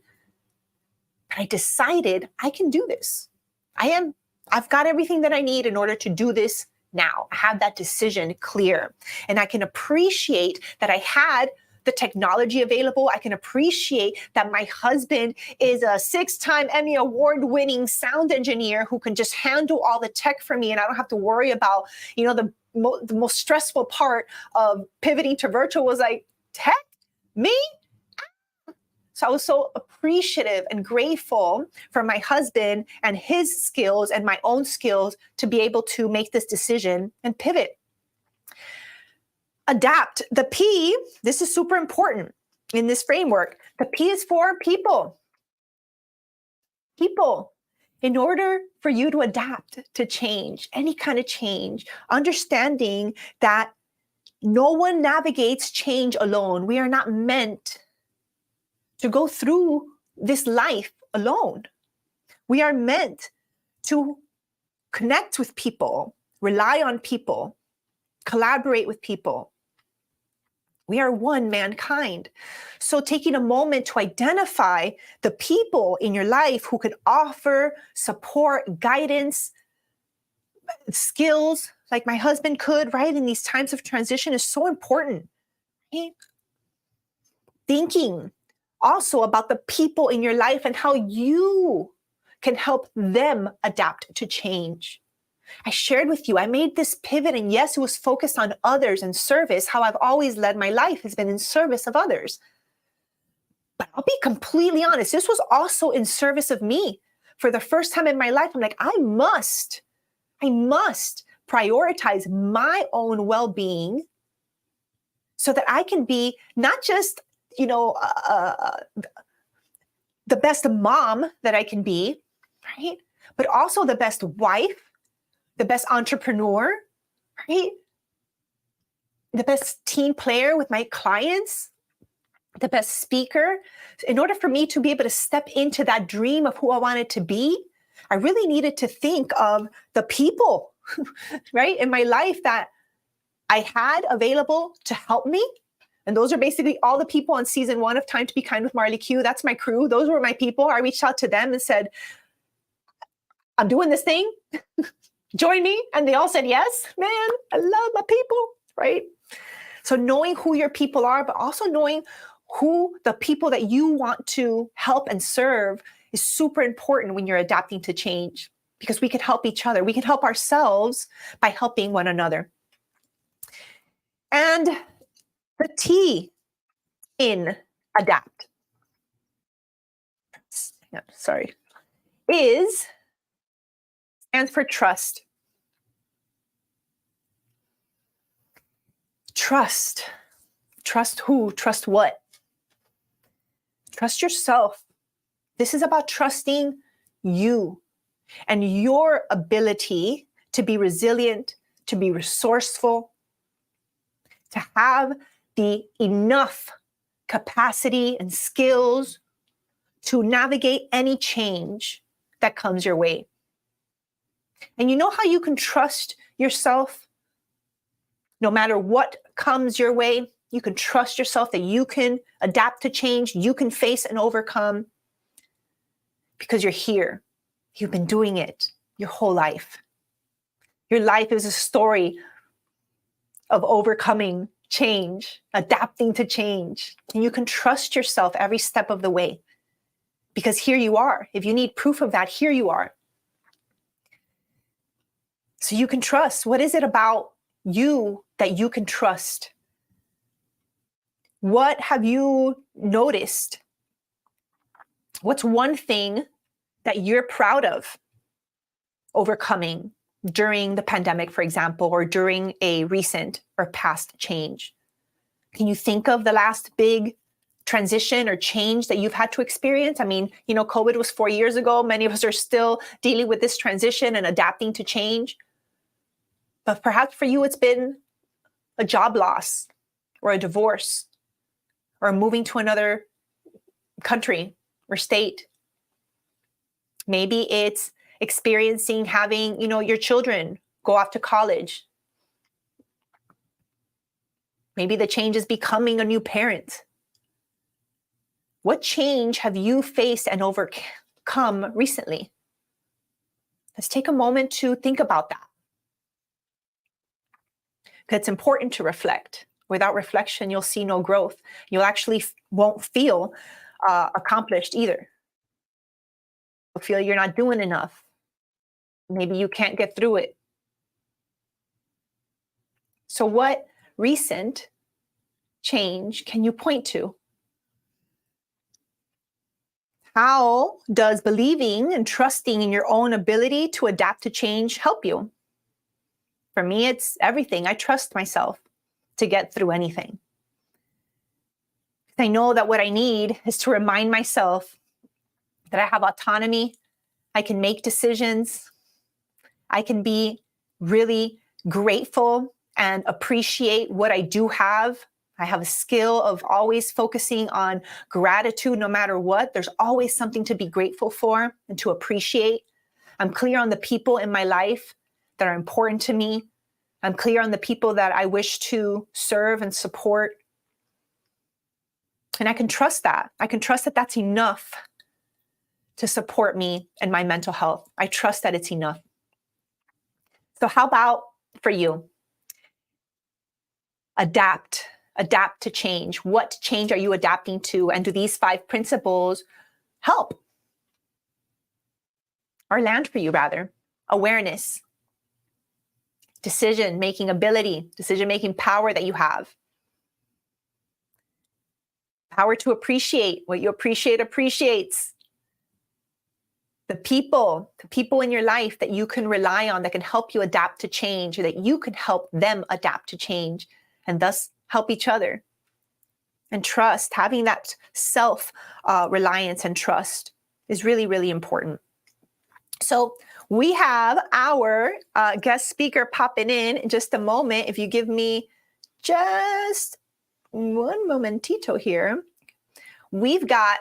But I decided I can do this. I've got everything that I need in order to do this now. I have that decision clear, and I can appreciate that I had the technology available. I can appreciate that my husband is a 6-time Emmy award-winning sound engineer who can just handle all the tech for me, and I don't have to worry about, the most stressful part of pivoting to virtual was like, tech? Me? So I was so appreciative and grateful for my husband and his skills and my own skills to be able to make this decision and pivot. Adapt. The P, this is super important in this framework. The P is for people. People. In order for you to adapt to change, any kind of change, understanding that no one navigates change alone. We are not meant to go through this life alone. We are meant to connect with people, rely on people, collaborate with people. We are one mankind. So taking a moment to identify the people in your life who could offer support, guidance, skills like my husband could, right, in these times of transition is so important. Right? Thinking also about the people in your life and how you can help them adapt to change. I shared with you, I made this pivot, and yes, it was focused on others and service. How I've always led my life has been in service of others. But I'll be completely honest, this was also in service of me. For the first time in my life, I'm like, I must prioritize my own well-being so that I can be not just the best mom that I can be, right? But also the best wife, the best entrepreneur, right? The best team player with my clients, the best speaker. In order for me to be able to step into that dream of who I wanted to be, I really needed to think of the people, right, in my life that I had available to help me. And those are basically all the people on season 1 of Time to Be Kind with Marley Q. That's my crew. Those were my people. I reached out to them and said, I'm doing this thing. Join me. And they all said, yes, man, I love my people, right? So knowing who your people are, but also knowing who the people that you want to help and serve is super important when you're adapting to change. because we can help each other. We can help ourselves by helping one another. And the T in adapt, stands for trust. Trust. Trust who? Trust what? Trust yourself. This is about trusting you and your ability to be resilient, to be resourceful, to have the enough capacity and skills to navigate any change that comes your way. And you know how you can trust yourself? No matter what comes your way, you can trust yourself that you can adapt to change, you can face and overcome, because you're here. You've been doing it your whole life. Your life is a story of overcoming change, adapting to change. And you can trust yourself every step of the way, because here you are. If you need proof of that, here you are. So you can trust. What is it about you that you can trust? What have you noticed? What's one thing that you're proud of overcoming during the pandemic, for example, or during a recent or past change? Can you think of the last big transition or change that you've had to experience? I mean, COVID was 4 years ago. Many of us are still dealing with this transition and adapting to change. But perhaps for you, it's been a job loss or a divorce or moving to another country or state. Maybe it's experiencing having, your children go off to college. Maybe the change is becoming a new parent. What change have you faced and overcome recently? Let's take a moment to think about that. Because it's important to reflect. Without reflection, you'll see no growth. You'll actually won't feel accomplished either. You'll feel you're not doing enough. Maybe you can't get through it. So what recent change can you point to? How does believing and trusting in your own ability to adapt to change help you? For me, it's everything. I trust myself to get through anything. I know that what I need is to remind myself that I have autonomy. I can make decisions. I can be really grateful and appreciate what I do have. I have a skill of always focusing on gratitude no matter what. There's always something to be grateful for and to appreciate. I'm clear on the people in my life that are important to me. I'm clear on the people that I wish to serve and support. And I can trust that. I can trust that that's enough to support me and my mental health. I trust that it's enough. So how about for you? Adapt to change. What change are you adapting to? And do these 5 principles help? Or land for you, rather? Awareness, decision-making ability, decision-making power that you have. Power to appreciate. What you appreciate appreciates. The people in your life that you can rely on, that can help you adapt to change, or that you can help them adapt to change, and thus help each other. And trust, having that self-reliance and trust is really, really important. So we have our guest speaker popping in just a moment. If you give me just one momentito here, we've got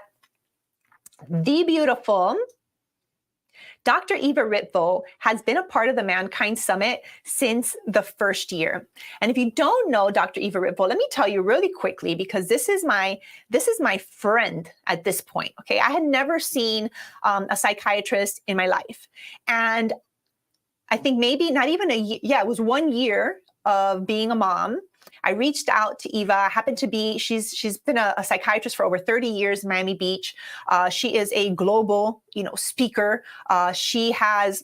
the beautiful Dr. Eva Ritvo has been a part of the Mankind Summit since the first year. And if you don't know Dr. Eva Ritvo, let me tell you really quickly, because this is my friend at this point. Okay, I had never seen a psychiatrist in my life, and I think maybe not even a year. Yeah, it was 1 year of being a mom. I reached out to Eva. Happened to be, she's been a psychiatrist for over 30 years in Miami Beach. She is a global, speaker. She has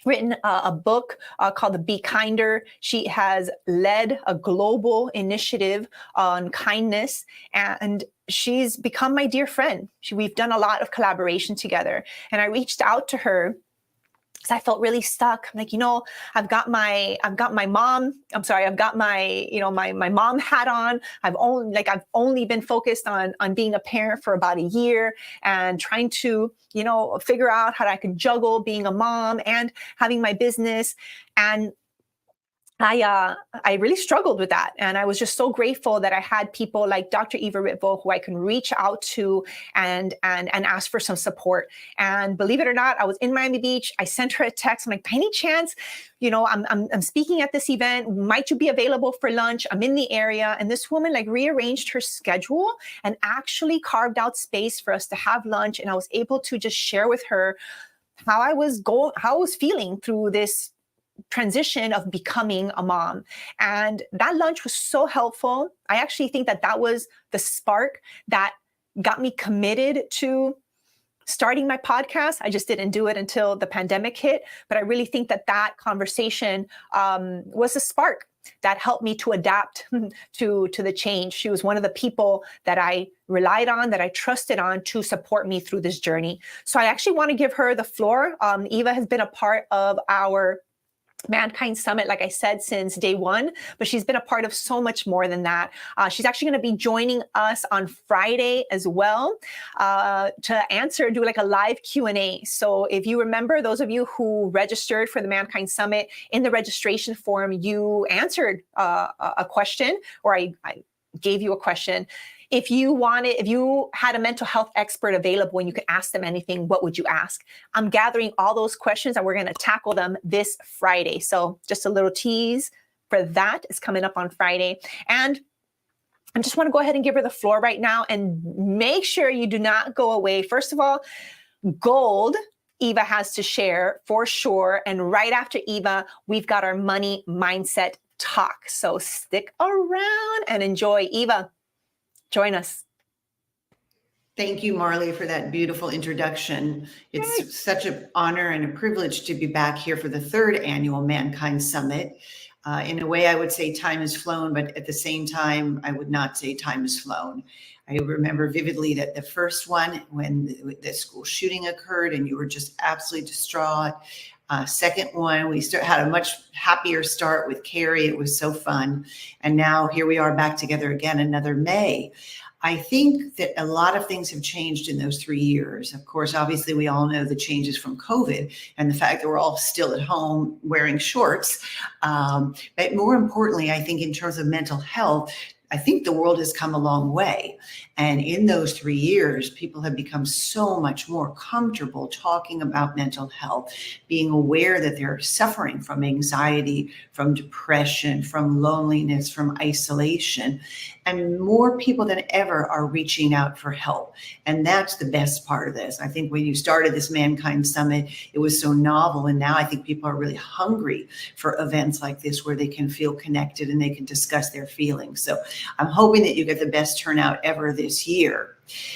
written a book called the Be Kinder. She has led a global initiative on kindness, and she's become my dear friend. We've done a lot of collaboration together, and I reached out to her because I felt really stuck. I'm like, I've got my mom. I've got my, my mom hat on. I've only been focused on being a parent for about a year and trying to, figure out how I could juggle being a mom and having my business. And I really struggled with that. And I was just so grateful that I had people like Dr. Eva Ritvo, who I can reach out to and ask for some support. And believe it or not, I was in Miami Beach. I sent her a text. I'm like, by any chance, I'm speaking at this event. Might you be available for lunch? I'm in the area. And this woman rearranged her schedule and actually carved out space for us to have lunch. And I was able to just share with her how I was feeling through this transition of becoming a mom. And that lunch was so helpful. I actually think that was the spark that got me committed to starting my podcast. I just didn't do it until the pandemic hit. But I really think that conversation was a spark that helped me to adapt to the change. She was one of the people that I relied on, that I trusted on to support me through this journey. So I actually want to give her the floor. Eva has been a part of our Mankind Summit, like I said, since day one, but she's been a part of so much more than that. She's actually going to be joining us on Friday as well to do a live Q&A. So if you remember, those of you who registered for the Mankind Summit, in the registration form, you answered a question, or I gave you a question. If you had a mental health expert available and you could ask them anything, what would you ask? I'm gathering all those questions and we're going to tackle them this Friday. So just a little tease for that is coming up on Friday. And I just want to go ahead and give her the floor right now and make sure you do not go away. First of all, gold Eva has to share for sure. And right after Eva, we've got our money mindset talk. So stick around and enjoy. Eva, join us. Thank you, Marley, for that beautiful introduction. It's such an honor and a privilege to be back here for the third annual Mankind Summit. In a way, I would say time has flown, but at the same time, I would not say time has flown. I remember vividly that the first one, when the school shooting occurred and you were just absolutely distraught. Second one, we had a much happier start with Carrie. It was so fun. And now here we are back together again, another May. I think that a lot of things have changed in those 3 years. Of course, obviously, we all know the changes from COVID and the fact that we're all still at home wearing shorts. But more importantly, I think in terms of mental health, I think the world has come a long way. And in those 3 years, people have become so much more comfortable talking about mental health, being aware that they're suffering from anxiety, from depression, from loneliness, from isolation. And more people than ever are reaching out for help. And that's the best part of this. I think when you started this Mankind Summit, it was so novel. And now I think people are really hungry for events like this where they can feel connected and they can discuss their feelings. So I'm hoping that you get the best turnout ever this year.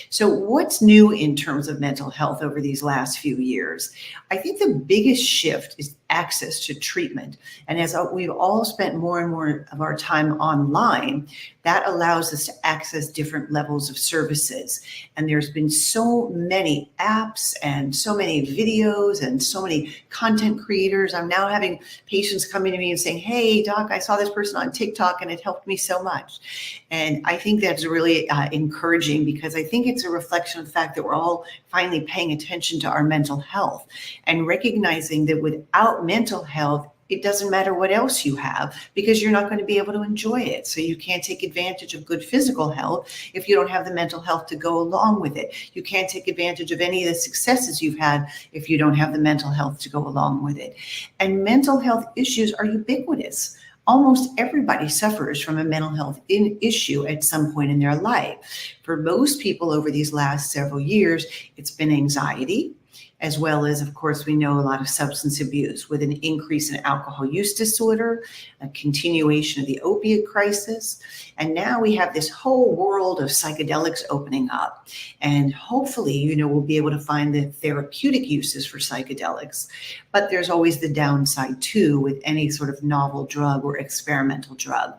So what's new in terms of mental health over these last few years? I think the biggest shift is access to treatment. And as we've all spent more and more of our time online, that allows us to access different levels of services. And there's been so many apps and so many videos and so many content creators. I'm now having patients coming to me and saying, hey, doc, I saw this person on TikTok and it helped me so much. And I think that's really encouraging, because I think it's a reflection of the fact that we're all finally paying attention to our mental health and recognizing that without mental health, it doesn't matter what else you have, because you're not going to be able to enjoy it. So you can't take advantage of good physical health if you don't have the mental health to go along with it. You can't take advantage of any of the successes you've had if you don't have the mental health to go along with it. And mental health issues are ubiquitous. Almost everybody suffers from a mental health issue at some point in their life. For most people over these last several years, it's been anxiety, as well as, of course, we know a lot of substance abuse with an increase in alcohol use disorder, a continuation of the opiate crisis. And now we have this whole world of psychedelics opening up. And hopefully, we'll be able to find the therapeutic uses for psychedelics. But there's always the downside too with any sort of novel drug or experimental drug.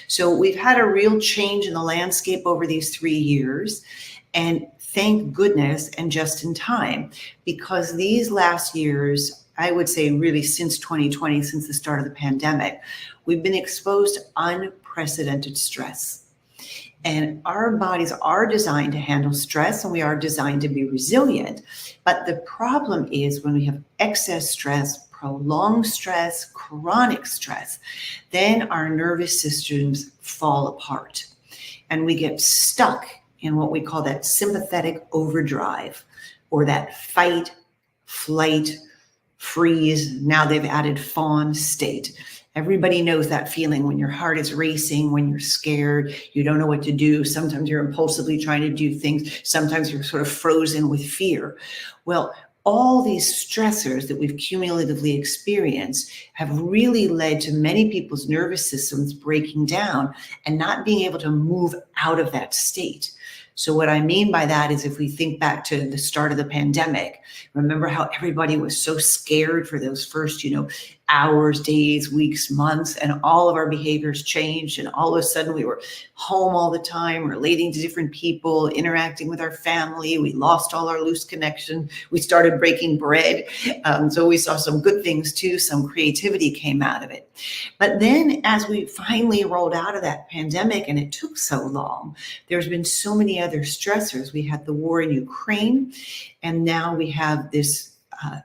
So we've had a real change in the landscape over these 3 years. And thank goodness, and just in time, because these last years, I would say really since 2020, since the start of the pandemic, we've been exposed to unprecedented stress. And our bodies are designed to handle stress, and we are designed to be resilient. But the problem is when we have excess stress, prolonged stress, chronic stress, then our nervous systems fall apart and we get stuck in what we call that sympathetic overdrive, or that fight, flight, freeze. Now they've added fawn state. Everybody knows that feeling when your heart is racing, when you're scared, you don't know what to do. Sometimes you're impulsively trying to do things. Sometimes you're sort of frozen with fear. Well, all these stressors that we've cumulatively experienced have really led to many people's nervous systems breaking down and not being able to move out of that state. So what I mean by that is if we think back to the start of the pandemic, remember how everybody was so scared for those first, hours, days, weeks, months, and all of our behaviors changed. And all of a sudden we were home all the time, relating to different people, interacting with our family. We lost all our loose connection. We started breaking bread. So we saw some good things too. Some creativity came out of it. But then as we finally rolled out of that pandemic, and it took so long, there's been so many other stressors. We had the war in Ukraine, and now we have this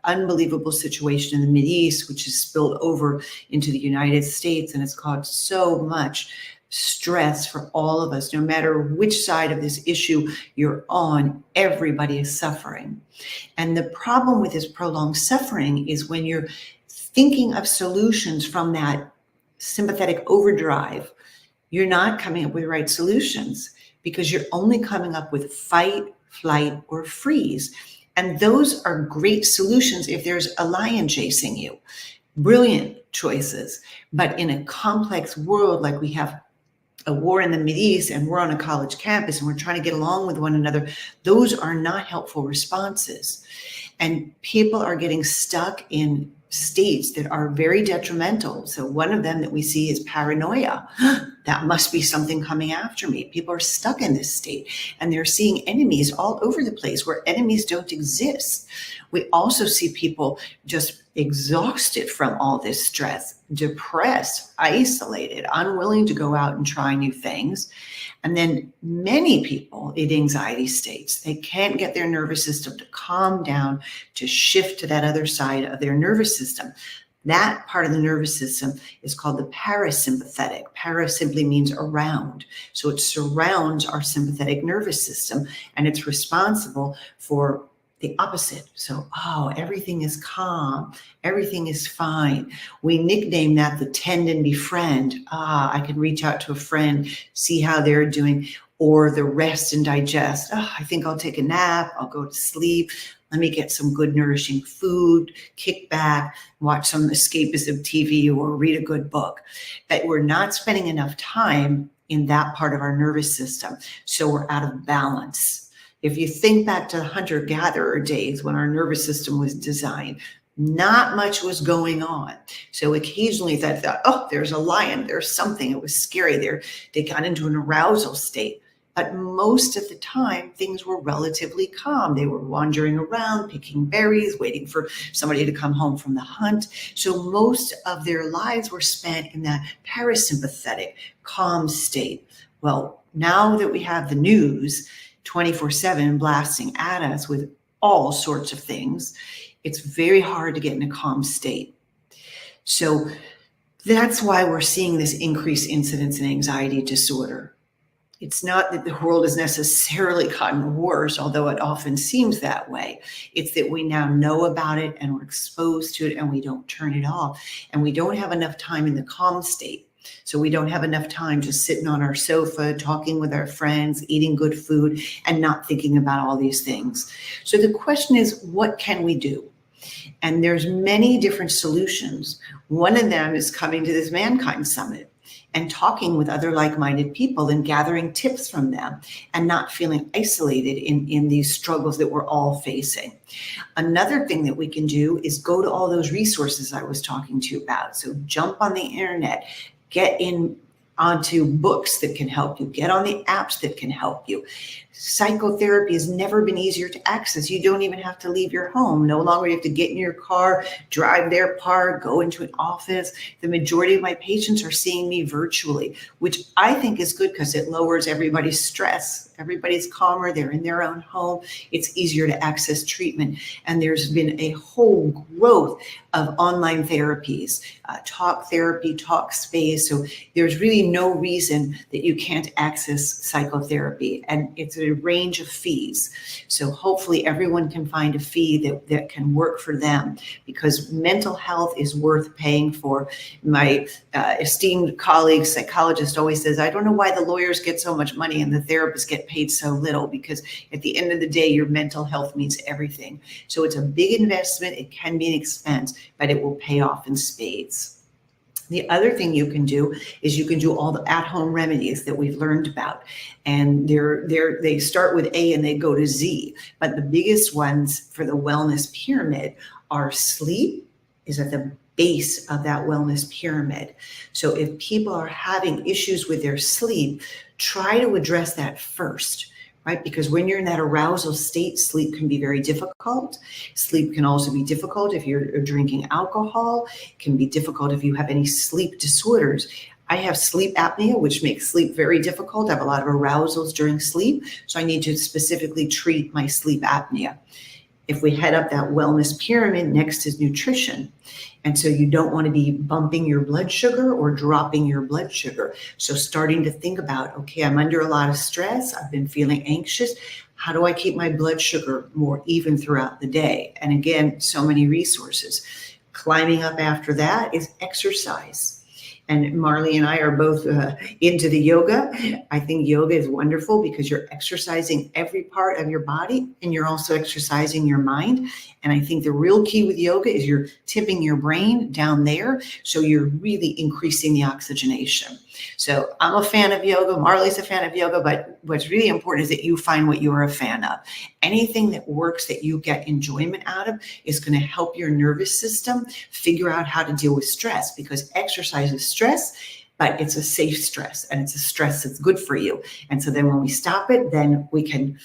unbelievable situation in the Mideast, which has spilled over into the United States, and it's caused so much stress for all of us. No matter which side of this issue you're on, everybody is suffering. And the problem with this prolonged suffering is when you're thinking of solutions from that sympathetic overdrive, you're not coming up with the right solutions, because you're only coming up with fight, flight, or freeze. And those are great solutions if there's a lion chasing you. Brilliant choices. But in a complex world like we have a war in the Mideast and we're on a college campus and we're trying to get along with one another, those are not helpful responses. And people are getting stuck in states that are very detrimental. So one of them that we see is paranoia. That must be something coming after me. People are stuck in this state and they're seeing enemies all over the place where enemies don't exist. We also see people just exhausted from all this stress, depressed, isolated, unwilling to go out and try new things. And then many people in anxiety states, they can't get their nervous system to calm down, to shift to that other side of their nervous system. That part of the nervous system is called the parasympathetic. Para simply means around. So it surrounds our sympathetic nervous system, and it's responsible for the opposite. So, everything is calm. Everything is fine. We nickname that the tend and befriend. I can reach out to a friend, see how they're doing, or the rest and digest. I think I'll take a nap. I'll go to sleep. Let me get some good nourishing food, kick back, watch some escapism TV, or read a good book. But we're not spending enough time in that part of our nervous system. So we're out of balance. If you think back to the hunter-gatherer days when our nervous system was designed, not much was going on. So occasionally they thought, there's a lion, there's something, it was scary there. They got into an arousal state. But most of the time, things were relatively calm. They were wandering around, picking berries, waiting for somebody to come home from the hunt. So most of their lives were spent in that parasympathetic, calm state. Well, now that we have the news 24/7 blasting at us with all sorts of things, it's very hard to get in a calm state. So that's why we're seeing this increased incidence in anxiety disorder. It's not that the world has necessarily gotten worse, although it often seems that way. It's that we now know about it and we're exposed to it and we don't turn it off. And we don't have enough time in the calm state. So we don't have enough time just sitting on our sofa, talking with our friends, eating good food, and not thinking about all these things. So the question is, what can we do? And there's many different solutions. One of them is coming to this Mankind Summit and talking with other like-minded people and gathering tips from them and not feeling isolated in these struggles that we're all facing. Another thing that we can do is go to all those resources I was talking to you about. So jump on the internet, get in onto books that can help you, get on the apps that can help you. Psychotherapy has never been easier to access. You don't even have to leave your home. No longer you have to get in your car, drive their park, go into an office. The majority of my patients are seeing me virtually, which I think is good because it lowers everybody's stress. Everybody's calmer. They're in their own home. It's easier to access treatment. And there's been a whole growth of online therapies, talk therapy, talk space. So there's really no reason that you can't access psychotherapy. And it's a range of fees. So hopefully everyone can find a fee that can work for them, because mental health is worth paying for. My esteemed colleague, psychologist, always says, I don't know why the lawyers get so much money and the therapists get paid so little, because at the end of the day, your mental health means everything. So it's a big investment. It can be an expense, but it will pay off in spades. The other thing you can do is you can do all the at-home remedies that we've learned about. And they start with A and they go to Z. But the biggest ones for the wellness pyramid are sleep is at the base of that wellness pyramid. So if people are having issues with their sleep, try to address that first. Right? Because when you're in that arousal state, sleep can be very difficult. Sleep can also be difficult if you're drinking alcohol. It can be difficult if you have any sleep disorders. I have sleep apnea, which makes sleep very difficult. I have a lot of arousals during sleep, so I need to specifically treat my sleep apnea. If we head up that wellness pyramid, next is nutrition. And so you don't want to be bumping your blood sugar or dropping your blood sugar. So starting to think about, okay, I'm under a lot of stress. I've been feeling anxious. How do I keep my blood sugar more even throughout the day? And again, so many resources. Climbing up after that is exercise. And Marley and I are both into the yoga. I think yoga is wonderful because you're exercising every part of your body and you're also exercising your mind. And I think the real key with yoga is you're tipping your brain down there. So you're really increasing the oxygenation. So I'm a fan of yoga. Marley's a fan of yoga. But what's really important is that you find what you're a fan of. Anything that works that you get enjoyment out of is going to help your nervous system figure out how to deal with stress, because exercise is stress, but it's a safe stress and it's a stress that's good for you. And so then when we stop it, then we can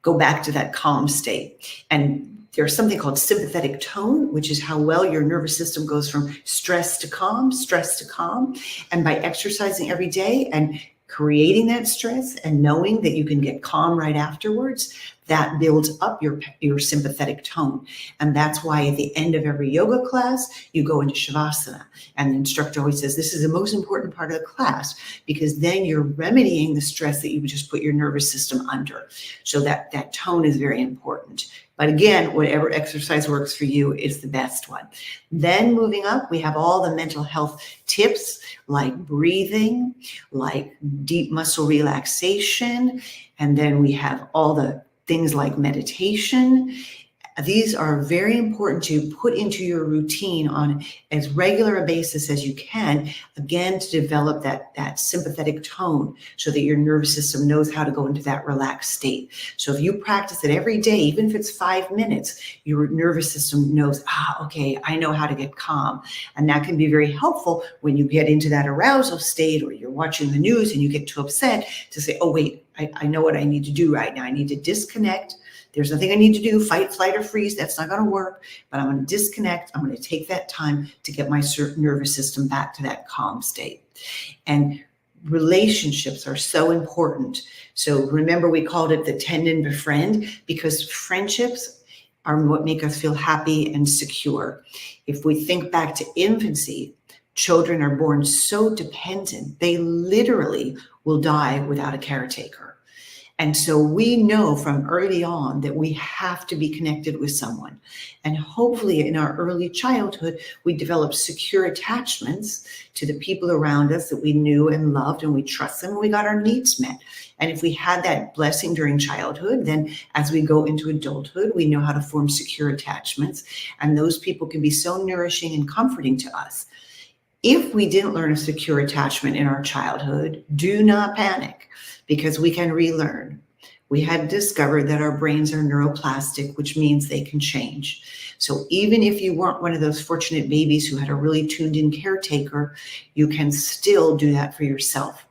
go back to that calm state. And there's something called sympathetic tone, which is how well your nervous system goes from stress to calm, stress to calm. And by exercising every day and creating that stress and knowing that you can get calm right afterwards, that builds up your sympathetic tone. And that's why at the end of every yoga class, you go into Shavasana. And the instructor always says, this is the most important part of the class, because then you're remedying the stress that you would just put your nervous system under. So that tone is very important. But again, whatever exercise works for you is the best one. Then moving up, we have all the mental health tips like breathing, like deep muscle relaxation. And then we have all the things like meditation. These are very important to put into your routine on as regular a basis as you can, again, to develop that sympathetic tone so that your nervous system knows how to go into that relaxed state. So if you practice it every day, even if it's 5 minutes, your nervous system knows, okay, I know how to get calm. And that can be very helpful when you get into that arousal state or you're watching the news and you get too upset to say, oh, wait, I know what I need to do right now. I need to disconnect. There's nothing I need to do, fight, flight, or freeze. That's not going to work, but I'm going to disconnect. I'm going to take that time to get my nervous system back to that calm state. And relationships are so important. So remember, we called it the tend and befriend, because friendships are what make us feel happy and secure. If we think back to infancy, children are born so dependent, they literally will die without a caretaker. And so we know from early on that we have to be connected with someone. And hopefully in our early childhood, we develop secure attachments to the people around us that we knew and loved, and we trust them, and we got our needs met. And if we had that blessing during childhood, then as we go into adulthood, we know how to form secure attachments. And those people can be so nourishing and comforting to us. If we didn't learn a secure attachment in our childhood, do not panic, because we can relearn. We had discovered that our brains are neuroplastic, which means they can change. So even if you weren't one of those fortunate babies who had a really tuned in caretaker, you can still do that for yourself.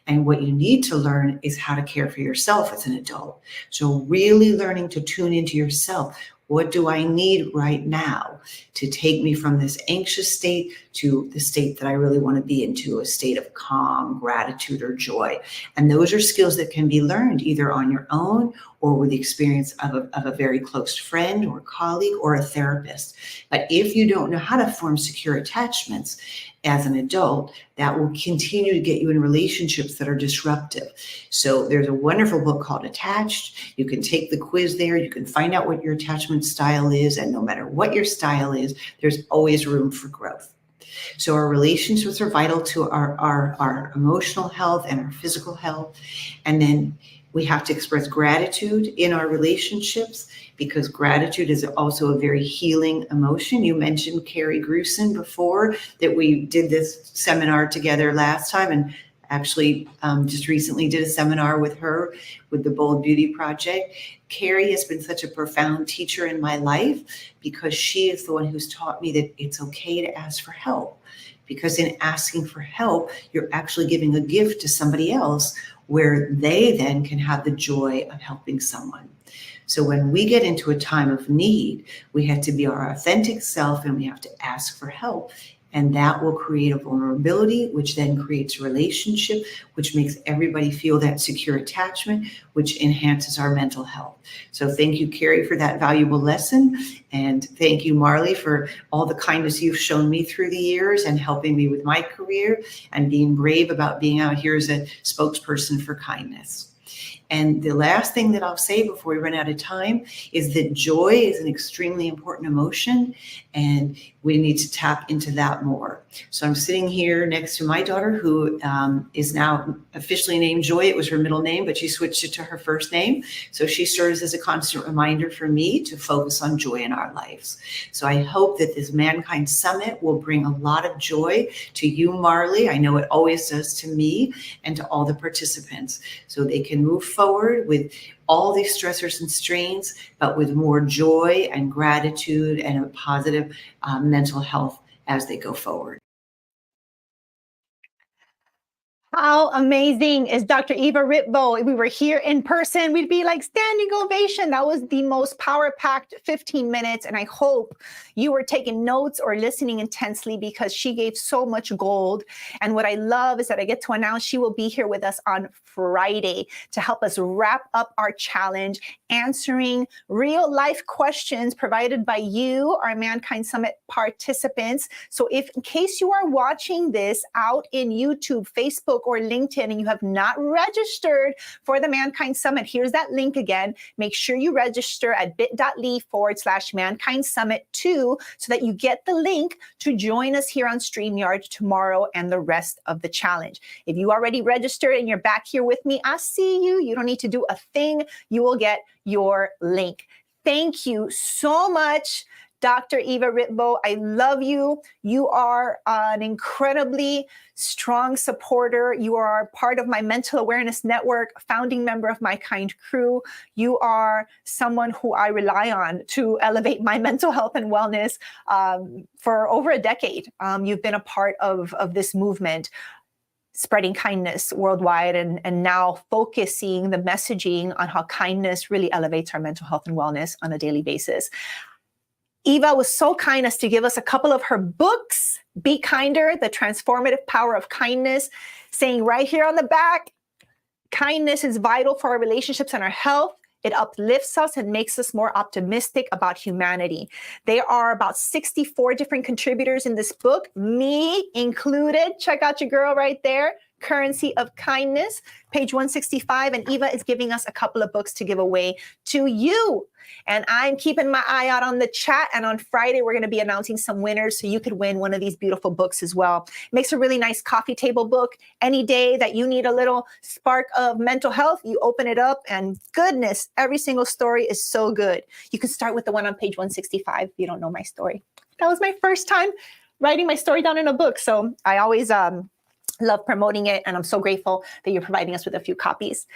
And what you need to learn is how to care for yourself as an adult. So really learning to tune into yourself. What do I need right now to take me from this anxious state to the state that I really want to be into, a state of calm, gratitude, or joy? And those are skills that can be learned either on your own or with the experience of a very close friend or colleague or a therapist. But if you don't know how to form secure attachments as an adult, that will continue to get you in relationships that are disruptive. So there's a wonderful book called Attached. You can take the quiz there. You can find out what your attachment style is. And no matter what your style is, there's always room for growth. So our relationships are vital to our emotional health and our physical health. And then we have to express gratitude in our relationships, because gratitude is also a very healing emotion. You mentioned Carrie Grusin before, that we did this seminar together last time, and actually just recently did a seminar with her with the Bold Beauty Project. Carrie has been such a profound teacher in my life, because she is the one who's taught me that it's okay to ask for help. Because in asking for help, you're actually giving a gift to somebody else, where they then can have the joy of helping someone. So when we get into a time of need, we have to be our authentic self, and we have to ask for help. And that will create a vulnerability, which then creates a relationship, which makes everybody feel that secure attachment, which enhances our mental health. So thank you, Carrie, for that valuable lesson. And thank you, Marley, for all the kindness you've shown me through the years and helping me with my career and being brave about being out here as a spokesperson for kindness. And the last thing that I'll say before we run out of time is that joy is an extremely important emotion, and we need to tap into that more. So I'm sitting here next to my daughter, who is now officially named Joy. It was her middle name, but she switched it to her first name. So she serves as a constant reminder for me to focus on joy in our lives. So I hope that this Mankind Summit will bring a lot of joy to you, Marley. I know it always does to me, and to all the participants, so they can move forward with all these stressors and strains, but with more joy and gratitude and a positive mental health as they go forward. How amazing is Dr. Eva Ritbo? If we were here in person, we'd be like standing ovation. That was the most power-packed 15 minutes. And I hope you were taking notes or listening intensely, because she gave so much gold. And what I love is that I get to announce she will be here with us on Friday to help us wrap up our challenge, answering real life questions provided by you, our Mankind Summit participants. So if in case you are watching this out in YouTube, Facebook, or LinkedIn, and you have not registered for the Mankind Summit, here's that link again. Make sure you register at bit.ly/Mankind Summit 2, so that you get the link to join us here on StreamYard tomorrow and the rest of the challenge. If you already registered and you're back here with me, I see you. You don't need to do a thing. You will get your link. Thank you so much, Dr. Eva Ritbo. I love you. You are an incredibly strong supporter. You are part of my mental awareness network, founding member of my kind crew. You are someone who I rely on to elevate my mental health and wellness for over a decade. You've been a part of this movement, spreading kindness worldwide, and now focusing the messaging on how kindness really elevates our mental health and wellness on a daily basis. Eva was so kind as to give us a couple of her books, Be Kinder, The Transformative Power of Kindness, saying right here on the back, kindness is vital for our relationships and our health. It uplifts us and makes us more optimistic about humanity. There are about 64 different contributors in this book, me included. Check out your girl right there, Currency of Kindness, page 165. And Eva is giving us a couple of books to give away to you. And I'm keeping my eye out on the chat. And on Friday, we're going to be announcing some winners so you could win one of these beautiful books as well. It makes a really nice coffee table book. Any day that you need a little spark of mental health, you open it up and goodness, every single story is so good. You can start with the one on page 165 if you don't know my story. That was my first time writing my story down in a book. So I always love promoting it. And I'm so grateful that you're providing us with a few copies.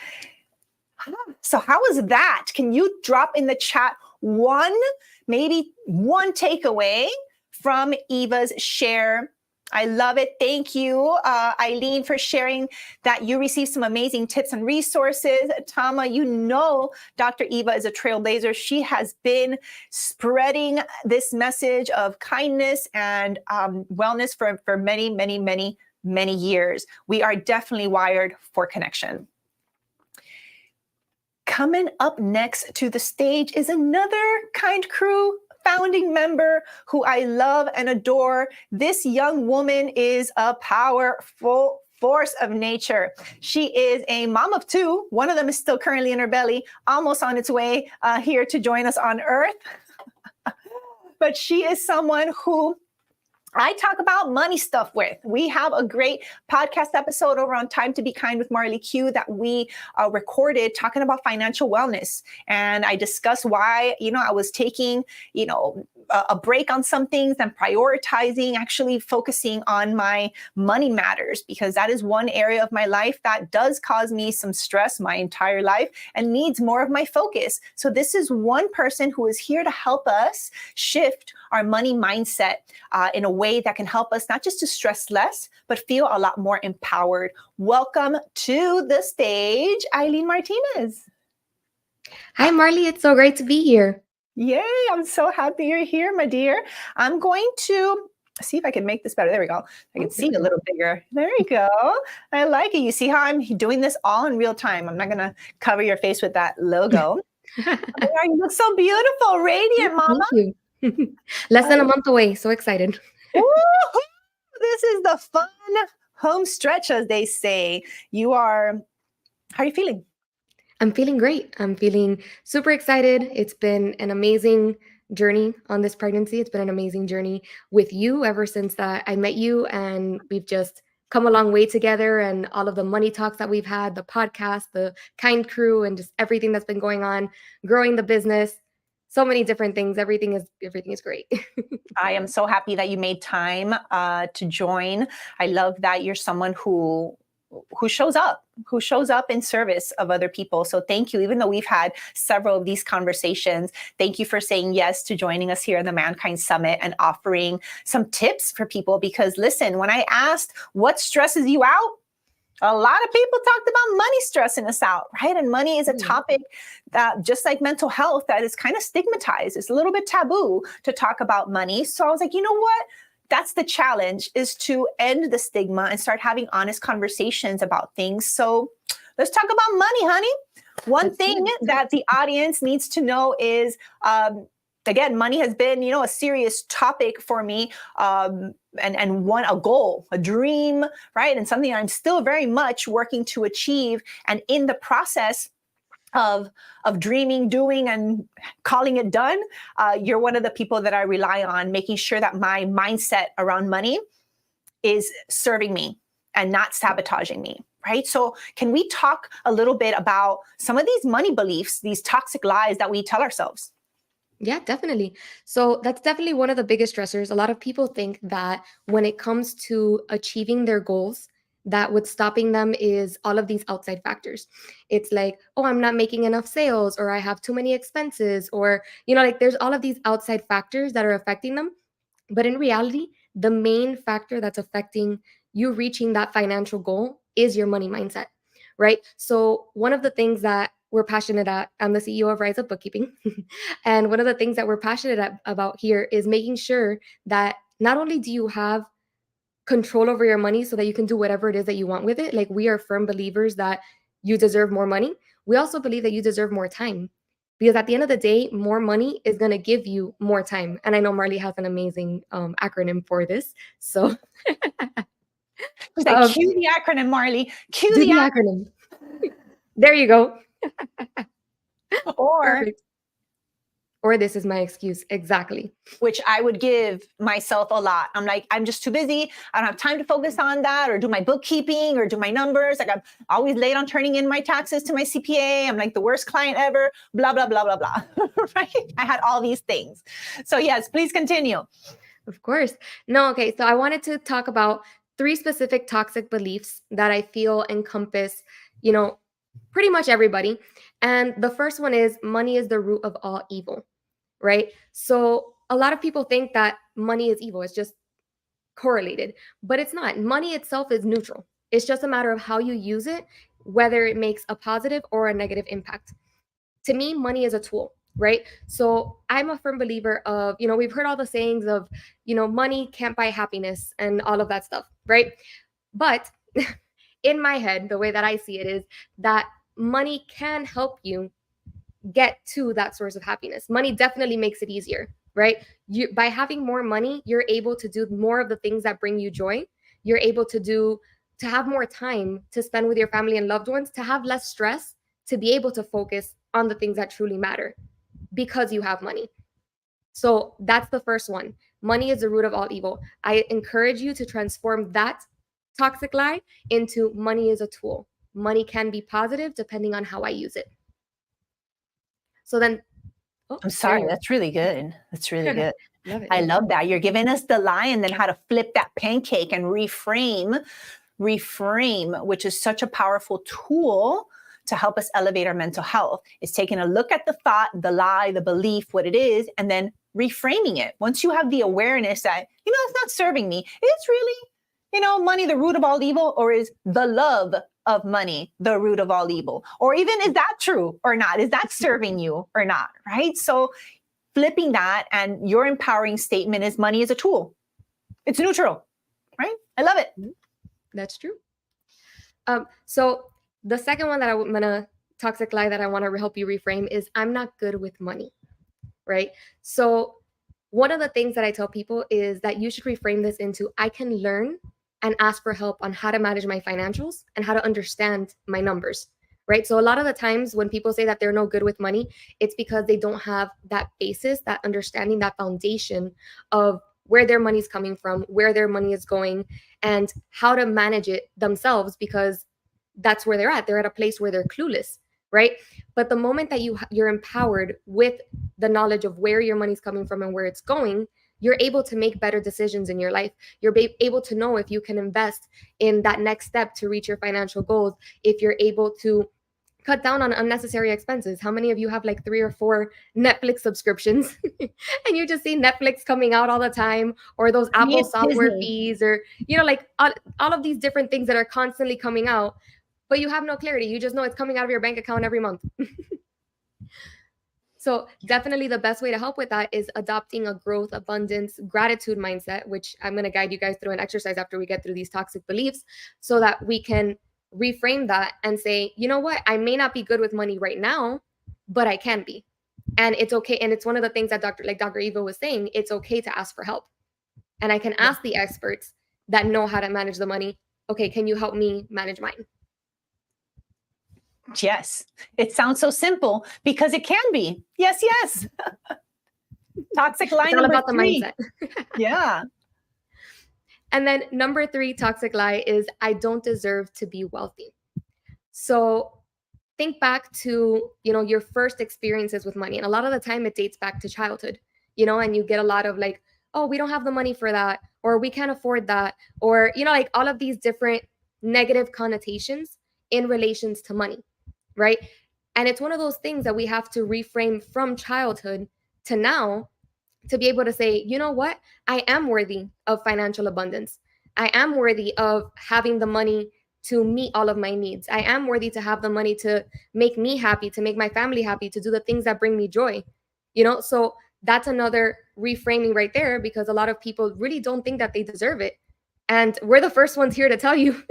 So how was that? Can you drop in the chat maybe one takeaway from Eva's share? I love it. Thank you, Eileen, for sharing that you received some amazing tips and resources. Toma, you know Dr. Eva is a trailblazer. She has been spreading this message of kindness and wellness for many, many, many, many years. We are definitely wired for connection. Coming up next to the stage is another Kind Crew founding member who I love and adore. This young woman is a powerful force of nature. She is a mom of two. One of them is still currently in her belly, almost on its way here to join us on Earth. But she is someone who I talk about money stuff with. We have a great podcast episode over on Time to Be Kind with Marley Q that we recorded talking about financial wellness. And I discussed why, I was taking, a break on some things and prioritizing, actually focusing on my money matters, because that is one area of my life that does cause me some stress my entire life and needs more of my focus. So this is one person who is here to help us shift our money mindset in a way that can help us not just to stress less, but feel a lot more empowered. Welcome to the stage, Eileen Martinez. Hi, Marley. It's so great to be here. Yay. I'm so happy you're here, my dear. I'm going to see if I can make this better. There we go. I can see a little bigger. There you go. I like it. You see how I'm doing this all in real time. I'm not going to cover your face with that logo. You look so beautiful, radiant, Mama. Thank you. Less than a month away. So excited. Woo-hoo! This is the fun home stretch, as they say. How are you feeling? I'm feeling great. I'm feeling super excited. It's been an amazing journey on this pregnancy. It's been an amazing journey with you ever since that I met you, and we've just come a long way together, and all of the money talks that we've had, the podcast, the Kind Crew, and just everything that's been going on, growing the business, so many different things. Everything is great. I am so happy that you made time to join. I love that you're someone who shows up in service of other people. So thank you. Even though we've had several of these conversations, thank you for saying yes to joining us here in the Mankind Summit and offering some tips for people. Because listen, when I asked what stresses you out, a lot of people talked about money stressing us out, right? And money is a topic that, just like mental health, that is kind of stigmatized. It's a little bit taboo to talk about money. So I was like, you know what? That's the challenge, is to end the stigma and start having honest conversations about things. So let's talk about money, honey. One thing that the audience needs to know is, again, money has been, a serious topic for me, and a goal, a dream, right? And something I'm still very much working to achieve. And in the process of dreaming, doing, and calling it done, you're one of the people that I rely on, making sure that my mindset around money is serving me and not sabotaging me, right? So can we talk a little bit about some of these money beliefs, these toxic lies that we tell ourselves? Yeah, definitely. So that's definitely one of the biggest stressors. A lot of people think that when it comes to achieving their goals, that what's stopping them is all of these outside factors. It's like, oh, I'm not making enough sales, or I have too many expenses, or, there's all of these outside factors that are affecting them. But in reality, the main factor that's affecting you reaching that financial goal is your money mindset, right? So one of the things that we're passionate at, I'm the CEO of Rise Up Bookkeeping. And one of the things that we're passionate about here is making sure that not only do you have control over your money so that you can do whatever it is that you want with it. Like, we are firm believers that you deserve more money. We also believe that you deserve more time, because at the end of the day, more money is going to give you more time. And I know Marley has an amazing acronym for this. So She's like, cue the acronym, Marley. Cue Do the the acronym. acronym. There you go. Or Perfect. Or this is my excuse. Exactly. which I would give myself a lot. I'm like, I'm just too busy. I don't have time to focus on that or do my bookkeeping or do my numbers. Like I'm always late on turning in my taxes to my CPA. I'm like the worst client ever, blah, blah, blah, blah, blah. Right? I had all these things. So yes, please continue. Of course. No, okay. So I wanted to talk about 3 specific toxic beliefs that I feel encompass, pretty much everybody. And the first one is money is the root of all evil, right? So a lot of people think that money is evil. It's just correlated, but it's not. Money itself is neutral. It's just a matter of how you use it, whether it makes a positive or a negative impact. To me, money is a tool, right? So I'm a firm believer of, we've heard all the sayings of, money can't buy happiness and all of that stuff, right? But in my head, the way that I see it is that money can help you get to that source of happiness. Money definitely makes it easier, right? By having more money, you're able to do more of the things that bring you joy. You're able to have more time to spend with your family and loved ones, to have less stress, to be able to focus on the things that truly matter because you have money. So that's the first one. Money is the root of all evil. I encourage you to transform that toxic lie into money is a tool. Money can be positive depending on how I use it. So then, I'm sorry, that's really good. That's really good. Love it. I love that. You're giving us the lie and then how to flip that pancake and reframe, which is such a powerful tool to help us elevate our mental health. It's taking a look at the thought, the lie, the belief, what it is, and then reframing it. Once you have the awareness that, it's not serving me, it's really, money the root of all evil, or is the love of money the root of all evil? Or even, is that true or not? Is that serving you or not, right? So flipping that, and your empowering statement is money is a tool. It's neutral, right? I love it. That's true. So the second one that I'm gonna toxic lie that I want to help you reframe is I'm not good with money, right? So one of the things that I tell people is that you should reframe this into I can learn and ask for help on how to manage my financials and how to understand my numbers, right? So a lot of the times when people say that they're no good with money, it's because they don't have that basis, that understanding, that foundation of where their money's coming from, where their money is going, and how to manage it themselves, because that's where they're at. They're at a place where they're clueless, right? But the moment that you're empowered with the knowledge of where your money's coming from and where it's going, you're able to make better decisions in your life. You're able to know if you can invest in that next step to reach your financial goals, if you're able to cut down on unnecessary expenses. How many of you have like 3 or 4 Netflix subscriptions and you just see Netflix coming out all the time, or those Apple software fees, or, like all of these different things that are constantly coming out, but you have no clarity. You just know it's coming out of your bank account every month. So definitely the best way to help with that is adopting a growth, abundance, gratitude mindset, which I'm going to guide you guys through an exercise after we get through these toxic beliefs, so that we can reframe that and say, you know what, I may not be good with money right now, but I can be. And it's okay. And it's one of the things that Dr. Eva was saying, it's okay to ask for help. And I can ask the experts that know how to manage the money, okay, can you help me manage mine? Yes. It sounds so simple because it can be. Yes, yes. Toxic lie it's all number about 3. The mindset. Yeah. And then number 3 toxic lie is I don't deserve to be wealthy. So think back to, your first experiences with money. And a lot of the time it dates back to childhood, and you get a lot of like, oh, we don't have the money for that, or we can't afford that, or, like all of these different negative connotations in relations to money, right? And it's one of those things that we have to reframe from childhood to now, to be able to say, you know what, I am worthy of financial abundance. I am worthy of having the money to meet all of my needs. I am worthy to have the money to make me happy, to make my family happy, to do the things that bring me joy. So that's another reframing right there, because a lot of people really don't think that they deserve it. And we're the first ones here to tell you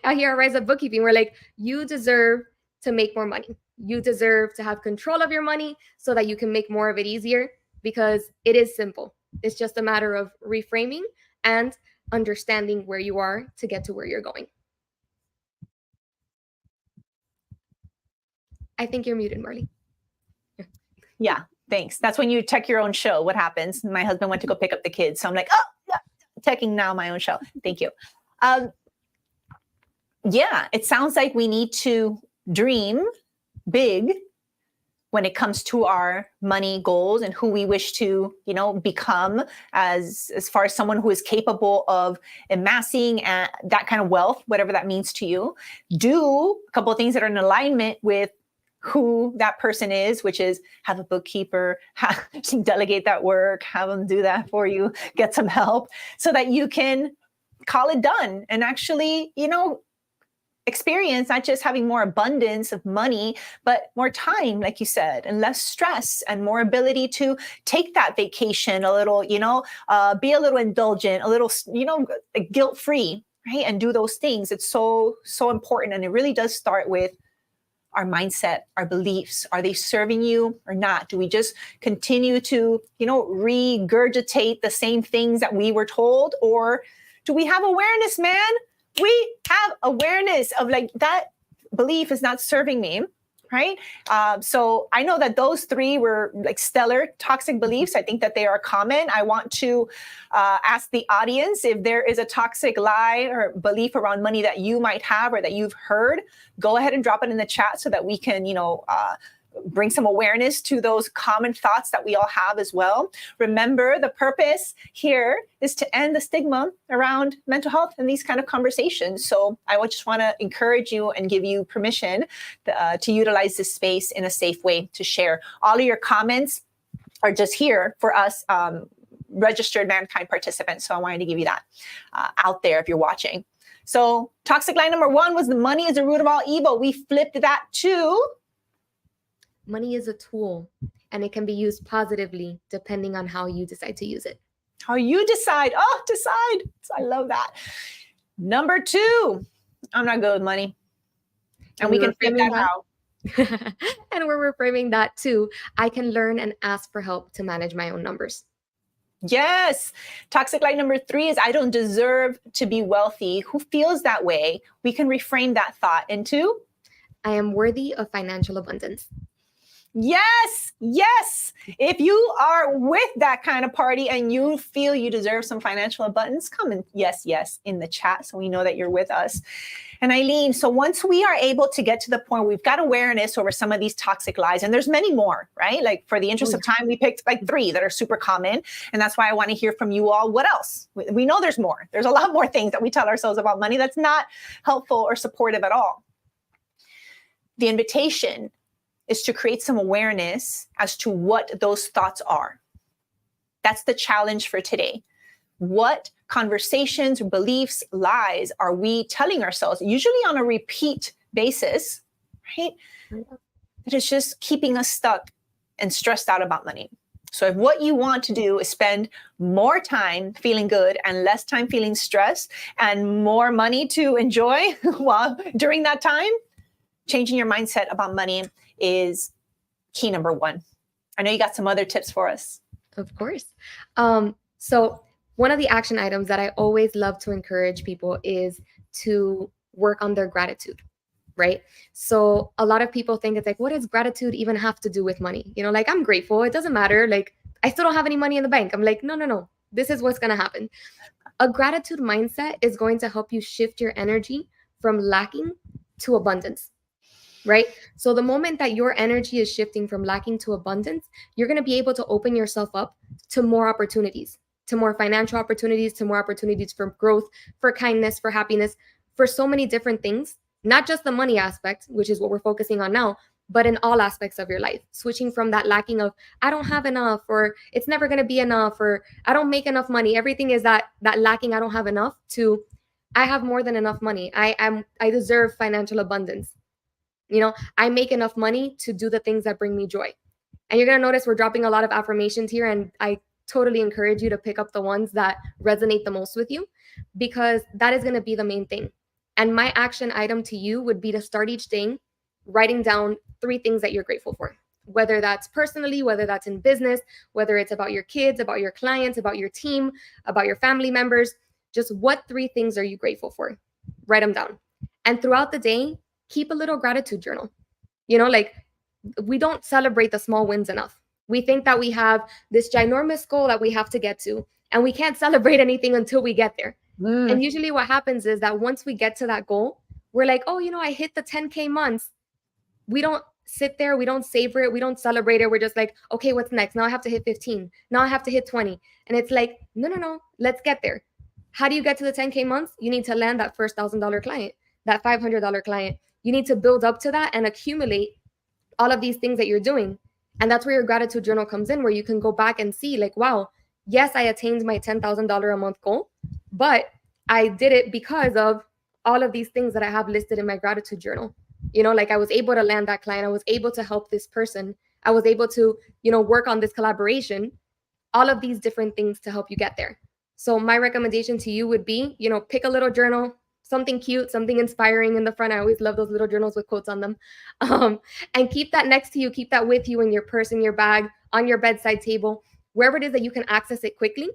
out here at Rise Up Bookkeeping, we're like, you deserve to make more money. You deserve to have control of your money so that you can make more of it easier, because it is simple. It's just a matter of reframing and understanding where you are to get to where you're going. I think you're muted, Marley. Yeah, thanks. That's when you check your own show. What happens? My husband went to go pick up the kids. So I'm like, oh, yeah, checking now my own show. Thank you. Yeah, it sounds like we need to dream big when it comes to our money goals and who we wish to, become as far as someone who is capable of amassing that kind of wealth, whatever that means to you. Do a couple of things that are in alignment with who that person is, which is have a bookkeeper, delegate that work, have them do that for you, get some help so that you can call it done and actually, experience not just having more abundance of money, but more time, like you said, and less stress and more ability to take that vacation a little, be a little indulgent, a little, guilt-free, right? And do those things. It's so, so important. And it really does start with our mindset, our beliefs. Are they serving you or not? Do we just continue to, regurgitate the same things that we were told? Or do we have awareness, man? We have awareness of like that belief is not serving me, right? So I know that those three were like stellar toxic beliefs. I think that they are common. I want to ask the audience if there is a toxic lie or belief around money that you might have or that you've heard. Go ahead and drop it in the chat so that we can, bring some awareness to those common thoughts that we all have as well. Remember, the purpose here is to end the stigma around mental health and these kind of conversations. So I just want to encourage you and give you permission to utilize this space in a safe way to share. All of your comments are just here for us registered Mankind participants. So I wanted to give you that out there if you're watching. So toxic lie number 1 was the money is the root of all evil. We flipped that to money is a tool and it can be used positively depending on how you decide to use it. How you decide. Oh, decide. I love that. Number 2, I'm not good with money. And we can flip that out. And we're reframing that too. I can learn and ask for help to manage my own numbers. Yes. Toxic lie number 3 is I don't deserve to be wealthy. Who feels that way? We can reframe that thought into I am worthy of financial abundance. Yes. Yes. If you are with that kind of party and you feel you deserve some financial abundance, come and yes in the chat so we know that you're with us. And Eileen, so once we are able to get to the point we've got awareness over some of these toxic lies, and there's many more, right? Like for the interest of time, we picked like 3 that are super common. And that's why I want to hear from you all. What else? We know there's more. There's a lot more things that we tell ourselves about money that's not helpful or supportive at all. The invitation is to create some awareness as to what those thoughts are. That's the challenge for today. What conversations, beliefs, lies are we telling ourselves, usually on a repeat basis, right? That is just keeping us stuck and stressed out about money. So if what you want to do is spend more time feeling good and less time feeling stressed and more money to enjoy while during that time, changing your mindset about money is key number 1. I know you got some other tips for us. Of course. So one of the action items that I always love to encourage people is to work on their gratitude, right? So a lot of people think it's like, what does gratitude even have to do with money? Like I'm grateful. It doesn't matter. Like I still don't have any money in the bank. I'm like, no. This is what's going to happen. A gratitude mindset is going to help you shift your energy from lacking to abundance. Right? So the moment that your energy is shifting from lacking to abundance, you're going to be able to open yourself up to more opportunities, to more financial opportunities, to more opportunities for growth, for kindness, for happiness, for so many different things, not just the money aspect, which is what we're focusing on now, but in all aspects of your life, switching from that lacking of, I don't have enough, or it's never going to be enough, or I don't make enough money. Everything is that lacking, I don't have enough, to I have more than enough money. I deserve financial abundance. I make enough money to do the things that bring me joy. And you're going to notice we're dropping a lot of affirmations here. And I totally encourage you to pick up the ones that resonate the most with you, because that is going to be the main thing. And my action item to you would be to start each day writing down 3 things that you're grateful for, whether that's personally, whether that's in business, whether it's about your kids, about your clients, about your team, about your family members. Just what 3 things are you grateful for? Write them down. And throughout the day, keep a little gratitude journal. Like, we don't celebrate the small wins enough. We think that we have this ginormous goal that we have to get to, and we can't celebrate anything until we get there. And usually what happens is that once we get to that goal, we're like, oh, I hit the 10K months. We don't sit there, we don't savor it, we don't celebrate it. We're just like, okay, what's next? Now I have to hit 15. Now I have to hit 20. And it's like, no, let's get there. How do you get to the 10K months? You need to land that first $1,000 client, that $500 client. You need to build up to that and accumulate all of these things that you're doing. And that's where your gratitude journal comes in, where you can go back and see like, wow, yes, I attained my $10,000 a month goal, but I did it because of all of these things that I have listed in my gratitude journal. Like I was able to land that client. I was able to help this person. I was able to, work on this collaboration, all of these different things to help you get there. So my recommendation to you would be, pick a little journal, something cute, something inspiring in the front. I always love those little journals with quotes on them. And keep that next to you, keep that with you in your purse, in your bag, on your bedside table, wherever it is that you can access it quickly.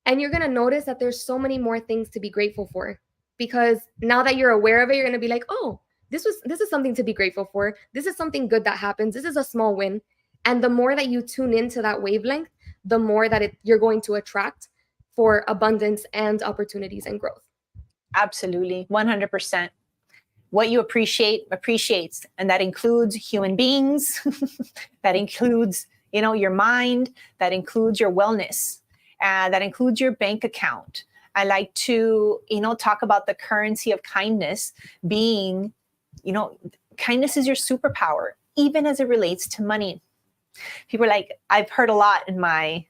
And you're going to notice that there's so many more things to be grateful for, because now that you're aware of it, you're going to be like, oh, this is something to be grateful for. This is something good that happens. This is a small win. And the more that you tune into that wavelength, the more that you're going to attract for abundance and opportunities and growth. Absolutely. 100%. What you appreciate appreciates. And that includes human beings. That includes, your mind. That includes your wellness. That includes your bank account. I like to, talk about the currency of kindness being, kindness is your superpower, even as it relates to money. People are like, I've heard a lot in my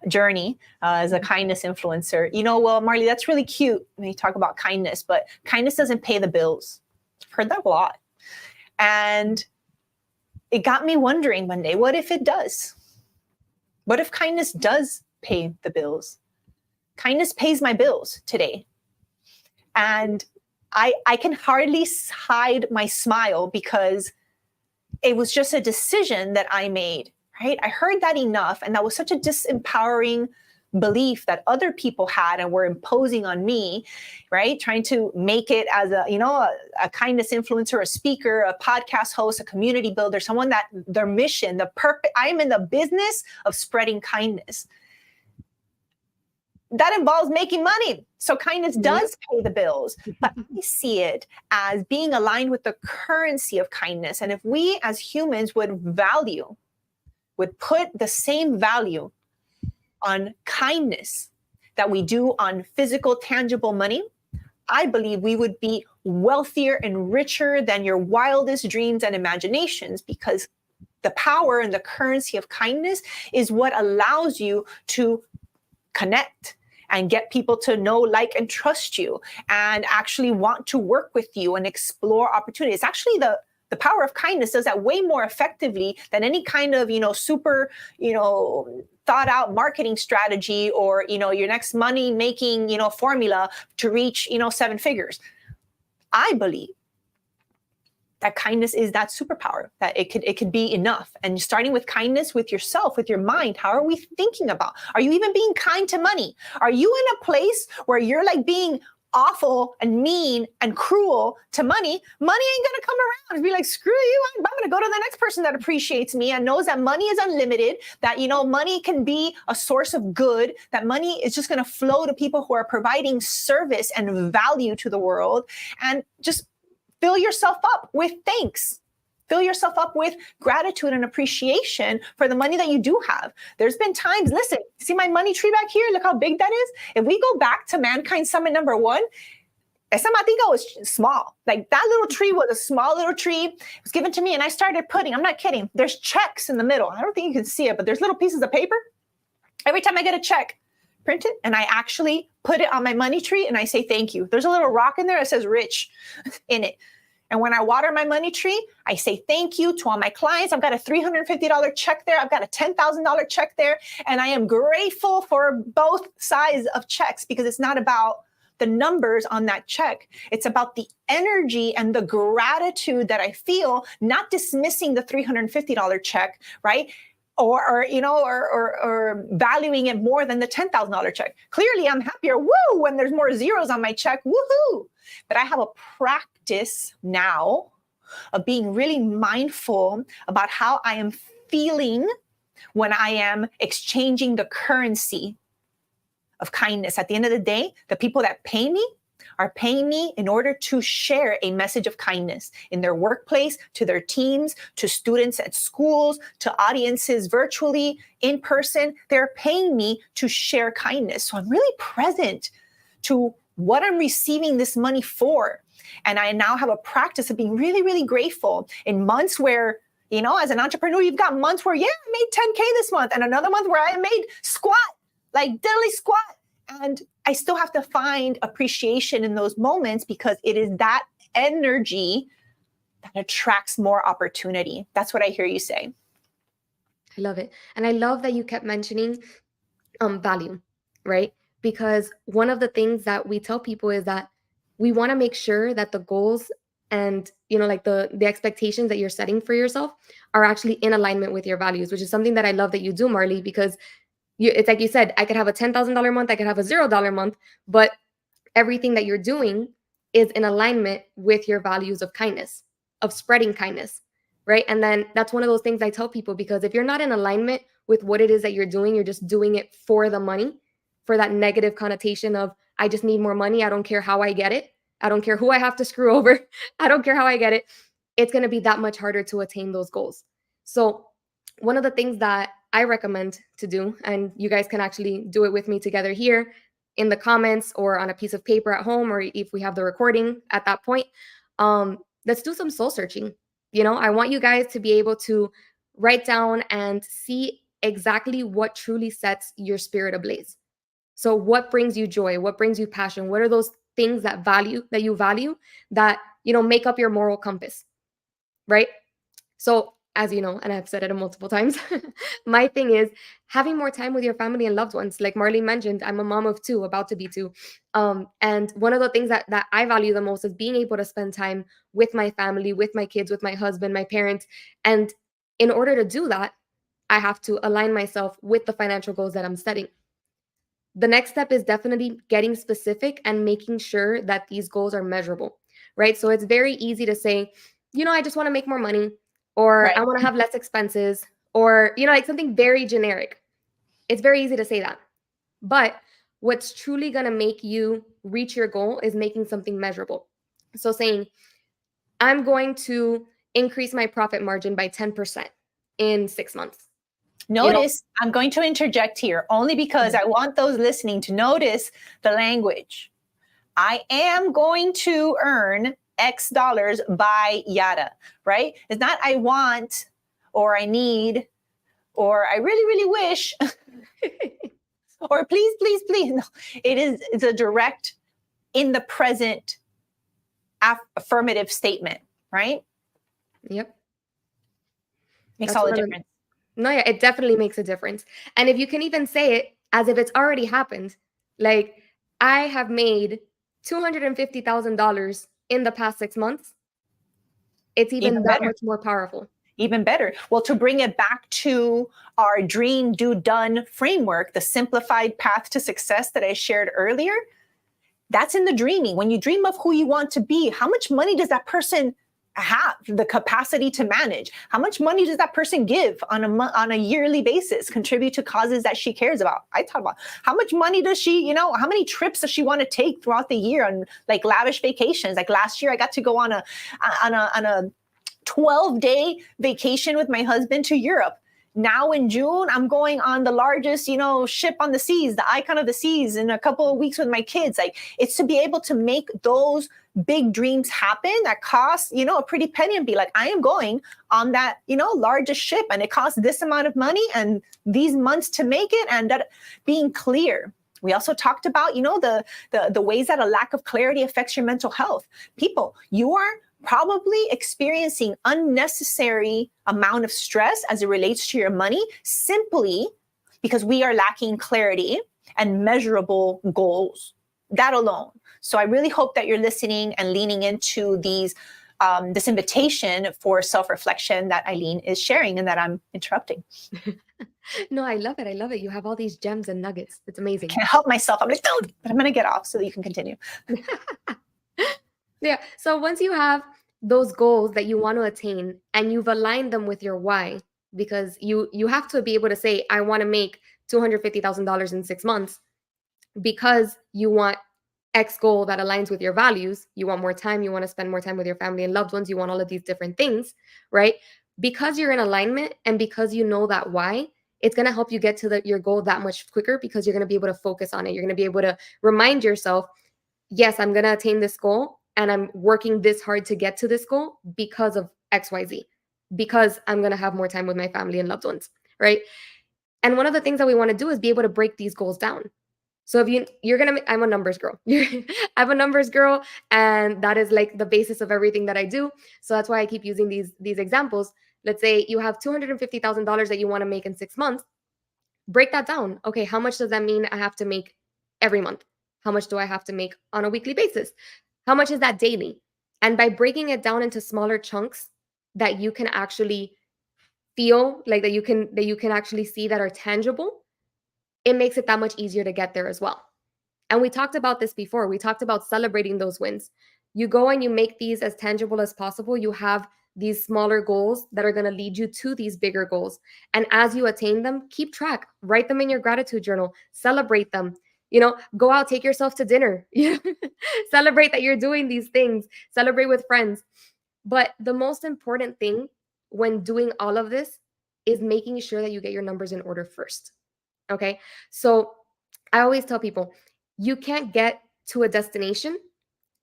journey as a kindness influencer. Well, Marley, that's really cute when you talk about kindness, but kindness doesn't pay the bills. I've heard that a lot. And it got me wondering one day, what if it does? What if kindness does pay the bills? Kindness pays my bills today. And I can hardly hide my smile because it was just a decision that I made, right? I heard that enough. And that was such a disempowering belief that other people had and were imposing on me, right? Trying to make it as a kindness influencer, a speaker, a podcast host, a community builder, someone that their mission, I am in the business of spreading kindness. That involves making money. So kindness does pay the bills, but I see it as being aligned with the currency of kindness. And if we as humans would put the same value on kindness that we do on physical, tangible money, I believe we would be wealthier and richer than your wildest dreams and imaginations, because the power and the currency of kindness is what allows you to connect and get people to know, like, and trust you and actually want to work with you and explore opportunities. Actually, the power of kindness does that way more effectively than any kind of, super, thought out marketing strategy or, your next money making, formula to reach, 7 figures. I believe that kindness is that superpower, that it could be enough. And starting with kindness with yourself, with your mind, how are we thinking about? Are you even being kind to money? Are you in a place where you're like being awful and mean and cruel to money? Money ain't gonna come around and be like, screw you, I'm gonna go to the next person that appreciates me and knows that money is unlimited, that, money can be a source of good, that money is just gonna flow to people who are providing service and value to the world. And just fill yourself up with thanks. Fill yourself up with gratitude and appreciation for the money that you do have. There's been times, listen, see my money tree back here? Look how big that is. If we go back to Mankind Summit number 1, esa matica was small. Like that little tree was a small little tree. It was given to me and I started putting, I'm not kidding, there's checks in the middle. I don't think you can see it, but there's little pieces of paper. Every time I get a check, print it, and I actually put it on my money tree and I say thank you. There's a little rock in there that says rich in it. And when I water my money tree, I say thank you to all my clients. I've got a $350 check there. I've got a $10,000 check there. And I am grateful for both sides of checks, because it's not about the numbers on that check. It's about the energy and the gratitude that I feel, not dismissing the $350 check, right? or valuing it more than the $10,000 check. Clearly, I'm happier, when there's more zeros on my check, woohoo. But I have a practice now of being really mindful about how I am feeling when I am exchanging the currency of kindness. At the end of the day, the people that pay me are paying me in order to share a message of kindness in their workplace, to their teams, to students at schools, to audiences virtually, in person. They're paying me to share kindness. So I'm really present to what I'm receiving this money for. And I now have a practice of being really, really grateful in months where, as an entrepreneur, you've got months where, I made 10K this month, and another month where I made diddly squat. And I still have to find appreciation in those moments, because it is that energy that attracts more opportunity. That's what I hear you say. I love it. And I love that you kept mentioning value, right? Because one of the things that we tell people is that we want to make sure that the goals and, the expectations that you're setting for yourself are actually in alignment with your values, which is something that I love that you do, Marley, because it's like you said, I could have a $10,000 month, I could have a $0 month, but everything that you're doing is in alignment with your values of kindness, of spreading kindness, right? And then that's one of those things I tell people, because if you're not in alignment with what it is that you're just doing it for the money, for that negative connotation of, I just need more money, I don't care how I get it, I don't care who I have to screw over, I don't care how I get it, it's going to be that much harder to attain those goals. So one of the things that I recommend to do, and you guys can actually do it with me together here in the comments or on a piece of paper at home, or if we have the recording at that point, let's do some soul searching. I want you guys to be able to write down and see exactly what truly sets your spirit ablaze. So what brings you joy? What brings you passion? What are those things that you value that, make up your moral compass, right? So as you know, and I've said it multiple times, my thing is having more time with your family and loved ones. Like Marlene mentioned, I'm a mom of 2, about to be 2. And one of the things that I value the most is being able to spend time with my family, with my kids, with my husband, my parents. And in order to do that, I have to align myself with the financial goals that I'm setting. The next step is definitely getting specific and making sure that these goals are measurable, right? So it's very easy to say, I just want to make more money, or Right. I want to have less expenses, or, like something very generic. It's very easy to say that. But what's truly going to make you reach your goal is making something measurable. So saying, I'm going to increase my profit margin by 10% in 6 months. Notice, I'm going to interject here only because I want those listening to notice the language. I am going to earn X dollars by yada, right? It's not I want, or I need, or I really, really wish, or please, please, please. No, it's a direct, in the present affirmative statement, right? Yep. Makes That's all the one of difference. No, yeah, it definitely makes a difference. And if you can even say it as if it's already happened, like I have made $250,000 in the past 6 months, it's even that much more powerful. Even better. Well, to bring it back to our dream, do, done framework, the simplified path to success that I shared earlier, that's in the dreaming. When you dream of who you want to be, how much money does that person have the capacity to manage? How much money does that person give on a yearly basis, contribute to causes that she cares about? I talk about how much money does she, how many trips does she want to take throughout the year on like lavish vacations? Like last year, I got to go on a 12-day vacation with my husband to Europe. Now in June, I'm going on the largest, ship on the seas, the Icon of the Seas, in a couple of weeks with my kids. Like, it's to be able to make those big dreams happen that cost, a pretty penny, and be like, I am going on that, largest ship, and it costs this amount of money and these months to make it, and that being clear. We also talked about, the ways that a lack of clarity affects your mental health. People, you are probably experiencing unnecessary amount of stress as it relates to your money simply because we are lacking clarity and measurable goals. That alone. So I really hope that you're listening and leaning into this invitation for self-reflection that Eileen is sharing and that I'm interrupting. No, I love it. I love it. You have all these gems and nuggets. It's amazing. Can't help myself. I'm like, no, but I'm going to get off so that you can continue. Yeah. So once you have those goals that you want to attain and you've aligned them with your why, because you have to be able to say, I want to make $250,000 in 6 months because you want X goal that aligns with your values. You want more time. You want to spend more time with your family and loved ones. You want all of these different things, right? Because you're in alignment and because you know that why, it's going to help you get to your goal that much quicker because you're going to be able to focus on it. You're going to be able to remind yourself, yes, I'm going to attain this goal and I'm working this hard to get to this goal because of XYZ, because I'm going to have more time with my family and loved ones, right? And one of the things that we want to do is be able to break these goals down. So if you're going to, I'm a numbers girl. I'm a numbers girl, and that is like the basis of everything that I do. So that's why I keep using these examples. Let's say you have $250,000 that you want to make in 6 months. Break that down. Okay, how much does that mean I have to make every month? How much do I have to make on a weekly basis? How much is that daily? And by breaking it down into smaller chunks that you can actually feel like that you can actually see that are tangible, it makes it that much easier to get there as well. And we talked about this before. We talked about celebrating those wins. You go and you make these as tangible as possible. You have these smaller goals that are going to lead you to these bigger goals. And as you attain them, keep track, write them in your gratitude journal, celebrate them. Go out, take yourself to dinner. Celebrate that you're doing these things, celebrate with friends. But the most important thing when doing all of this is making sure that you get your numbers in order first. Okay. So I always tell people, you can't get to a destination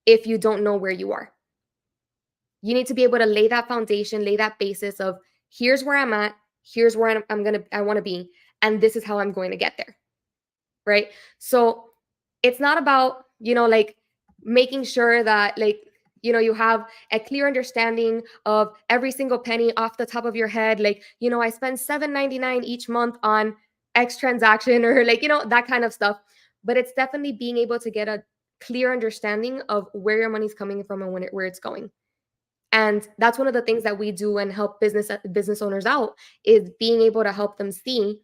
if you don't know where you are. You need to be able to lay that foundation, lay that basis of here's where I'm at, here's where I want to be, and this is how I'm going to get there. Right? So it's not about, like making sure that you have a clear understanding of every single penny off the top of your head. Like, I spend $7.99 each month on X transaction or that kind of stuff. But it's definitely being able to get a clear understanding of where your money's coming from and where it's going. And that's one of the things that we do and help business owners out, is being able to help them see,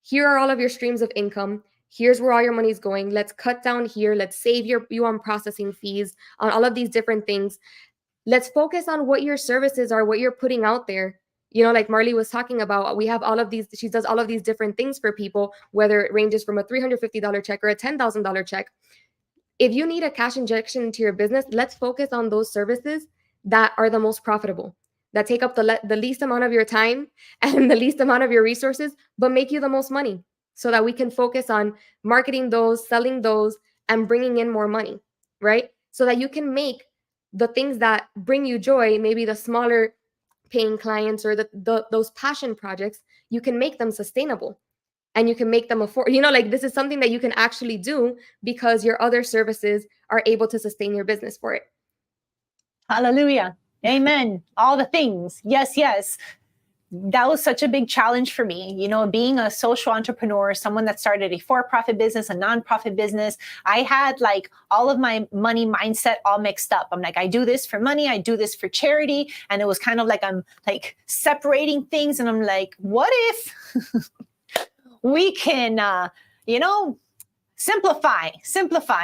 here are all of your streams of income. Here's where all your money's going. Let's cut down here. Let's save you on processing fees, on all of these different things. Let's focus on what your services are, what you're putting out there. Like Marley was talking about, we have all of these, she does all of these different things for people, whether it ranges from a $350 check or a $10,000 check. If you need a cash injection into your business, let's focus on those services that are the most profitable, that take up the least amount of your time and the least amount of your resources, but make you the most money, so that we can focus on marketing those, selling those, and bringing in more money, right? So that you can make the things that bring you joy, maybe the smaller paying clients or those passion projects, you can make them sustainable and you can make them afford, this is something that you can actually do because your other services are able to sustain your business for it. Hallelujah. Amen. All the things. Yes, yes. That was such a big challenge for me. Being a social entrepreneur, someone that started a for-profit business, a nonprofit business, I had all of my money mindset all mixed up. I'm like, I do this for money. I do this for charity. And it was kind of like, I'm separating things. And I'm like, what if we can, simplify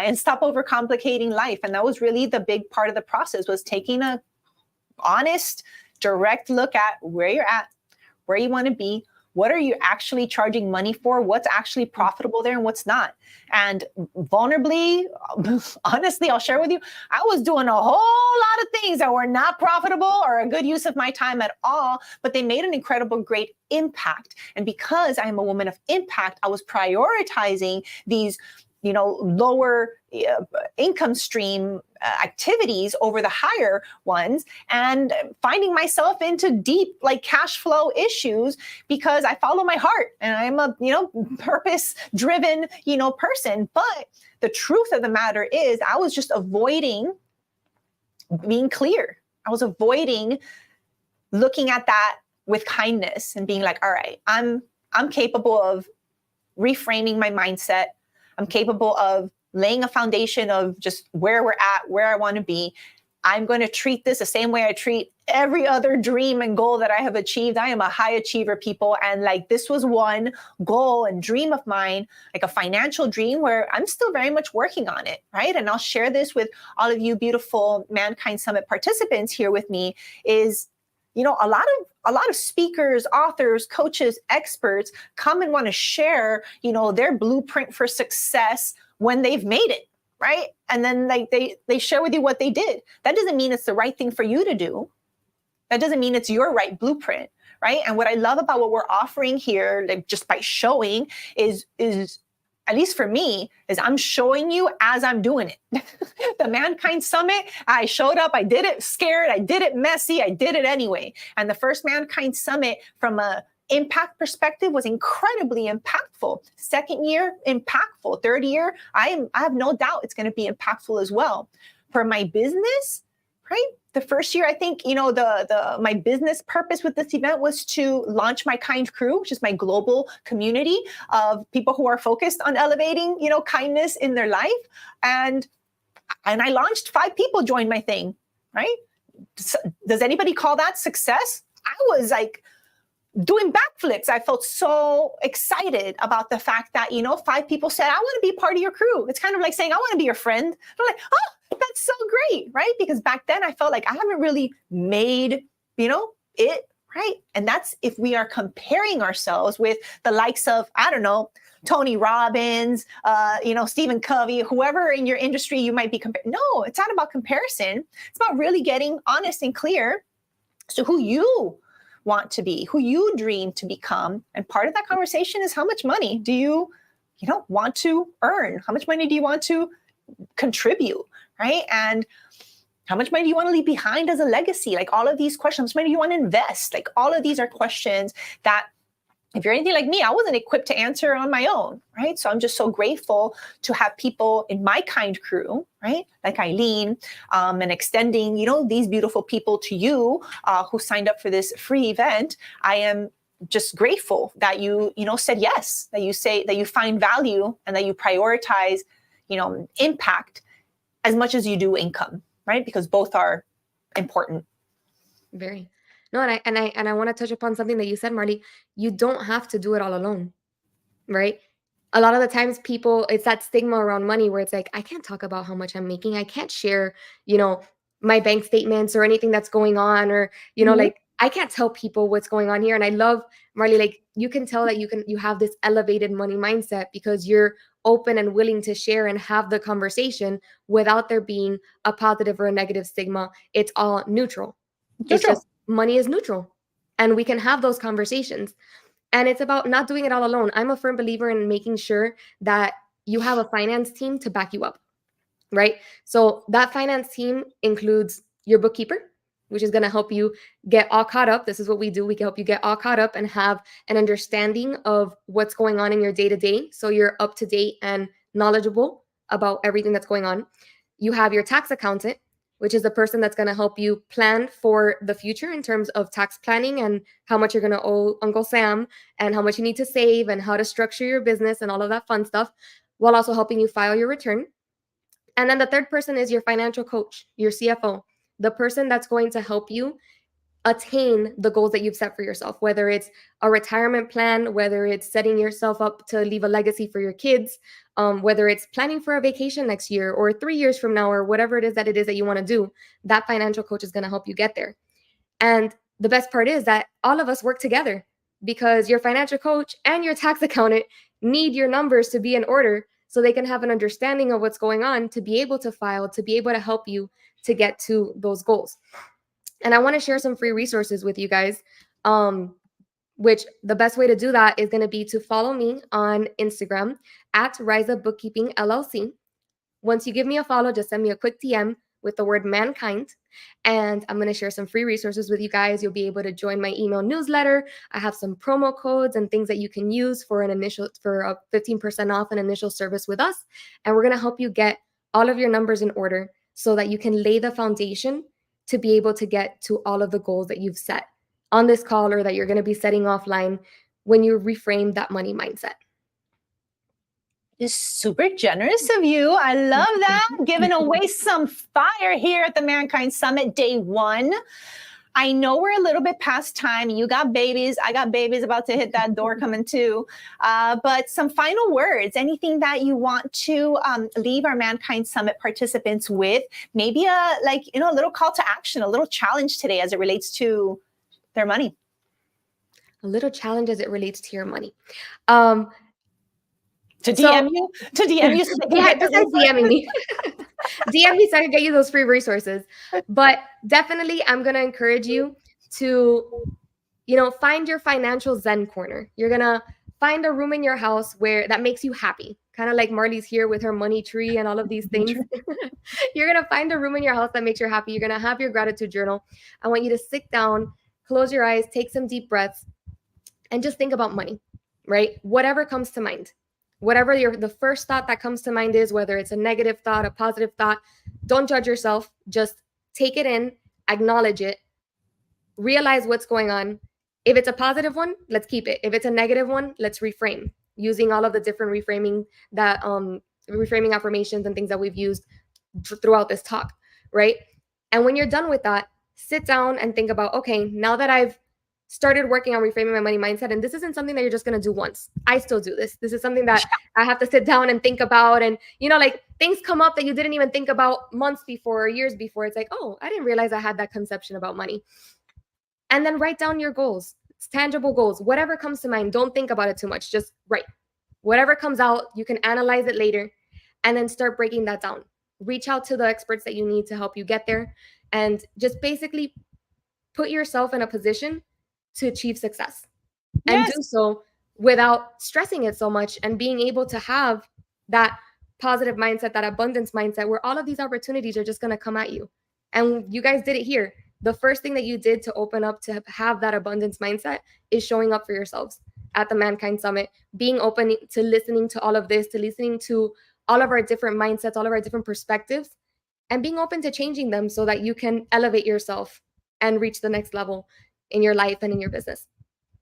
and stop overcomplicating life? And that was really the big part of the process, was taking a honest, direct look at where you're at, where you want to be, what are you actually charging money for, what's actually profitable there and what's not. And vulnerably, honestly, I'll share with you, I was doing a whole lot of things that were not profitable or a good use of my time at all, but they made an incredible, great impact. And because I am a woman of impact, I was prioritizing these lower income stream activities over the higher ones, and finding myself into deep cash flow issues because I follow my heart and I'm a purpose driven person. But the truth of the matter is, I was just avoiding being clear. I was avoiding looking at that with kindness and being like, all right, I'm capable of reframing my mindset. I'm capable of laying a foundation of just where we're at, where I want to be. I'm going to treat this the same way I treat every other dream and goal that I have achieved. I am a high achiever, people. And like, this was one goal and dream of mine, like a financial dream where I'm still very much working on it, right? And I'll share this with all of you beautiful Mankind Summit participants here with me is, you know, a lot of speakers, authors, coaches, experts come and want to share, you know, their blueprint for success when they've made it. Right. And then like they share with you what they did. That doesn't mean it's the right thing for you to do. That doesn't mean it's your right blueprint. Right. And what I love about what we're offering here, like just by showing is at least for me, is I'm showing you as I'm doing it. The Mankind Summit, I showed up, I did it scared, I did it messy, I did it anyway. And the first Mankind Summit from a impact perspective was incredibly impactful. Second year, impactful. Third year, I have no doubt it's going to be impactful as well. For my business, right? The first year, I think, you know, my business purpose with this event was to launch my Kind Crew, which is my global community of people who are focused on elevating, you know, kindness in their life. And I launched 5 people joined my thing, right? Does anybody call that success? I was like doing backflips. I felt so excited about the fact that, you know, 5 people said, I want to be part of your crew. It's kind of like saying, I want to be your friend. I'm like, oh, that's so great, right? Because back then I felt like I haven't really made, you know, it, right? And that's if we are comparing ourselves with the likes of, I don't know, Tony Robbins, you know, Stephen Covey, whoever in your industry you might be comparing. No, it's not about comparison. It's about really getting honest and clear as to who you want to be, who you dream to become. And part of that conversation is how much money do you want to earn? How much money do you want to contribute, right? And how much money do you want to leave behind as a legacy? Like all of these questions, how much money do you want to invest? Like all of these are questions that if you're anything like me, I wasn't equipped to answer on my own, right? So I'm just so grateful to have people in my Kind Crew, right? Like Eileen, and extending, you know, these beautiful people to you who signed up for this free event. I am just grateful that you said yes, that you find value and that you prioritize, you know, impact as much as you do income, right? Because both are important. Very. No, and I want to touch upon something that you said, Marley. You don't have to do it all alone, right? A lot of the times people, it's that stigma around money where it's like, I can't talk about how much I'm making. I can't share, you know, my bank statements or anything that's going on, or, you know, like I can't tell people what's going on here. And I love, Marley, like you can tell that you have this elevated money mindset because you're open and willing to share and have the conversation without there being a positive or a negative stigma. It's all neutral. It's just money is neutral and we can have those conversations. And it's about not doing it all alone. I'm a firm believer in making sure that you have a finance team to back you up, right? So that finance team includes your bookkeeper, which is going to help you get all caught up. This is what we do. We can help you get all caught up and have an understanding of what's going on in your day-to-day. So you're up to date and knowledgeable about everything that's going on. You have your tax accountant, which is the person that's going to help you plan for the future in terms of tax planning and how much you're going to owe Uncle Sam and how much you need to save and how to structure your business and all of that fun stuff, while also helping you file your return. And then the third person is your financial coach, your CFO, the person that's going to help you attain the goals that you've set for yourself, whether it's a retirement plan, whether it's setting yourself up to leave a legacy for your kids, whether it's planning for a vacation next year or 3 years from now, or whatever it is that you want to do. That financial coach is going to help you get there. And the best part is that all of us work together because your financial coach and your tax accountant need your numbers to be in order so they can have an understanding of what's going on, to be able to file, to be able to help you to get to those goals. And I want to share some free resources with you guys, which the best way to do that is going to be to follow me on Instagram at Riza Bookkeeping LLC. Once you give me a follow, just send me a quick DM with the word mankind, and I'm going to share some free resources with you guys. You'll be able to join my email newsletter. I have some promo codes and things that you can use for a 15% off an initial service with us. And we're going to help you get all of your numbers in order so that you can lay the foundation to be able to get to all of the goals that you've set on this call or that you're going to be setting offline when you reframe that money mindset. is super generous of you. I love that. Giving away some fire here at the Mankind Summit Day 1. I know we're a little bit past time. You got babies. I got babies about to hit that door coming too. But some final words, anything that you want to leave our Mankind Summit participants with, maybe a little call to action, a little challenge today as it relates to their money. A little challenge as it relates to your money. To DM you? To DM you? So they can besides DMing me. DM me so I can get you those free resources. But definitely, I'm going to encourage you to, find your financial Zen corner. You're going to find a room in your house that makes you happy. Kind of like Marley's here with her money tree and all of these things. You're going to find a room in your house that makes you happy. You're going to have your gratitude journal. I want you to sit down, close your eyes, take some deep breaths, and just think about money, right? Whatever comes to mind. Whatever the first thought that comes to mind is, whether it's a negative thought, a positive thought, don't judge yourself. Just take it in, acknowledge it, realize what's going on. If it's a positive one, let's keep it. If it's a negative one, let's reframe using all of the different reframing affirmations and things that we've used throughout this talk, right? And when you're done with that, sit down and think about, okay, now that I've started working on reframing my money mindset, and this isn't something that you're just going to do once. I still do this. This is something that I have to sit down and think about. And, things come up that you didn't even think about months before or years before. It's like, oh, I didn't realize I had that conception about money. And then write down your goals. It's tangible goals. Whatever comes to mind, don't think about it too much. Just write. Whatever comes out, you can analyze it later and then start breaking that down. Reach out to the experts that you need to help you get there, and just basically put yourself in a position to achieve success, and do so without stressing it so much, and being able to have that positive mindset, that abundance mindset, where all of these opportunities are just going to come at you. And you guys did it here. The first thing that you did to open up to have that abundance mindset is showing up for yourselves at the Mankind Summit, being open to listening to all of this, to listening to all of our different mindsets, all of our different perspectives, and being open to changing them so that you can elevate yourself and reach the next level in your life and in your business.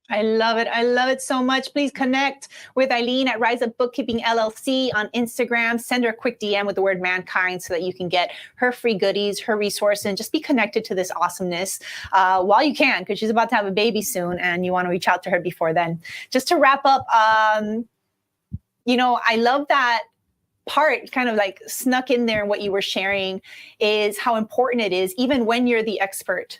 I love it. I love it so much. Please connect with Eileen at Rise Up Bookkeeping LLC on Instagram. Send her a quick DM with the word mankind so that you can get her free goodies, her resource, and just be connected to this awesomeness while you can, because she's about to have a baby soon and you want to reach out to her before then. Just to wrap up, I love that part kind of like snuck in there in what you were sharing, is how important it is, even when you're the expert,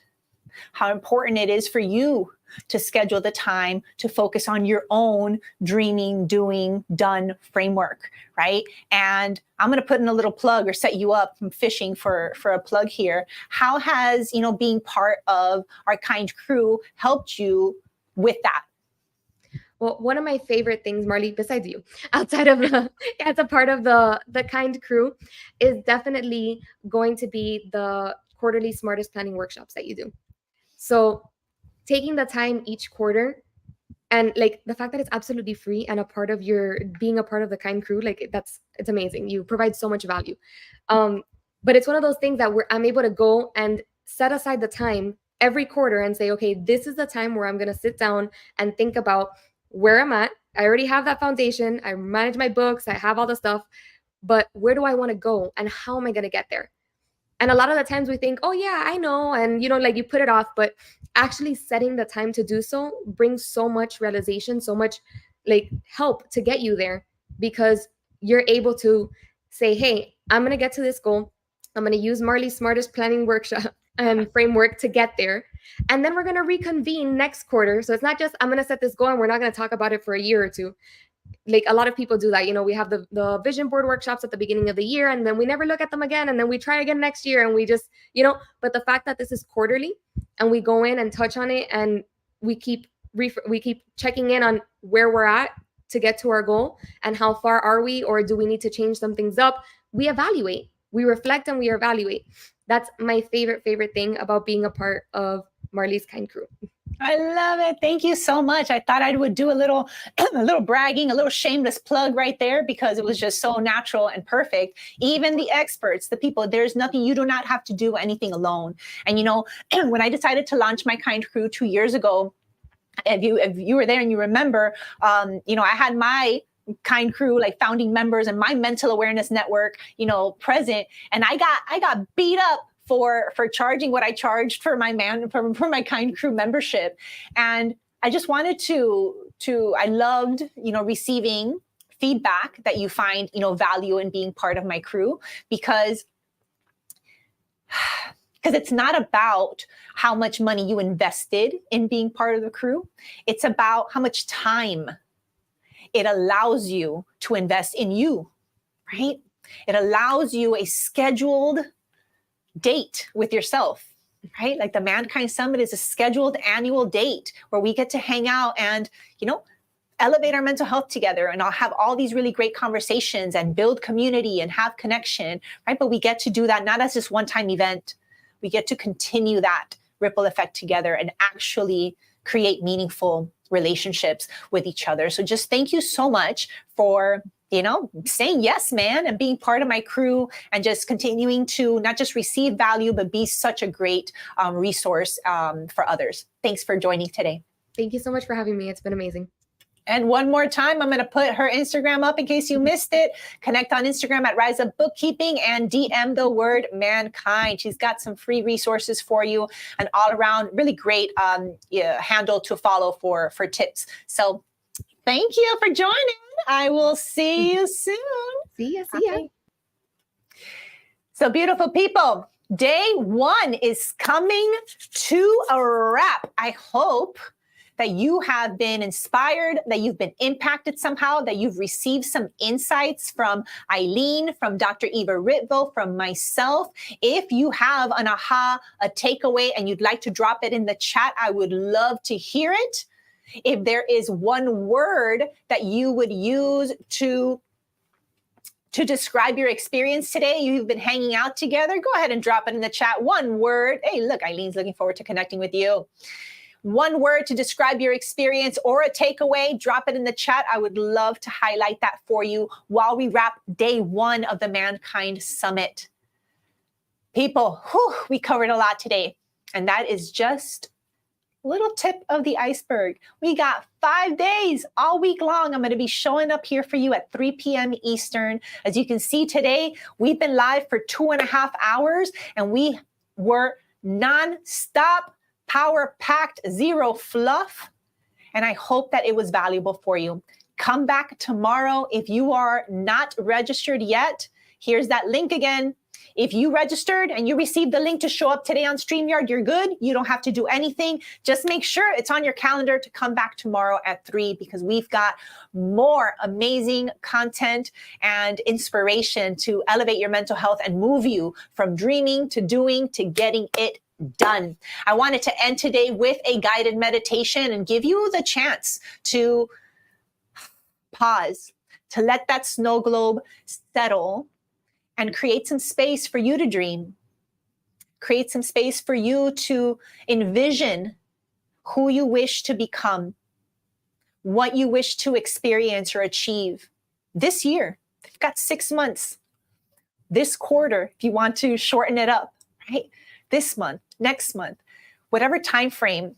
how important it is for you to schedule the time to focus on your own dreaming, doing, done framework, right? And I'm going to put in a little plug or set you up from fishing for a plug here. How has, being part of our Kind crew helped you with that? Well, one of my favorite things, Marley, besides you, outside of as a part of the Kind crew, is definitely going to be the quarterly smartest planning workshops that you do. So taking the time each quarter, and the fact that it's absolutely free and being a part of the Kind crew, it's amazing. You provide so much value. But it's one of those things that I'm able to go and set aside the time every quarter and say, okay, this is the time where I'm going to sit down and think about where I'm at. I already have that foundation. I manage my books. I have all the stuff, but where do I want to go and how am I going to get there? And a lot of the times we think, oh yeah, I know. And you put it off, but actually setting the time to do so brings so much realization, so much help to get you there, because you're able to say, hey, I'm going to get to this goal. I'm going to use Marley's smartest planning workshop and framework to get there. And then we're going to reconvene next quarter. So it's not just, I'm going to set this goal and we're not going to talk about it for a year or two. A lot of people do that. We have the vision board workshops at the beginning of the year, and then we never look at them again. And then we try again next year, and we just, but the fact that this is quarterly and we go in and touch on it, and we keep checking in on where we're at to get to our goal and how far are we, or do we need to change some things up? We evaluate, we reflect, and we evaluate. That's my favorite thing about being a part of Marley's Kind crew. I love it. Thank you so much. I thought I would do a little bragging, a little shameless plug right there, because it was just so natural and perfect. Even the experts, the people, there's nothing, you do not have to do anything alone. And, when I decided to launch my Kind crew 2 years ago, if you were there and you remember, I had my Kind Crew, like founding members and my mental awareness network, present. And I got beat up for charging what I charged for my for my Kind Crew membership. And I just wanted I loved, receiving feedback that you find, value in being part of my crew, because it's not about how much money you invested in being part of the crew. It's about how much time it allows you to invest in you, right? It allows you a scheduled date with yourself, right? Like the Mankind Summit is a scheduled annual date where we get to hang out and, elevate our mental health together, and I'll have all these really great conversations and build community and have connection, right? But we get to do that not as this one-time event. We get to continue that ripple effect together and actually create meaningful relationships with each other. So just thank you so much for, saying yes, man, and being part of my crew, and just continuing to not just receive value, but be such a great resource for others. Thanks for joining today. Thank you so much for having me. It's been amazing. And one more time, I'm going to put her Instagram up in case you missed it. Connect on Instagram at Rise Up Bookkeeping and DM the word Mankind. She's got some free resources for you, and all around really great handle to follow for tips. So thank you for joining. I will see you soon. See ya. So beautiful people, day 1 is coming to a wrap. I hope that you have been inspired, that you've been impacted somehow, that you've received some insights from Eileen, from Dr. Eva Ritvo, from myself. If you have an aha, a takeaway, and you'd like to drop it in the chat, I would love to hear it. If there is one word that you would use to describe your experience today, you've been hanging out together, go ahead and drop it in the chat. One word. Hey, look, Eileen's looking forward to connecting with you. One word to describe your experience or a takeaway, drop it in the chat. I would love to highlight that for you while we wrap day 1 of the Mankind Summit. People, we covered a lot today, and that is just a little tip of the iceberg. We got 5 days all week long. I'm going to be showing up here for you at 3 p.m. Eastern. As you can see today, we've been live for 2.5 hours, and we were nonstop, power-packed, zero fluff, and I hope that it was valuable for you. Come back tomorrow. If you are not registered yet, here's that link again. If you registered and you received the link to show up today on StreamYard, you're good. You don't have to do anything. Just make sure it's on your calendar to come back tomorrow at 3, because we've got more amazing content and inspiration to elevate your mental health and move you from dreaming to doing to getting it done. I wanted to end today with a guided meditation and give you the chance to pause, to let that snow globe settle and create some space for you to dream. Create some space for you to envision who you wish to become, what you wish to experience or achieve this year. You've got 6 months. This quarter, if you want to shorten it up, right? This month, next month, whatever time frame,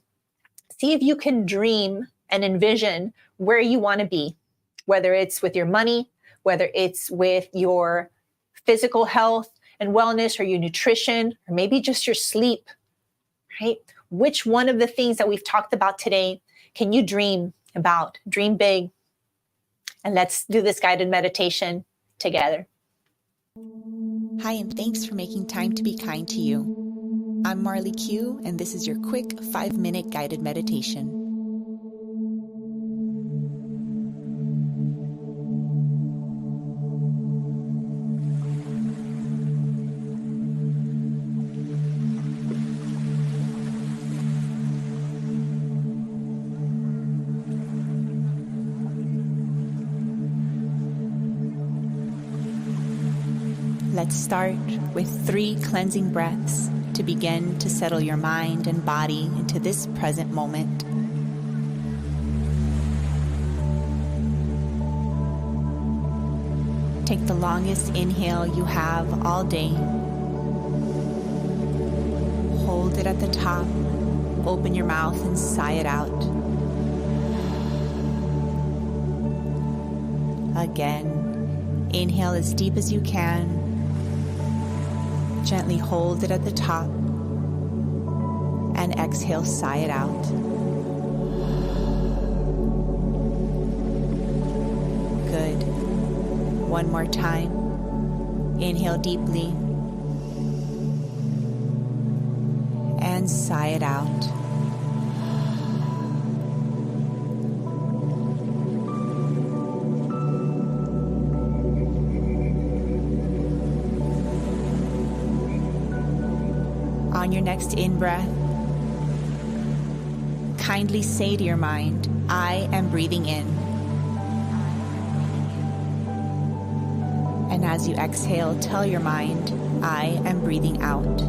see if you can dream and envision where you want to be, whether it's with your money, whether it's with your physical health and wellness, or your nutrition, or maybe just your sleep, right? Which one of the things that we've talked about today can you dream about? Dream big. And let's do this guided meditation together. Hi, and thanks for making time to be kind to you. I'm Marley Q, and this is your quick 5-minute guided meditation. Let's start with 3 cleansing breaths to begin to settle your mind and body into this present moment. Take the longest inhale you have all day. Hold it at the top. Open your mouth and sigh it out. Again, inhale as deep as you can. Gently hold it at the top. And exhale, sigh it out. Good. One more time. Inhale deeply. And sigh it out. On your next in-breath, kindly say to your mind, I am breathing in. And as you exhale, tell your mind, I am breathing out.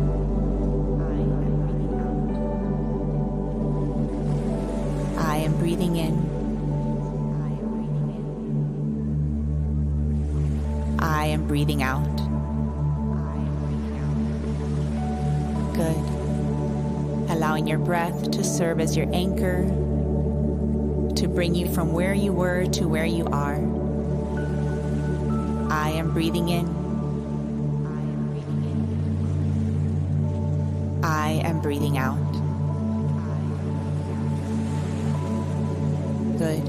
I am breathing in. I am breathing out. Good. Allowing your breath to serve as your anchor, to bring you from where you were to where you are. I am breathing in. I am breathing out. Good.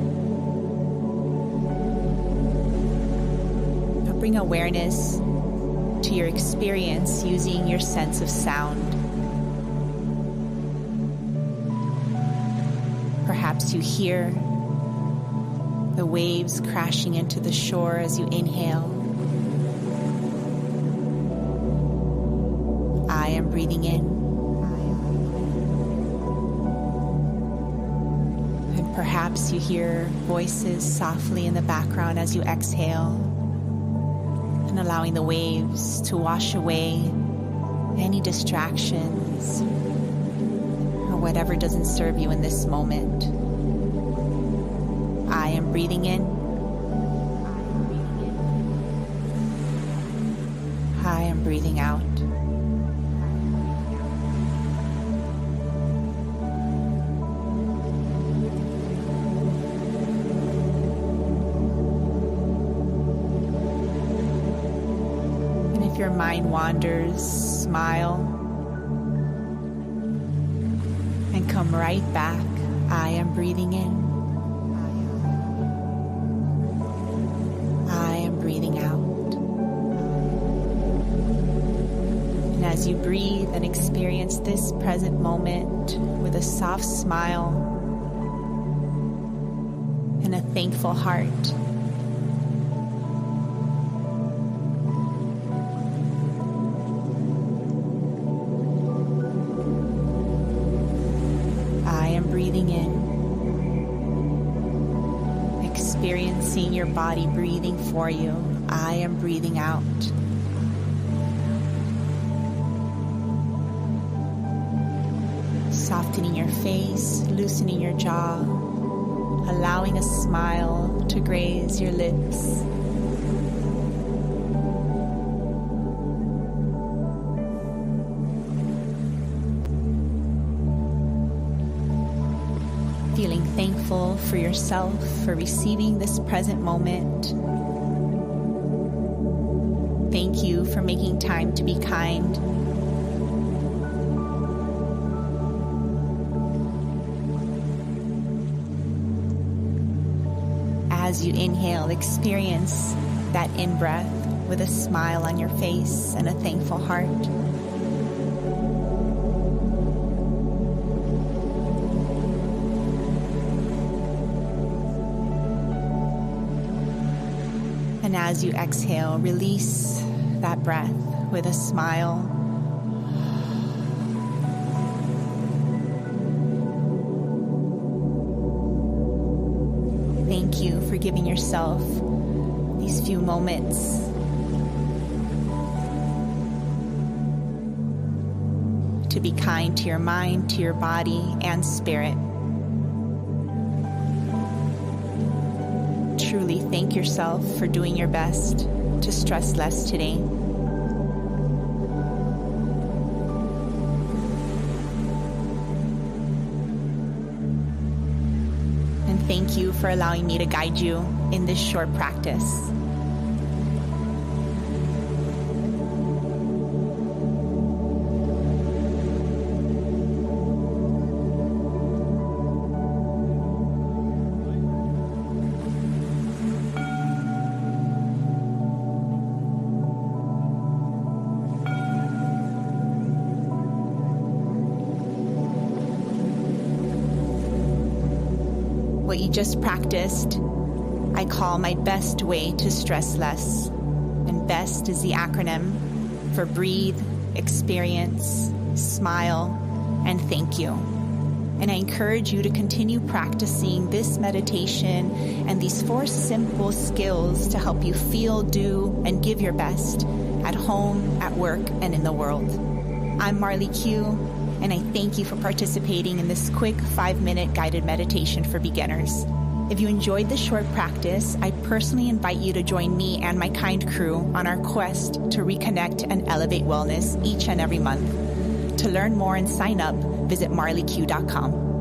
Now bring awareness to your experience using your sense of sound. Perhaps you hear the waves crashing into the shore as you inhale. I am breathing in. And perhaps you hear voices softly in the background as you exhale, and allowing the waves to wash away any distractions or whatever doesn't serve you in this moment. I am breathing in. I am breathing out. And if your mind wanders, smile and come right back. I am breathing in. Breathing out. And as you breathe and experience this present moment with a soft smile and a thankful heart, I am breathing in. Experiencing your body breathing for you. I am breathing out. Softening your face, loosening your jaw, allowing a smile to graze your lips. Feeling thankful for yourself for receiving this present moment. Thank you for making time to be kind. As you inhale, experience that in-breath with a smile on your face and a thankful heart. And as you exhale, release that breath with a smile. Thank you for giving yourself these few moments to be kind to your mind, to your body, and spirit. Truly thank yourself for doing your best to stress less today. And thank you for allowing me to guide you in this short practice. What you just practiced, I call my best way to stress less. And BEST is the acronym for breathe, experience, smile, and thank you. And I encourage you to continue practicing this meditation and these 4 simple skills to help you feel, do, and give your best at home, at work, and in the world. I'm Marley Q, and I thank you for participating in this quick 5-minute guided meditation for beginners. If you enjoyed this short practice, I personally invite you to join me and my kind crew on our quest to reconnect and elevate wellness each and every month. To learn more and sign up, visit marleyq.com.